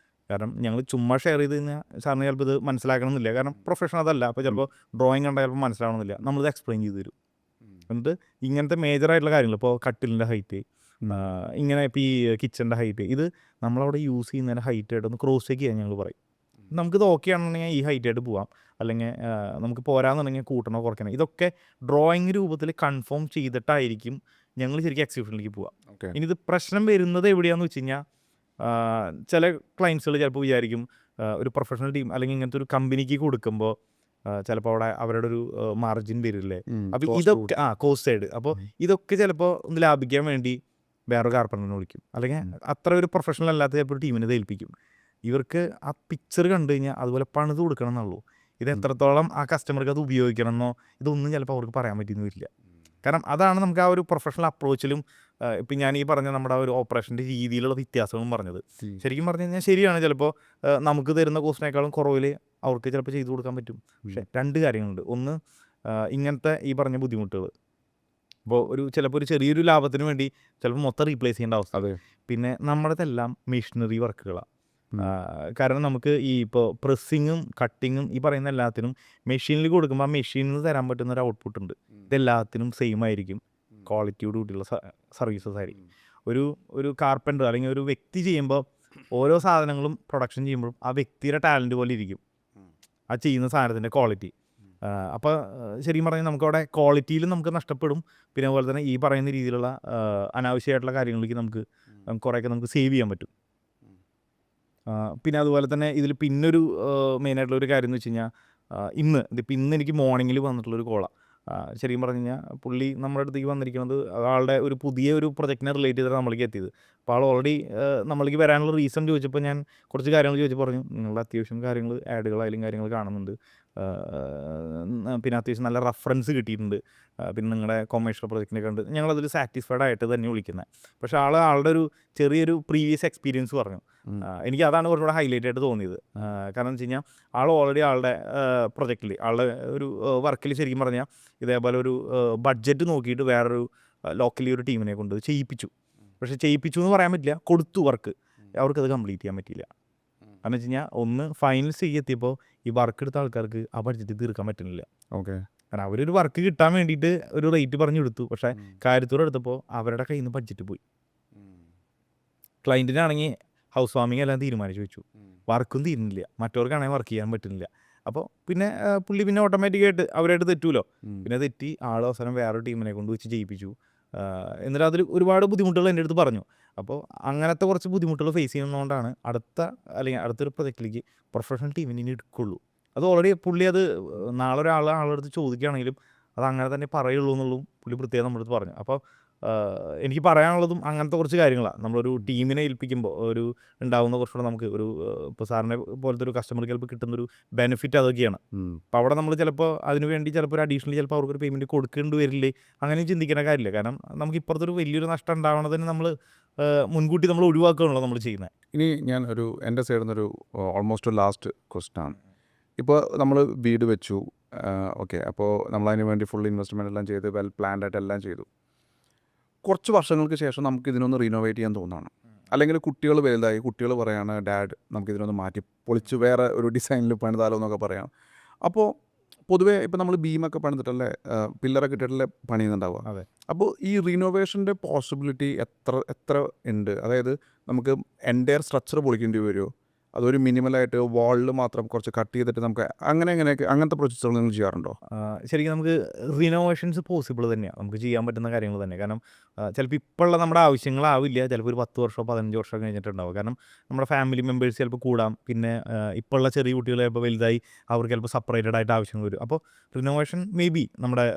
കാരണം ഞങ്ങൾ ചുമ്മാ ഷെയർ ചെയ്ത് കഴിഞ്ഞാൽ സാറിന് ചിലപ്പോൾ ഇത് മനസ്സിലാക്കണമെന്നില്ല, കാരണം പ്രൊഫഷൻ അതല്ല. അപ്പോൾ ചിലപ്പോൾ ഡ്രോയിങ് കണ്ടാൽ ചിലപ്പോൾ മനസ്സിലാവണമെന്നില്ല, നമ്മളിത് എക്സ്പ്ലെയിൻ ചെയ്ത് തരും. എന്നിട്ട് ഇങ്ങനത്തെ മേജറായിട്ടുള്ള കാര്യങ്ങൾ ഇപ്പോൾ കട്ടിലിൻ്റെ ഹൈറ്റ്, ഇങ്ങനെ ഇപ്പോൾ ഈ കിച്ചൻ്റെ ഹൈറ്റ്, ഇത് നമ്മളവിടെ യൂസ് ചെയ്യുന്നതിൻ്റെ ഹൈറ്റായിട്ടൊന്ന് ക്രോസ് ചെക്ക് ചെയ്യാൻ ഞങ്ങൾ പറയും. നമുക്കിത് ഓക്കെ ആണെന്നുണ്ടെങ്കിൽ ഈ ഹൈറ്റായിട്ട് പോവാം, അല്ലെങ്കിൽ നമുക്ക് പോരാന്നുണ്ടെങ്കിൽ കൂട്ടണോ കുറയ്ക്കണോ, ഇതൊക്കെ ഡ്രോയിങ് രൂപത്തിൽ കൺഫേം ചെയ്തിട്ടായിരിക്കും ഞങ്ങൾ ശരിക്കും എക്സിബിഷനിലേക്ക് പോവാം. ഇനി ഇത് പ്രശ്നം വരുന്നത് എവിടെയാണെന്ന് വെച്ച് കഴിഞ്ഞാൽ ചില ക്ലയൻസുകൾ ചിലപ്പോൾ വിചാരിക്കും ഒരു പ്രൊഫഷണൽ ടീം അല്ലെങ്കിൽ ഇങ്ങനത്തെ ഒരു കമ്പനിക്ക് കൊടുക്കുമ്പോൾ ചിലപ്പോൾ അവിടെ അവരുടെ ഒരു മാർജിൻ വരില്ലേ, അപ്പോൾ ഇതൊക്കെ കോസ്റ്റ് സൈഡ്, അപ്പോൾ ഇതൊക്കെ ചിലപ്പോൾ ഒന്ന് ലാഭിക്കാൻ വേണ്ടി വേറൊരു കാർപ്പൻ്ററിനെ വിളിക്കും, അല്ലെങ്കിൽ അത്ര ഒരു പ്രൊഫഷണൽ അല്ലാത്ത ചിലപ്പോൾ ഒരു ടീമിനെ ഏൽപ്പിക്കും. ഇവർക്ക് ആ പിക്ചർ കണ്ടു കഴിഞ്ഞാൽ അതുപോലെ പണിത് കൊടുക്കണം എന്നുള്ളൂ. ഇത് എത്രത്തോളം ആ കസ്റ്റമർക്ക് അത് ഉപയോഗിക്കണമെന്നോ ഇതൊന്നും ചിലപ്പോൾ അവർക്ക് പറയാൻ പറ്റിയെന്ന് വരില്ല. കാരണം അതാണ് നമുക്ക് ആ ഒരു പ്രൊഫഷണൽ അപ്രോച്ചിലും ഇപ്പം ഞാൻ ഈ പറഞ്ഞ നമ്മുടെ ആ ഒരു ഓപ്പറേഷൻ്റെ രീതിയിലുള്ള വ്യത്യാസങ്ങളും പറഞ്ഞത്. ശരിക്കും പറഞ്ഞു കഴിഞ്ഞാൽ ശരിയാണ്, ചിലപ്പോൾ നമുക്ക് തരുന്ന കോസ്റ്റിനേക്കാളും കുറവിൽ അവർക്ക് ചിലപ്പോൾ ചെയ്തു കൊടുക്കാൻ പറ്റും. പക്ഷേ രണ്ട് കാര്യങ്ങളുണ്ട്. ഒന്ന്, ഇങ്ങനത്തെ ഈ പറഞ്ഞ ബുദ്ധിമുട്ടുകൾ, ഇപ്പോൾ ചിലപ്പോൾ ഒരു ചെറിയൊരു ലാഭത്തിന് വേണ്ടി ചിലപ്പോൾ മൊത്തം റീപ്ലേസ് ചെയ്യേണ്ട അവസ്ഥ. പിന്നെ നമ്മുടെതെല്ലാം മെഷീനറി വർക്കുകളാണ്. കാരണം നമുക്ക് ഈ ഇപ്പോൾ പ്രസ്സിങ്ങും കട്ടിങ്ങും ഈ പറയുന്ന എല്ലാത്തിനും മെഷീനിൽ കൊടുക്കുമ്പോൾ ആ മെഷീനിൽ നിന്ന് തരാൻ പറ്റുന്ന ഒരു ഔട്ട്പുട്ട് ഉണ്ട്. ഇതെല്ലാത്തിനും സെയിം ആയിരിക്കും, ക്വാളിറ്റിയോട് കൂടിയുള്ള സർവീസസ് ആയിരിക്കും. ഒരു കാർപ്പൻ്റർ അല്ലെങ്കിൽ ഒരു വ്യക്തി ചെയ്യുമ്പോൾ ഓരോ സാധനങ്ങളും പ്രൊഡക്ഷൻ ചെയ്യുമ്പോഴും ആ വ്യക്തിയുടെ ടാലൻറ്റ് പോലെ ഇരിക്കും ആ ചെയ്യുന്ന സാധനത്തിൻ്റെ ക്വാളിറ്റി. അപ്പോൾ ശരിക്കും പറഞ്ഞാൽ നമുക്കവിടെ ക്വാളിറ്റിയിലും നമുക്ക് നഷ്ടപ്പെടും. പിന്നെ അതുപോലെ തന്നെ ഈ പറയുന്ന രീതിയിലുള്ള അനാവശ്യമായിട്ടുള്ള കാര്യങ്ങളിലേക്ക് നമുക്ക് കുറേയൊക്കെ നമുക്ക് സേവ് ചെയ്യാൻ പറ്റും. പിന്നെ അതുപോലെ തന്നെ ഇതിൽ പിന്നൊരു മെയിനായിട്ടുള്ളൊരു കാര്യം എന്ന് വെച്ച് കഴിഞ്ഞാൽ ഇന്ന് എനിക്ക് മോർണിംഗിൽ വന്നിട്ടുള്ളൊരു കോളാണ്. ശരിക്കും പറഞ്ഞു കഴിഞ്ഞാൽ പുള്ളി നമ്മുടെ അടുത്തേക്ക് വന്നിരിക്കുന്നത് ആളുടെ ഒരു പുതിയ ഒരു പ്രൊജക്റ്റിനെ റിലേറ്റ് ചെയ്തിട്ട് നമ്മളിലേക്ക് എത്തിയത്. അപ്പോൾ ആൾ ഓൾറെഡി നമ്മളിലേക്ക് വരാനുള്ള റീസൺ ചോദിച്ചപ്പോൾ ഞാൻ കുറച്ച് കാര്യങ്ങൾ ചോദിച്ചപ്പോൾ പറഞ്ഞു, നിങ്ങളുടെ അത്യാവശ്യം കാര്യങ്ങൾ ആഡുകളായാലും കാര്യങ്ങൾ കാണുന്നുണ്ട്, പിന്നെ അത്യാവശ്യം നല്ല റെഫറൻസ് കിട്ടിയിട്ടുണ്ട്, പിന്നെ നിങ്ങളുടെ കൊമേഴ്ഷ്യൽ പ്രൊജക്റ്റിനെ കണ്ട് ഞങ്ങളതിൽ സാറ്റിസ്ഫൈഡ് ആയിട്ട് തന്നെ വിളിക്കുന്നത്. പക്ഷേ ആളുടെ ഒരു ചെറിയൊരു പ്രീവിയസ് എക്സ്പീരിയൻസ് പറഞ്ഞു. എനിക്ക് അതാണ് കുറച്ചുകൂടെ ഹൈലൈറ്റ് ആയിട്ട് തോന്നിയത്. കാരണം എന്ന് വെച്ച് കഴിഞ്ഞാൽ ആൾ ഓൾറെഡി ആളുടെ പ്രൊജക്റ്റിൽ ആളുടെ ഒരു വർക്കിൽ ശരിക്കും പറഞ്ഞാൽ ഇതേപോലെ ഒരു ബഡ്ജറ്റ് നോക്കിയിട്ട് വേറൊരു ലോക്കലി ഒരു ടീമിനെ കൊണ്ട് ചെയ്യിപ്പിച്ചു. പക്ഷേ ചെയ്യിപ്പിച്ചു എന്ന് പറയാൻ പറ്റില്ല, കൊടുത്തു വർക്ക്, അവർക്കത് കംപ്ലീറ്റ് ചെയ്യാൻ പറ്റിയില്ല. കാരണം വെച്ച് കഴിഞ്ഞാൽ ഒന്ന് ഫൈനൽ എത്തിയപ്പോൾ ഈ വർക്ക് എടുത്ത ആൾക്കാർക്ക് ആ ബഡ്ജറ്റ് തീർക്കാൻ പറ്റുന്നില്ല. കാരണം അവരൊരു വർക്ക് കിട്ടാൻ വേണ്ടിയിട്ട് ഒരു റേറ്റ് പറഞ്ഞു കൊടുത്തു, പക്ഷേ കാര്യത്തോടെ എടുത്തപ്പോൾ അവരുടെ കയ്യിൽ നിന്ന് ബഡ്ജറ്റ് പോയി. ക്ലയൻറ്റിനാണെങ്കിൽ ഹൗസ് വാമിങ് എല്ലാം തീരുമാനിച്ചു വെച്ചു, വർക്കും തീരുന്നില്ല, മറ്റവർക്കാണെങ്കിൽ വർക്ക് ചെയ്യാൻ പറ്റുന്നില്ല. അപ്പോൾ പിന്നെ പുള്ളി പിന്നെ ഓട്ടോമാറ്റിക്കായിട്ട് അവരായിട്ട് തെറ്റുമല്ലോ, പിന്നെ തെറ്റി ആൾ അവസാനം വേറൊരു ടീമിനെ കൊണ്ട് വെച്ച് ചെയ്യിപ്പിച്ചു. എന്നിട്ട് അതിൽ ഒരുപാട് ബുദ്ധിമുട്ടുകൾ എൻ്റെ അടുത്ത് പറഞ്ഞു. അപ്പോൾ അങ്ങനത്തെ കുറച്ച് ബുദ്ധിമുട്ടുകൾ ഫേസ് ചെയ്യുന്നതുകൊണ്ടാണ് അടുത്തൊരു പ്രൊജക്റ്റിലേക്ക് പ്രൊഫഷണൽ ടീമിനെ ഇനി എടുക്കുള്ളൂ. അത് ഓൾറെഡി പുള്ളി അത് നാളെ ആളെടുത്ത് ചോദിക്കുകയാണെങ്കിലും അത് അങ്ങനെ തന്നെ പറയുള്ളൂ എന്നുള്ളതും പുള്ളി പ്രത്യേകം നമ്മുടെ അടുത്ത് പറഞ്ഞു. അപ്പോൾ എനിക്ക് പറയാനുള്ളതും അങ്ങനത്തെ കുറച്ച് കാര്യങ്ങളാണ്. നമ്മളൊരു ടീമിനെ ഏൽപ്പിക്കുമ്പോൾ ഉണ്ടാകുന്ന കുറച്ചുകൂടെ നമുക്ക് ഇപ്പോൾ സാറിനെ പോലത്തെ ഒരു കസ്റ്റമർക്ക് ചിലപ്പോൾ കിട്ടുന്നൊരു ബെനിഫിറ്റ് അതൊക്കെയാണ്. അപ്പോൾ അവിടെ നമ്മൾ ചിലപ്പോൾ അതിനുവേണ്ടി ചിലപ്പോൾ ഒരു അഡീഷണൽ ചിലപ്പോൾ അവർക്കൊരു പേയ്മെൻറ്റ് കൊടുക്കേണ്ടി വരില്ലേ, അങ്ങനെയും ചിന്തിക്കേണ്ട കാര്യമില്ല. കാരണം നമുക്ക് ഇപ്പുറത്തൊരു വലിയൊരു നഷ്ടം ഉണ്ടാവണതിന് നമ്മൾ മുൻകൂട്ടി നമ്മൾ ഒഴിവാക്കുകയാണല്ലോ നമ്മൾ ചെയ്യുന്നത്. ഇനി ഞാൻ എൻ്റെ സൈഡിൽ നിന്നൊരു ഓൾമോസ്റ്റ് ലാസ്റ്റ് ക്വസ്റ്റ്യനാണ്. ഇപ്പോൾ നമ്മൾ വീട് വെച്ചു, ഓക്കെ, അപ്പോൾ നമ്മളതിന് വേണ്ടി ഫുൾ ഇൻവെസ്റ്റ്മെൻ്റ് എല്ലാം ചെയ്ത് വെൽ പ്ലാൻഡ് ആയിട്ട് എല്ലാം ചെയ്തു. കുറച്ച് വർഷങ്ങൾക്ക് ശേഷം നമുക്ക് ഇതിനൊന്ന് റിനോവേറ്റ് ചെയ്യാൻ തോന്നുകയാണ്. അല്ലെങ്കിൽ കുട്ടികൾ വലുതായി, കുട്ടികൾ പറയാണ് ഡാഡ് നമുക്കിതിനൊന്ന് മാറ്റി പൊളിച്ച് വേറെ ഒരു ഡിസൈനിൽ പണിതാലോ എന്നൊക്കെ പറയാം. അപ്പോൾ പൊതുവേ ഇപ്പം നമ്മൾ ബീമൊക്കെ പണിതിട്ടല്ലേ പില്ലറൊക്കെ ഇട്ടിട്ടല്ലേ പണിയുന്നുണ്ടാവുക. അതെ. അപ്പോൾ ഈ റിനോവേഷൻ്റെ പോസിബിലിറ്റി എത്ര ഉണ്ട്? അതായത് നമുക്ക് എൻ്റയർ സ്ട്രക്ചർ പൊളിക്കേണ്ടി വരുമോ? അതൊരു മിനിമലായിട്ട് വാളിൽ മാത്രം കുറച്ച് കട്ട് ചെയ്തിട്ട് നമുക്ക് അങ്ങനെയൊക്കെ അങ്ങനത്തെ പ്രൊജക്ട്സുകൾ നിങ്ങൾ ചെയ്യാറുണ്ടോ? ശരിക്കും നമുക്ക് റിനോവേഷൻസ് പോസിബിൾ തന്നെയാണ്, നമുക്ക് ചെയ്യാൻ പറ്റുന്ന കാര്യങ്ങൾ തന്നെ. കാരണം ചിലപ്പോൾ ഇപ്പോഴുള്ള നമ്മുടെ ആവശ്യങ്ങളാവില്ല, ചിലപ്പോൾ ഒരു 10 വർഷമോ 15 വർഷമോ കഴിഞ്ഞിട്ടുണ്ടാവും. കാരണം നമ്മുടെ ഫാമിലി മെമ്പേഴ്സ് ചിലപ്പോൾ കൂടാം, പിന്നെ ഇപ്പോൾ ഉള്ള ചെറിയ കുട്ടികൾ ചിലപ്പോൾ വലുതായി അവർക്ക് ചിലപ്പോൾ സെപ്പറേറ്റഡ് ആയിട്ട് ആവശ്യങ്ങൾ വരും. അപ്പോൾ റിനോവേഷൻ മേ ബി നമ്മുടെ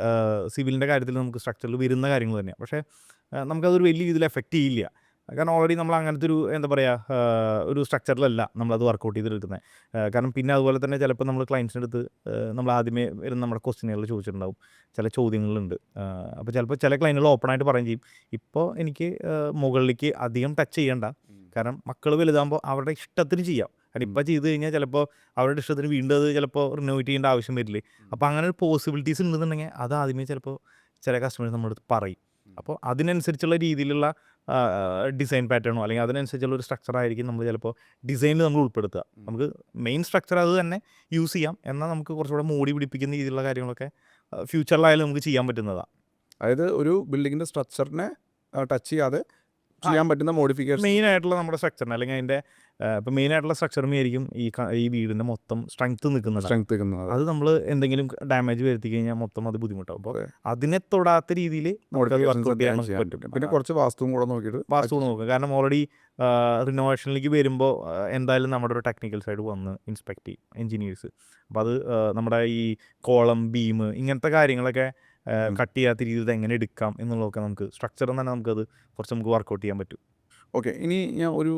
സിവിലിൻ്റെ കാര്യത്തിൽ നമുക്ക് സ്ട്രക്ചറിൽ വരുന്ന കാര്യങ്ങൾ തന്നെയാണ്. പക്ഷേ നമുക്കതൊരു വലിയ രീതിയിൽ എഫക്റ്റ് ചെയ്യില്ല. കാരണം ഓൾറെഡി നമ്മൾ അങ്ങനത്തെ ഒരു എന്താ പറയുക ഒരു സ്ട്രക്ചറിലല്ല നമ്മളത് വർക്കൗട്ട് ചെയ്തെടുക്കുന്നത്. കാരണം പിന്നെ അതുപോലെ തന്നെ ചിലപ്പോൾ നമ്മൾ ക്ലയൻസിൻ്റെ അടുത്ത് നമ്മൾ ആദ്യമേ വരുന്ന നമ്മുടെ ക്വസ്റ്റ്യനുകളിൽ ചോദിച്ചിട്ടുണ്ടാവും, ചില ചോദ്യങ്ങളുണ്ട്. അപ്പോൾ ചിലപ്പോൾ ചില ക്ലയൻറ്റുകൾ ഓപ്പണായിട്ട് പറയുകയും ചെയ്യും, ഇപ്പോൾ എനിക്ക് മുകളിലേക്ക് അധികം ടച്ച് ചെയ്യണ്ട, കാരണം മക്കൾ വലുതാകുമ്പോൾ അവരുടെ ഇഷ്ടത്തിന് ചെയ്യാം. കാരണം ഇപ്പോൾ ചെയ്ത് കഴിഞ്ഞാൽ ചിലപ്പോൾ അവരുടെ ഇഷ്ടത്തിന് വീണ്ടും അത് ചിലപ്പോൾ റിനോവേറ്റ് ചെയ്യേണ്ട ആവശ്യം വരില്ലേ. അപ്പോൾ അങ്ങനെ ഒരു പോസിബിലിറ്റീസ് ഉണ്ടെന്നുണ്ടെങ്കിൽ അത് ആദ്യമേ ചിലപ്പോൾ ചില കസ്റ്റമേഴ്സ് നമ്മുടെ അടുത്ത് പറയും. അപ്പോൾ അതിനനുസരിച്ചുള്ള രീതിയിലുള്ള ഡിസൈൻ പാറ്റേണോ അല്ലെങ്കിൽ അതിനനുസരിച്ചുള്ള ഒരു സ്ട്രക്ചർ ആയിരിക്കും നമ്മൾ ചിലപ്പോൾ ഡിസൈനിൽ നമ്മൾ ഉൾപ്പെടുത്തുക. നമുക്ക് മെയിൻ സ്ട്രക്ചർ അത് തന്നെ യൂസ് ചെയ്യാം, എന്നാൽ നമുക്ക് കുറച്ചുകൂടെ മോടി പിടിപ്പിക്കുന്ന രീതിയിലുള്ള കാര്യങ്ങളൊക്കെ ഫ്യൂച്ചറിലായാലും നമുക്ക് ചെയ്യാൻ പറ്റുന്നതാണ്. അതായത് ഒരു ബിൽഡിങ്ങിൻ്റെ സ്ട്രക്ചറിനെ ടച്ച് ചെയ്യാതെ ചെയ്യാൻ പറ്റുന്ന മോഡിഫിക്കേഷൻ മെയിൻ ആയിട്ടുള്ള നമ്മുടെ സ്ട്രക്ചറിന് അല്ലെങ്കിൽ അതിൻ്റെ ഇപ്പോൾ മെയിൻ ആയിട്ടുള്ള സ്ട്രക്ചറും ആയിരിക്കും ഈ വീടിൻ്റെ മൊത്തം സ്ട്രെങ്ത് നിൽക്കുന്നത്. അത് നമ്മൾ എന്തെങ്കിലും ഡാമേജ് വരുത്തി കഴിഞ്ഞാൽ മൊത്തം അത് ബുദ്ധിമുട്ടാവും. അപ്പോൾ അതിനെ തൊടാത്ത രീതിയിൽ പറ്റും. പിന്നെ കുറച്ച് വാസ്തുവും കൂടെ നോക്കിയിട്ട് വാസ്തു നോക്കുക. കാരണം ഓൾറെഡി റിനോവേഷനിലേക്ക് വരുമ്പോൾ എന്തായാലും നമ്മുടെ ഒരു ടെക്നിക്കൽ സൈഡ് വന്ന് ഇൻസ്പെക്ട് ചെയ്യും എൻജിനീയേഴ്സ്. അപ്പോൾ അത് നമ്മുടെ ഈ കോളം ബീം ഇങ്ങനത്തെ കാര്യങ്ങളൊക്കെ കട്ട് ചെയ്യാത്ത രീതിയിൽ എങ്ങനെ എടുക്കാം എന്നുള്ളതൊക്കെ നമുക്ക് സ്ട്രക്ചറിൽ തന്നെ നമുക്കത് കുറച്ച് നമുക്ക് വർക്കൗട്ട് ചെയ്യാൻ പറ്റും. ഓക്കെ, ഇനി ഞാൻ ഒരു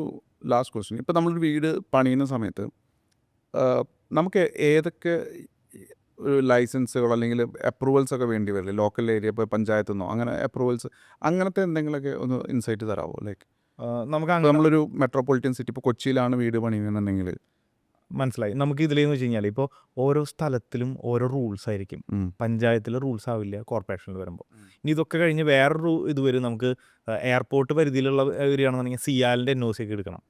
ലാസ്റ്റ് ക്വസ്റ്റ്യൻ. ഇപ്പോൾ നമ്മളൊരു വീട് പണിയുന്ന സമയത്ത് നമുക്ക് ഏതൊക്കെ ഒരു ലൈസൻസുകൾ അല്ലെങ്കിൽ അപ്രൂവൽസ് ഒക്കെ വേണ്ടി വരില്ലേ? ലോക്കൽ ഏരിയ ഇപ്പോൾ പഞ്ചായത്തു നിന്നോ അങ്ങനെ അപ്രൂവൽസ് അങ്ങനത്തെ എന്തെങ്കിലുമൊക്കെ ഒന്ന് ഇൻസൈറ്റ് തരാമോ? ലൈക്ക് നമ്മളൊരു മെട്രോപൊളിറ്റൻ സിറ്റി ഇപ്പോൾ കൊച്ചിയിലാണ് വീട് പണിയുന്നുണ്ടെങ്കിൽ മനസ്സിലായി. നമുക്ക് ഇതിലെന്ന് വെച്ച് കഴിഞ്ഞാൽ ഇപ്പോൾ ഓരോ സ്ഥലത്തിലും ഓരോ റൂൾസ് ആയിരിക്കും. പഞ്ചായത്തിലെ റൂൾസ് ആവില്ല കോർപ്പറേഷനിൽ വരുമ്പോൾ. ഇനി ഇതൊക്കെ കഴിഞ്ഞ് വേറൊരു ഇത് വരും, നമുക്ക് എയർപോർട്ട് പരിധിയിലുള്ള വരികയാണെന്നുണ്ടെങ്കിൽ സിയാലിൻ്റെ NOC ഒക്കെ എടുക്കണം.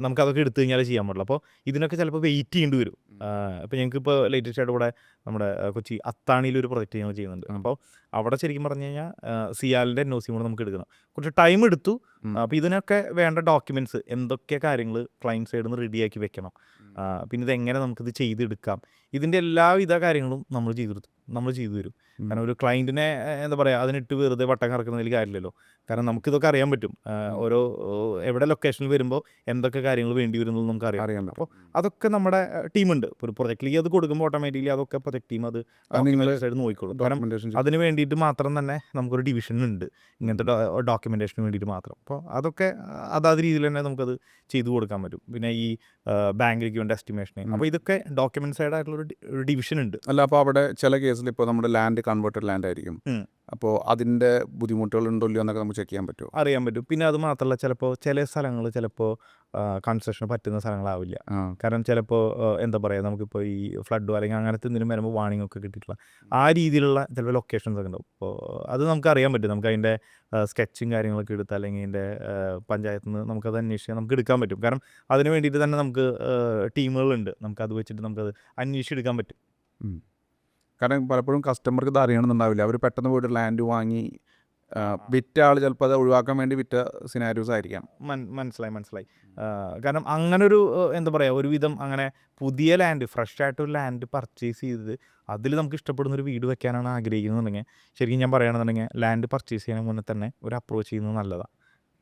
നമുക്കതൊക്കെ എടുത്തു കഴിഞ്ഞാൽ ചെയ്യാൻ പാടില്ല. അപ്പോൾ ഇതിനൊക്കെ ചിലപ്പോൾ വെയിറ്റ് ചെയ്യേണ്ടി വരും. ഇപ്പോൾ ഞങ്ങൾക്കിപ്പോൾ ലേറ്റസ്റ്റ് ആയിട്ട് ഇവിടെ നമ്മുടെ കൊച്ചി അത്താണിയിലൊരു പ്രൊജക്റ്റ് ഞങ്ങൾ ചെയ്യുന്നുണ്ട്. അപ്പോൾ അവിടെ ശരിക്കും പറഞ്ഞു കഴിഞ്ഞാൽ സിയാലിൻ്റെ NOC കൂടെ നമുക്ക് എടുക്കണം. കുറച്ച് ടൈം എടുത്തു. അപ്പോൾ ഇതിനൊക്കെ വേണ്ട ഡോക്യുമെൻറ്റ്സ് എന്തൊക്കെ കാര്യങ്ങൾ ക്ലയൻറ്റ് സൈഡിൽ നിന്ന് റെഡിയാക്കി വെക്കണം, പിന്നെ ഇതെങ്ങനെ നമുക്കിത് ചെയ്തെടുക്കാം, ഇതിൻ്റെ എല്ലാവിധ കാര്യങ്ങളും നമ്മൾ ചെയ്തു തരും. കാരണം ഒരു ക്ലയൻറ്റിനെ എന്താ പറയുക അതിനിട്ട് വെറുതെ വട്ടം കറക്കുന്നതിൽ കാര്യമില്ലല്ലോ. കാരണം നമുക്കിതൊക്കെ അറിയാൻ പറ്റും, ഓരോ എവിടെ ലൊക്കേഷനിൽ വരുമ്പോൾ എന്തൊക്കെ കാര്യങ്ങൾ വേണ്ടി വരുന്നത് നമുക്ക് അറിയാം. അപ്പോൾ അതൊക്കെ നമ്മുടെ ടീമുണ്ട്. ഒരു പ്രൊജക്റ്റിലേക്ക് അത് കൊടുക്കുമ്പോൾ ഓട്ടോമാറ്റിക്കലി അതൊക്കെ പ്രൊജക്ട് ടീം അത് സൈഡ് നോക്കിക്കോളും. കാരണം അതിന് വേണ്ടിയിട്ട് മാത്രം തന്നെ നമുക്കൊരു ഡിവിഷൻ ഉണ്ട് ഇങ്ങനത്തെ ഡോക്യുമെൻറ്റേഷന് വേണ്ടിയിട്ട് മാത്രം. അപ്പോൾ അതൊക്കെ അതാത് രീതിയിൽ തന്നെ നമുക്കത് ചെയ്തു കൊടുക്കാൻ പറ്റും. പിന്നെ ഈ ബാങ്കിലേക്ക് വേണ്ട എസ്റ്റിമേഷന്, അപ്പോൾ ഇതൊക്കെ ഡോക്യുമെന്റ് സൈഡ് ആയിട്ടുള്ള ഒരു ഡിവിഷൻ ഉണ്ട്. അല്ല, അപ്പോൾ അവിടെ ചില കേസിൽ ഇപ്പോൾ നമ്മുടെ ലാൻഡ് കൺവേർട്ടഡ് ലാൻഡ് ആയിരിക്കും, അപ്പോൾ അതിൻ്റെ ബുദ്ധിമുട്ടുകൾ ഉണ്ടോ ഇല്ലയോ എന്നൊക്കെ നമുക്ക് ചെക്ക് ചെയ്യാൻ പറ്റുമോ? അറിയാൻ പറ്റും. പിന്നെ അത് മാത്രമല്ല, ചിലപ്പോൾ ചില സ്ഥലങ്ങൾ ചിലപ്പോൾ കൺസ്ട്രക്ഷൻ പറ്റുന്ന സ്ഥലങ്ങളാവില്ല. കാരണം ചിലപ്പോൾ എന്താ പറയുക, നമുക്കിപ്പോൾ ഈ ഫ്ലഡോ അല്ലെങ്കിൽ അങ്ങനത്തെ എന്തെങ്കിലും വരുമ്പോൾ വാണിംഗ് ഒക്കെ കിട്ടിയിട്ടുള്ള ആ രീതിയിലുള്ള ചിലപ്പോൾ ലൊക്കേഷൻസ് ഒക്കെ ഉണ്ടാവും. അപ്പോൾ അത് നമുക്ക് അറിയാൻ പറ്റും. നമുക്ക് അതിൻ്റെ സ്കെച്ചും കാര്യങ്ങളൊക്കെ എടുത്ത് അല്ലെങ്കിൽ അതിൻ്റെ പഞ്ചായത്തിൽ നിന്ന് നമുക്കത് അന്വേഷിച്ചാൽ നമുക്ക് എടുക്കാൻ പറ്റും. കാരണം അതിന് വേണ്ടിയിട്ട് തന്നെ നമുക്ക് ടീമുകളുണ്ട്, നമുക്കത് വെച്ചിട്ട് നമുക്കത് അന്വേഷിച്ചെടുക്കാൻ പറ്റും. കാരണം പലപ്പോഴും കസ്റ്റമർക്ക് ഇത് അറിയണമെന്നുണ്ടാവില്ല. അവർ പെട്ടെന്ന് പോയിട്ട് ലാൻഡ് വാങ്ങി വിറ്റ ആൾ ചിലപ്പോൾ അത് ഒഴിവാക്കാൻ വേണ്ടി വിറ്റ സിനാരിയോസ് ആയിരിക്കാം. മനസ്സിലായി. കാരണം അങ്ങനൊരു എന്താ പറയുക, ഒരുവിധം അങ്ങനെ പുതിയ ലാൻഡ് ഫ്രഷ് ആയിട്ടൊരു ലാൻഡ് പർച്ചേസ് ചെയ്ത് അതിൽ നമുക്ക് ഇഷ്ടപ്പെടുന്ന ഒരു വീട് വെക്കാനാണ് ആഗ്രഹിക്കുന്നുണ്ടെങ്കിൽ ശരിക്കും ഞാൻ പറയുകയാണെന്നുണ്ടെങ്കിൽ ലാൻഡ് പർച്ചേസ് ചെയ്യുന്നതിന് മുന്നേ തന്നെ ഒരു അപ്രോച്ച് ചെയ്യുന്നത് നല്ലതാണ്.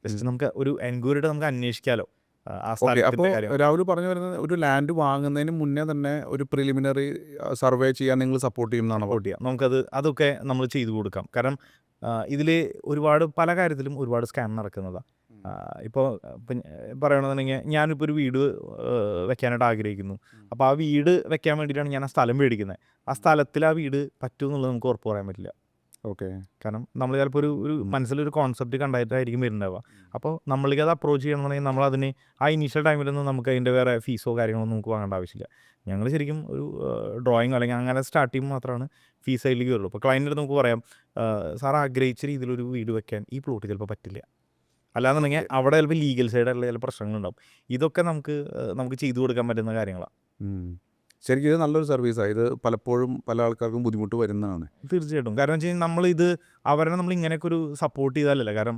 ജസ്റ്റ് നമുക്ക് ഒരു എൻക്വയറിയുടെ നമുക്ക് അന്വേഷിക്കാമല്ലോ. അപ്പോൾ രാഹുൽ പറഞ്ഞു വരുന്നത് ഒരു ലാൻഡ് വാങ്ങുന്നതിന് മുന്നേ തന്നെ ഒരു പ്രിലിമിനറി സർവേ ചെയ്യാൻ നിങ്ങൾ സപ്പോർട്ട് ചെയ്യുന്നതാണ്. അതൊക്കെ നമ്മൾ ചെയ്തു കൊടുക്കാം. കാരണം ഇതിൽ പല കാര്യത്തിലും ഒരുപാട് സ്കാം നടക്കുന്നതാണ്. ഇപ്പോൾ പറയണമെന്നുണ്ടെങ്കിൽ ഞാനിപ്പോൾ ഒരു വീട് വെക്കാനായിട്ട് ആഗ്രഹിക്കുന്നു. അപ്പോൾ ആ വീട് വെക്കാൻ വേണ്ടിയിട്ടാണ് ഞാൻ ആ സ്ഥലം മേടിക്കുന്നത്. ആ സ്ഥലത്തിൽ ആ വീട് പറ്റുമെന്നുള്ളത് നമുക്ക് ഉറപ്പ് പറയാൻ പറ്റില്ല. ഓക്കെ. കാരണം നമ്മൾ ചിലപ്പോൾ ഒരു മനസ്സിലൊരു കോൺസെപ്റ്റ് കണ്ടായിട്ടായിരിക്കും വരുന്നുണ്ടാവുക. അപ്പോൾ നമ്മൾക്ക് അത് അപ്രോച്ച് ചെയ്യണമെന്നുണ്ടെങ്കിൽ നമ്മളതിന് ആ ഇനീഷ്യൽ ടൈമിലൊന്നും നമുക്ക് അതിൻ്റെ വേറെ ഫീസോ കാര്യങ്ങളൊന്നും നമുക്ക് വാങ്ങേണ്ട ആവശ്യമില്ല. ഞങ്ങൾ ശരിക്കും ഒരു ഡ്രോയിങ് അല്ലെങ്കിൽ അങ്ങനെ സ്റ്റാർട്ട് ചെയ്യുമ്പോൾ മാത്രമാണ് ഫീസ് അതിലേക്ക് വരുള്ളൂ. ഇപ്പോൾ ക്ലയൻറ്റിന് നമുക്ക് പറയാം, സാർ ആഗ്രഹിച്ച രീതിയിലൊരു വീട് വെക്കാൻ ഈ പ്ലോട്ട് ചിലപ്പോൾ പറ്റില്ല, അല്ലാന്നുണ്ടെങ്കിൽ അവിടെ ചിലപ്പോൾ ലീഗൽ സൈഡായിട്ടുള്ള ചില പ്രശ്നങ്ങളുണ്ടാവും. ഇതൊക്കെ നമുക്ക് ചെയ്തു കൊടുക്കാൻ പറ്റുന്ന കാര്യങ്ങളാണ്. ശരിക്കും ഇത് നല്ലൊരു സർവീസാണ്. ഇത് പലപ്പോഴും പല ആൾക്കാർക്കും ബുദ്ധിമുട്ട് വരുന്നതാണ്. തീർച്ചയായിട്ടും. കാരണം വെച്ച് കഴിഞ്ഞാൽ നമ്മളിത് അവരെ നമ്മൾ ഇങ്ങനെയൊക്കെ ഒരു സപ്പോർട്ട് ചെയ്താലല്ല. കാരണം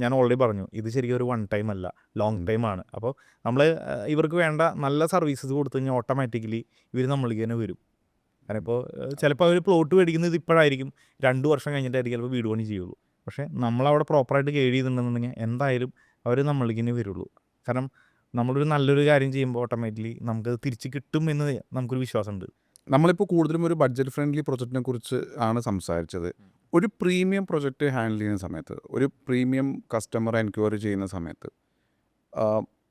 ഞാൻ ഓൾറെഡി പറഞ്ഞു, ഇത് ശരിക്കും ഒരു വൺ ടൈം അല്ല, ലോങ് ടൈം ആണ്. അപ്പോൾ നമ്മൾ ഇവർക്ക് വേണ്ട നല്ല സർവീസസ് കൊടുത്തു കഴിഞ്ഞാൽ ഓട്ടോമാറ്റിക്കലി ഇവർ നമ്മളിലേക്ക് തന്നെ വരും. കാരണം ഇപ്പോൾ ചിലപ്പോൾ അവർ പ്ലോട്ട് മേടിക്കുന്നത് ഇപ്പോഴായിരിക്കും, 2 വർഷം കഴിഞ്ഞിട്ടായിരിക്കും ചിലപ്പോൾ വീട് പണി ചെയ്യുള്ളൂ. പക്ഷേ നമ്മളവിടെ പ്രോപ്പറായിട്ട് ഗൈഡ് ചെയ്തിട്ടുണ്ടെന്നുണ്ടെങ്കിൽ എന്തായാലും അവർ നമ്മളിലേക്ക് തന്നെ വരുള്ളൂ. കാരണം നമ്മളൊരു നല്ലൊരു കാര്യം ചെയ്യുമ്പോൾ ഓട്ടോമാറ്റിക്കലി നമുക്കത് തിരിച്ച് കിട്ടും എന്ന് നമുക്കൊരു വിശ്വാസമുണ്ട്. നമ്മളിപ്പോൾ കൂടുതലും ഒരു ബഡ്ജറ്റ് ഫ്രണ്ട്ലി പ്രൊജക്റ്റിനെ കുറിച്ച് ആണ് സംസാരിച്ചത്. ഒരു പ്രീമിയം പ്രൊജക്റ്റ് ഹാൻഡിൽ ചെയ്യുന്ന സമയത്ത്, ഒരു പ്രീമിയം കസ്റ്റമർ എൻക്വയറി ചെയ്യുന്ന സമയത്ത്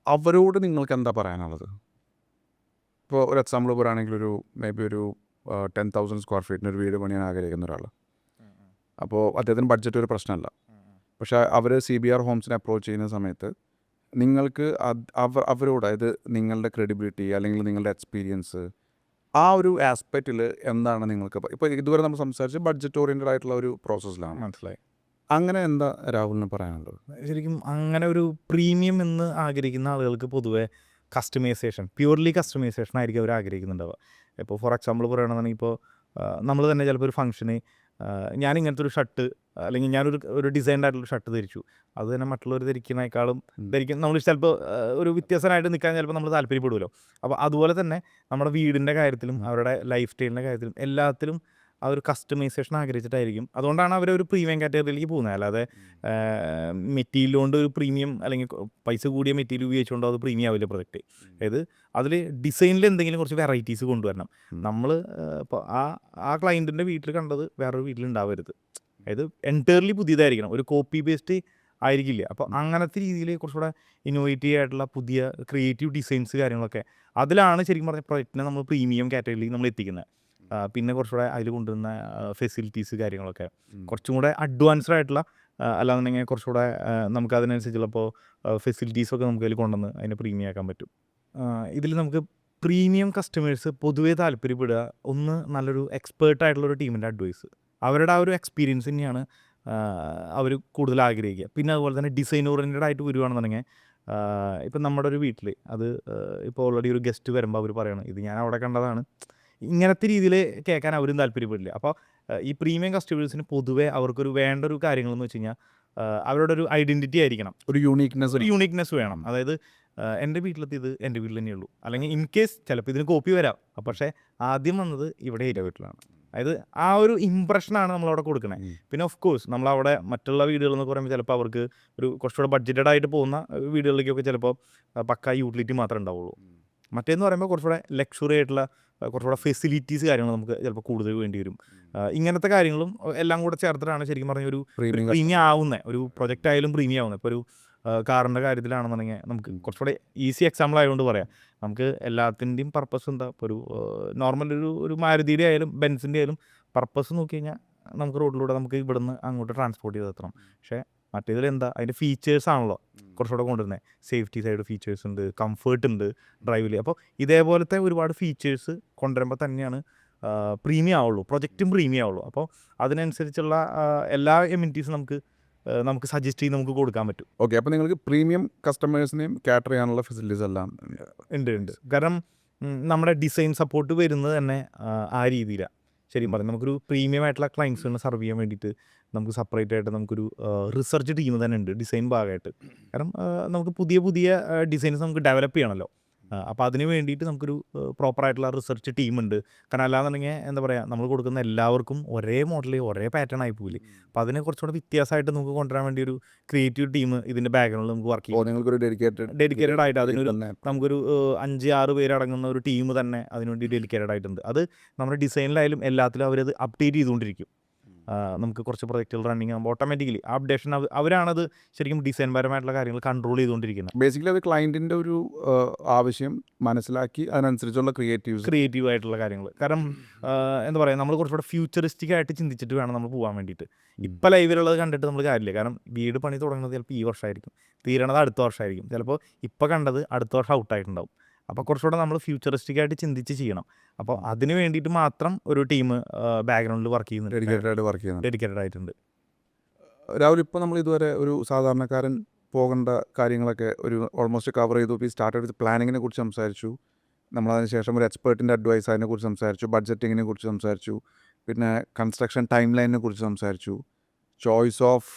അവരോട് നിങ്ങൾക്ക് എന്താ പറയാനുള്ളത്? ഇപ്പോൾ ഒരു എക്സാമ്പിൾ പറയുകയാണെങ്കിൽ മേ ബി ഒരു 10,000 സ്ക്വയർ ഫീറ്റിന് ഒരു വീട് പണിയാൻ ആഗ്രഹിക്കുന്ന ഒരാൾ. അപ്പോൾ അദ്ദേഹത്തിന് ബഡ്ജറ്റ് ഒരു പ്രശ്നമല്ല. പക്ഷേ അവർ CBR ഹോംസിനെ അപ്രോച്ച് ചെയ്യുന്ന സമയത്ത് നിങ്ങൾക്ക് അവരോട്, അതായത് നിങ്ങളുടെ ക്രെഡിബിലിറ്റി അല്ലെങ്കിൽ നിങ്ങളുടെ എക്സ്പീരിയൻസ്, ആ ഒരു ആസ്പെക്റ്റിൽ എന്താണ് നിങ്ങൾക്ക് ഇപ്പോൾ ഇതുവരെ നമ്മൾ സംസാരിച്ച് ബഡ്ജറ്റ് ഓറിയൻറ്റഡ് ആയിട്ടുള്ള ഒരു പ്രോസസ്സിലാണ്. മനസ്സിലായി. അങ്ങനെ എന്താ രാഹുലിന് പറയാനുള്ളത്? ശരിക്കും അങ്ങനെ ഒരു പ്രീമിയം എന്ന് ആഗ്രഹിക്കുന്ന ആളുകൾക്ക് പൊതുവെ കസ്റ്റമൈസേഷൻ, പ്യൂർലി കസ്റ്റമൈസേഷൻ ആയിരിക്കും അവർ ആഗ്രഹിക്കുന്നുണ്ടാവുക. ഇപ്പോൾ ഫോർ എക്സാമ്പിൾ പറയുകയാണെന്നുണ്ടെങ്കിൽ ഇപ്പോൾ നമ്മൾ തന്നെ ചിലപ്പോൾ ഒരു ഫംഗ്ഷന് ഞാൻ ഇങ്ങനത്തെ ഒരു ഷർട്ട് അല്ലെങ്കിൽ ഞാനൊരു ഡിസൈൻഡ് ആയിട്ടുള്ള ഷർട്ട് ധരിച്ചു, അത് തന്നെ മറ്റുള്ളവർ ധരിക്കുന്നതിനേക്കാളും നമ്മൾ ചിലപ്പോൾ ഒരു വ്യത്യാസമായിട്ട് നിൽക്കാൻ ചിലപ്പോൾ നമ്മൾ താല്പര്യപ്പെടുമല്ലോ. അപ്പോൾ അതുപോലെ തന്നെ നമ്മുടെ വീടിൻ്റെ കാര്യത്തിലും അവരുടെ ലൈഫ് സ്റ്റൈലിൻ്റെ കാര്യത്തിലും എല്ലാത്തിലും ആ ഒരു കസ്റ്റമൈസേഷൻ ആഗ്രഹിച്ചിട്ടായിരിക്കും. അതുകൊണ്ടാണ് അവരൊരു പ്രീമിയം കാറ്റഗറിയിലേക്ക് പോകുന്നത്. അല്ലാതെ മെറ്റീരിയൽ കൊണ്ട് ഒരു പ്രീമിയം അല്ലെങ്കിൽ പൈസ കൂടിയ മെറ്റീരിയൽ ഉപയോഗിച്ചുകൊണ്ട് അത് പ്രീമിയം ആവില്ല പ്രൊജക്റ്റ്. അതായത് അതിൽ ഡിസൈനിൽ എന്തെങ്കിലും കുറച്ച് വെറൈറ്റീസ് കൊണ്ടുവരണം. നമ്മൾ ഇപ്പോൾ ആ ക്ലയൻറ്റിൻ്റെ വീട്ടിൽ കണ്ടത് വേറൊരു വീട്ടിലുണ്ടാവരുത്. അതായത് എൻറ്റയർലി പുതിയതായിരിക്കണം, ഒരു കോപ്പി പേസ്റ്റ് ആയിരിക്കില്ല. അപ്പോൾ അങ്ങനത്തെ രീതിയിൽ കുറച്ചുകൂടെ ഇന്നോവേറ്റീവ് ആയിട്ടുള്ള പുതിയ ക്രിയേറ്റീവ് ഡിസൈൻസ് കാര്യങ്ങളൊക്കെ അതിലാണ് ശരിക്കും പറഞ്ഞ പ്രൊജക്റ്റിനെ നമ്മൾ പ്രീമിയം കാറ്റഗറിയിലേക്ക് നമ്മൾ എത്തിക്കുന്നത്. പിന്നെ കുറച്ചുകൂടെ അതിൽ കൊണ്ടുവരുന്ന ഫെസിലിറ്റീസ് കാര്യങ്ങളൊക്കെ കുറച്ചും കൂടെ അഡ്വാൻസ്ഡ് ആയിട്ടുള്ള, അല്ലാന്നുണ്ടെങ്കിൽ കുറച്ചുകൂടെ നമുക്ക് അതിനനുസരിച്ചുള്ളപ്പോൾ ഫെസിലിറ്റീസൊക്കെ നമുക്ക് അതിൽ കൊണ്ടുവന്ന് അതിനെ പ്രീമിയം ആക്കാൻ പറ്റും. ഇതിൽ നമുക്ക് പ്രീമിയം കസ്റ്റമേഴ്സ് പൊതുവേ താല്പര്യപ്പെടുക, ഒന്ന് നല്ലൊരു എക്സ്പേർട്ടായിട്ടുള്ളൊരു ടീമിൻ്റെ അഡ്വൈസ്, അവരുടെ ആ ഒരു എക്സ്പീരിയൻസ് തന്നെയാണ് അവർ കൂടുതൽ ആഗ്രഹിക്കുക. പിന്നെ അതുപോലെ തന്നെ ഡിസൈൻ ഓറിയൻറ്റഡ് ആയിട്ട് വരുവാണെന്നുണ്ടെങ്കിൽ ഇപ്പം നമ്മുടെ ഒരു വീട്ടിൽ അത് ഇപ്പോൾ ഓൾറെഡി ഒരു ഗസ്റ്റ് വരുമ്പോൾ അവർ പറയണം, ഇത് ഞാൻ അവിടെ കണ്ടതാണ്, ഇങ്ങനത്തെ രീതിയിൽ കേൾക്കാൻ അവരും താല്പര്യപ്പെടില്ല. അപ്പോൾ ഈ പ്രീമിയം കസ്റ്റമേഴ്സിന് പൊതുവേ അവർക്കൊരു വേണ്ട ഒരു കാര്യങ്ങളെന്ന് വെച്ച് കഴിഞ്ഞാൽ അവരുടെ ഒരു ഐഡൻറ്റിറ്റി ആയിരിക്കണം, ഒരു യൂണിക്നെസ് വേണം. അതായത് എൻ്റെ വീട്ടിലെത്തിയത് എൻ്റെ വീട്ടിൽ തന്നെയുള്ളൂ, അല്ലെങ്കിൽ ഇൻ കേസ് ചിലപ്പോൾ ഇതിന് കോപ്പി വരാം, പക്ഷേ ആദ്യം വന്നത് ഇവിടെ എൻ്റെ വീട്ടിലാണ്. അതായത് ആ ഒരു ഇമ്പ്രഷനാണ് നമ്മളവിടെ കൊടുക്കുന്നത്. പിന്നെ ഓഫ് കോഴ്സ് നമ്മളവിടെ മറ്റുള്ള വീടുകളെന്നൊക്കെ പറയുമ്പോൾ ചിലപ്പോൾ അവർക്ക് ഒരു കുറച്ചുകൂടെ ബഡ്ജറ്റഡ് ആയിട്ട് പോകുന്ന വീടുകളിലേക്കൊക്കെ ചിലപ്പോൾ പക്ക യൂട്ടിലിറ്റി മാത്രമേ ഉണ്ടാവുള്ളൂ. മറ്റേന്ന് പറയുമ്പോൾ കുറച്ചുകൂടെ ലക്ഷറി ആയിട്ടുള്ള കുറച്ചുകൂടെ ഫെസിലിറ്റീസ് കാര്യങ്ങൾ നമുക്ക് ചിലപ്പോൾ കൂടുതൽ വേണ്ടി വരും. ഇങ്ങനത്തെ കാര്യങ്ങളും എല്ലാം കൂടെ ചേർത്തിട്ടാണ് ശരിക്കും പറഞ്ഞ ഒരു പ്രീമിയം ആവുന്നത്. ഒരു പ്രൊജക്റ്റ് ആയാലും പ്രീമിയം ആവുന്നത്. ഇപ്പോൾ ഒരു കാറിൻ്റെ കാര്യത്തിലാണെന്നുണ്ടെങ്കിൽ നമുക്ക് കുറച്ചുകൂടെ ഈസി എക്സാമ്പിൾ ആയതുകൊണ്ട് പറയാം, നമുക്ക് എല്ലാത്തിൻ്റെയും പർപ്പസ് എന്താ, ഇപ്പോൾ ഒരു നോർമൽ ഒരു മാരുതിയുടെ ആയാലും ബെൻസിൻ്റെ ആയാലും പർപ്പസ് നോക്കി കഴിഞ്ഞാൽ നമുക്ക് റോഡിലൂടെ നമുക്ക് ഇവിടുന്ന് അങ്ങോട്ട് ട്രാൻസ്പോർട്ട് ചെയ്ത് എത്തണം. പക്ഷേ മറ്റേതിൽ എന്താ, അതിൻ്റെ ഫീച്ചേഴ്സ് ആണല്ലോ കുറച്ചുകൂടെ കൊണ്ടുവരുന്നത്. സേഫ്റ്റി സൈഡ് ഫീച്ചേഴ്സ് ഉണ്ട്, കംഫേർട്ട് ഉണ്ട് ഡ്രൈവിൽ. അപ്പോൾ ഇതേപോലത്തെ ഒരുപാട് ഫീച്ചേഴ്സ് കൊണ്ടുവരുമ്പോൾ തന്നെയാണ് പ്രീമിയം ആവുള്ളൂ, പ്രൊജക്റ്റും പ്രീമിയം ആവുള്ളൂ. അപ്പോൾ അതിനനുസരിച്ചുള്ള എല്ലാ എമ്യൂണിറ്റീസും നമുക്ക് സജസ്റ്റ് ചെയ്ത് നമുക്ക് കൊടുക്കാൻ പറ്റും. ഓക്കെ, അപ്പോൾ നിങ്ങൾക്ക് പ്രീമിയം കസ്റ്റമേഴ്സിനെയും കാറ്റർ ചെയ്യാനുള്ള ഫെസിലിറ്റീസ് എല്ലാം ഉണ്ട്. കാരണം നമ്മുടെ ഡിസൈൻ സപ്പോർട്ട് വരുന്നത് തന്നെ ആ രീതിയിലാണ്. ശരിക്കും പറഞ്ഞാൽ നമുക്കൊരു പ്രീമിയം ആയിട്ടുള്ള ക്ലയൻസിനെ സർവ് ചെയ്യാൻ വേണ്ടിയിട്ട് നമുക്ക് സെപ്പറേറ്റ് ആയിട്ട് നമുക്കൊരു റിസർച്ച് ടീം തന്നെ ഉണ്ട് ഡിസൈൻ ഭാഗമായിട്ട്. കാരണം നമുക്ക് പുതിയ ഡിസൈൻസ് നമുക്ക് ഡെവലപ്പ് ചെയ്യണമല്ലോ. അപ്പോൾ അതിന് വേണ്ടിയിട്ട് നമുക്കൊരു പ്രോപ്പറായിട്ടുള്ള റിസർച്ച് ടീമുണ്ട്. കാരണം അല്ലാന്നുണ്ടെങ്കിൽ എന്താ പറയുക, നമ്മൾ കൊടുക്കുന്ന എല്ലാവർക്കും ഒരേ മോഡൽ ഒരേ പാറ്റേൺ ആയി പോകില്ലേ. അപ്പോൾ അതിനെ കുറച്ചുകൂടെ വ്യത്യാസമായിട്ട് നമുക്ക് കൊണ്ടുവരാൻ വേണ്ടി ഒരു ക്രിയേറ്റീവ് ടീം ഇതിൻ്റെ ബാക്ക്ഗ്രൗണ്ടിൽ നമുക്ക് വർക്ക് ചെയ്യും. നിങ്ങൾക്കൊരു ഡെഡിക്കേറ്റഡ് ആയിട്ട് നമുക്കൊരു 5-6 പേരടങ്ങുന്ന ഒരു ടീം തന്നെ അതിനുവേണ്ടി ഡെഡിക്കേറ്റഡ് ആയിട്ടുണ്ട്. അത് നമ്മുടെ ഡിസൈനിലായാലും എല്ലാത്തിലും അവരത് അപ്ഡേറ്റ് ചെയ്തുകൊണ്ടിരിക്കും. നമുക്ക് കുറച്ച് പ്രൊജക്റ്റുകൾ റണ്ണിങ് ആകുമ്പോൾ ഓട്ടോമാറ്റിക്കലി ആ അപ്ഡേഷൻ അവരാണത് ശരിക്കും ഡിസൈൻ പരമായിട്ടുള്ള കാര്യങ്ങൾ കൺട്രോൾ ചെയ്തുകൊണ്ടിരിക്കുന്നത്. ബേസിക്കലി അത് ക്ലയൻറ്റിൻ്റെ ഒരു ആവശ്യം മനസ്സിലാക്കി അതിനനുസരിച്ചുള്ള ക്രിയേറ്റീവ് ആയിട്ടുള്ള കാര്യങ്ങൾ. കാരണം എന്താ പറയുക, നമ്മൾ കുറച്ചുകൂടെ ഫ്യൂച്ചറിസ്റ്റിക് ആയിട്ട് ചിന്തിച്ചിട്ട് വേണം നമ്മൾ പോകാൻ വേണ്ടിയിട്ട്. ഇപ്പം ലൈവിലുള്ളത് കണ്ടിട്ട് നമ്മൾ കാര്യമില്ല. കാരണം വീട് പണി തുടങ്ങുന്നത് ചിലപ്പോൾ ഈ വർഷമായിരിക്കും, തീരണത് അടുത്ത വർഷമായിരിക്കും, ചിലപ്പോൾ ഇപ്പോൾ കണ്ടത് അടുത്ത വർഷം ഔട്ടായിട്ടുണ്ടാവും. അപ്പോൾ കുറച്ചുകൂടെ നമ്മൾ ഫ്യൂച്ചറിസ്റ്റിക് ആയിട്ട് ചിന്തിച്ച് ചെയ്യണം. അപ്പോൾ അതിന് വേണ്ടിയിട്ട് മാത്രം ഒരു ടീം ബാക്ക്ഗ്രൗണ്ടിൽ വർക്ക് ചെയ്യുന്നുണ്ട്, ഡെഡിക്കേറ്റഡ് ആയിട്ടുണ്ട്. രാഹുൽ, ഇപ്പോൾ നമ്മൾ ഇതുവരെ ഒരു സാധാരണക്കാരൻ പോകേണ്ട കാര്യങ്ങളൊക്കെ ഒരു ഓൾമോസ്റ്റ് കവർ ചെയ്തു. ഇപ്പോൾ ഈ സ്റ്റാർട്ടഡ് വിത്ത് പ്ലാനിങ്ങിനെ കുറിച്ച് സംസാരിച്ചു, നമ്മളതിന് ശേഷം ഒരു എക്സ്പേർട്ടിൻ്റെ അഡ്വൈസ് അതിനെക്കുറിച്ച് സംസാരിച്ചു, ബഡ്ജറ്റിങ്ങിനെ കുറിച്ച് സംസാരിച്ചു, പിന്നെ കൺസ്ട്രക്ഷൻ ടൈം ലൈനിനെ കുറിച്ച് സംസാരിച്ചു, ചോയ്സ് ഓഫ്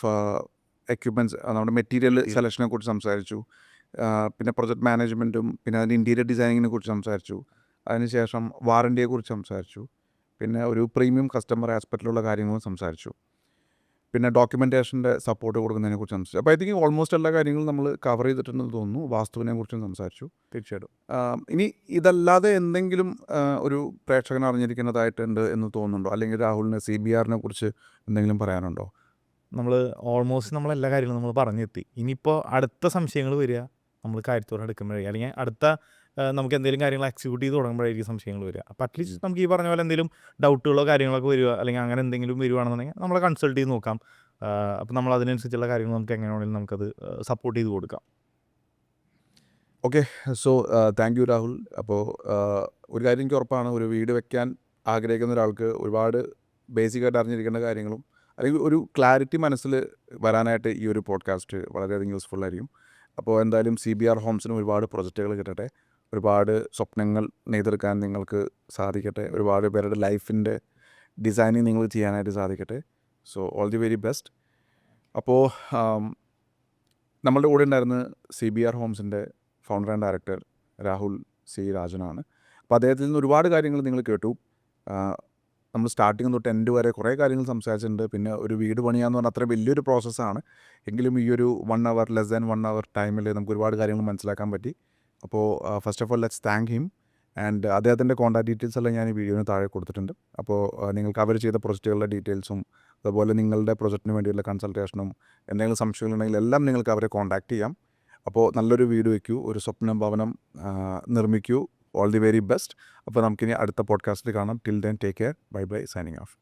എക്യുപ്മെൻറ്റ്സ്, നമ്മുടെ മെറ്റീരിയൽ സെലക്ഷനെ കുറിച്ച് സംസാരിച്ചു, പിന്നെ പ്രൊജക്ട് മാനേജ്മെൻറ്റും പിന്നെ അതിൻ്റെ ഇൻറ്റീരിയർ ഡിസൈനിങ്ങിനെ കുറിച്ച് സംസാരിച്ചു, അതിനുശേഷം വാറൻറ്റിയെക്കുറിച്ച് സംസാരിച്ചു, പിന്നെ ഒരു പ്രീമിയം കസ്റ്റമർ ആസ്പെക്റ്റിലുള്ള കാര്യങ്ങളും സംസാരിച്ചു, പിന്നെ ഡോക്യുമെൻറ്റേഷൻ്റെ സപ്പോർട്ട് കൊടുക്കുന്നതിനെ കുറിച്ച് സംസാരിച്ചു. അപ്പോൾ ഐ തിങ്ക് ഓൾമോസ്റ്റ് എല്ലാ കാര്യങ്ങളും നമ്മൾ കവർ ചെയ്തിട്ടുണ്ടെന്ന് തോന്നുന്നു. വാസ്തുവിനെ കുറിച്ചും സംസാരിച്ചു. തീർച്ചയായിട്ടും. ഇനി ഇതല്ലാതെ എന്തെങ്കിലും ഒരു പ്രേക്ഷകൻ അറിഞ്ഞിരിക്കുന്നതായിട്ടുണ്ട് എന്ന് തോന്നുന്നുണ്ടോ? അല്ലെങ്കിൽ രാഹുലിന് CBRനെ കുറിച്ച് എന്തെങ്കിലും പറയാനുണ്ടോ? നമ്മൾ ഓൾമോസ്റ്റ് നമ്മളെല്ലാ കാര്യങ്ങളും നമ്മൾ പറഞ്ഞെത്തി. ഇനിയിപ്പോൾ അടുത്ത സംശയങ്ങൾ വരിക നമ്മൾ കാര്യത്തോടെ എടുക്കുമ്പോഴേ, അല്ലെങ്കിൽ അടുത്ത നമുക്ക് എന്തെങ്കിലും കാര്യങ്ങൾ എക്സിക്യൂട്ട് ചെയ്ത് തുടങ്ങുമ്പോഴായിരിക്കും സംശയങ്ങൾ വരിക. അപ്പോൾ അറ്റ്ലീസ്റ്റ് നമുക്ക് ഈ പറഞ്ഞ പോലെ എന്തെങ്കിലും ഡൗട്ടുകളോ കാര്യങ്ങളൊക്കെ വരിക, അല്ലെങ്കിൽ അങ്ങനെ എന്തെങ്കിലും വരുവാണെന്നുണ്ടെങ്കിൽ നമ്മളെ കൺസൾട്ട് ചെയ്ത് നോക്കാം. അപ്പോൾ നമ്മൾ അതിനനുസരിച്ചുള്ള കാര്യങ്ങൾ നമുക്ക് എങ്ങനെയാണെങ്കിലും നമുക്കത് സപ്പോർട്ട് ചെയ്ത് കൊടുക്കാം. Okay, so thank you Rahul. അപ്പോൾ ഒരു കാര്യം എനിക്ക് ഉറപ്പാണ്, ഒരു വീട് വെക്കാൻ ആഗ്രഹിക്കുന്ന ഒരാൾക്ക് ഒരുപാട് ബേസിക്കായിട്ട് അറിഞ്ഞിരിക്കേണ്ട കാര്യങ്ങളും അല്ലെങ്കിൽ ഒരു ക്ലാരിറ്റി മനസ്സിൽ വരാനായിട്ട് ഈ ഒരു പോഡ്കാസ്റ്റ് വളരെയധികം യൂസ്ഫുൾ ആയിരിക്കും. അപ്പോൾ എന്തായാലും CBR ഹോംസിന് ഒരുപാട് പ്രൊജക്റ്റുകൾ കിട്ടട്ടെ, ഒരുപാട് സ്വപ്നങ്ങൾ നെയ്തെടുക്കാൻ നിങ്ങൾക്ക് സാധിക്കട്ടെ, ഒരുപാട് പേരുടെ ലൈഫിൻ്റെ ഡിസൈനിങ് നിങ്ങൾ ചെയ്യാനായിട്ട് സാധിക്കട്ടെ. So all the very best. അപ്പോൾ നമ്മളുടെ കൂടെ ഉണ്ടായിരുന്ന CBR ഹോംസിൻ്റെ founder and director Rahul C. രാജനാണ്. അപ്പോൾ അദ്ദേഹത്തിൽ നിന്ന് ഒരുപാട് കാര്യങ്ങൾ നിങ്ങൾ കേട്ടു. നമ്മൾ സ്റ്റാർട്ടിങ് തൊട്ട് എൻഡ് വരെ കുറേ കാര്യങ്ങൾ സംസാരിച്ചിട്ടുണ്ട്. പിന്നെ ഒരു വീട് പണിയാന്ന് പറഞ്ഞാൽ അത്ര വലിയൊരു പ്രോസസ്സാണ്. എങ്കിലും ഈ ഒരു 1 hour, ലെസ് ദാൻ 1 hour ടൈമിൽ നമുക്ക് ഒരുപാട് കാര്യങ്ങൾ മനസ്സിലാക്കാൻ പറ്റി. അപ്പോൾ first of all let's thank him. And അദ്ദേഹത്തിൻ്റെ കോൺടാക്ട് ഡീറ്റെയിൽസ് എല്ലാം ഞാൻ ഈ വീഡിയോന് താഴെ കൊടുത്തിട്ടുണ്ട്. അപ്പോൾ നിങ്ങൾക്ക് അവർ ചെയ്ത പ്രൊജക്റ്റുകളുടെ ഡീറ്റെയിൽസും അതുപോലെ നിങ്ങളുടെ പ്രൊജക്റ്റിന് വേണ്ടിയുള്ള കൺസൾട്ടേഷനും എന്തെങ്കിലും സംശയങ്ങളുണ്ടെങ്കിൽ എല്ലാം നിങ്ങൾക്ക് അവരെ കോൺടാക്ട് ചെയ്യാം. അപ്പോൾ നല്ലൊരു വീട് വയ്ക്കൂ, ഒരു സ്വപ്ന ഭവനം നിർമ്മിക്കൂ. All the very best. അപ്പോൾ നമുക്കിനി അടുത്ത പോഡ്കാസ്റ്റിൽ കാണാം. Till then take care. Bye bye. Signing of.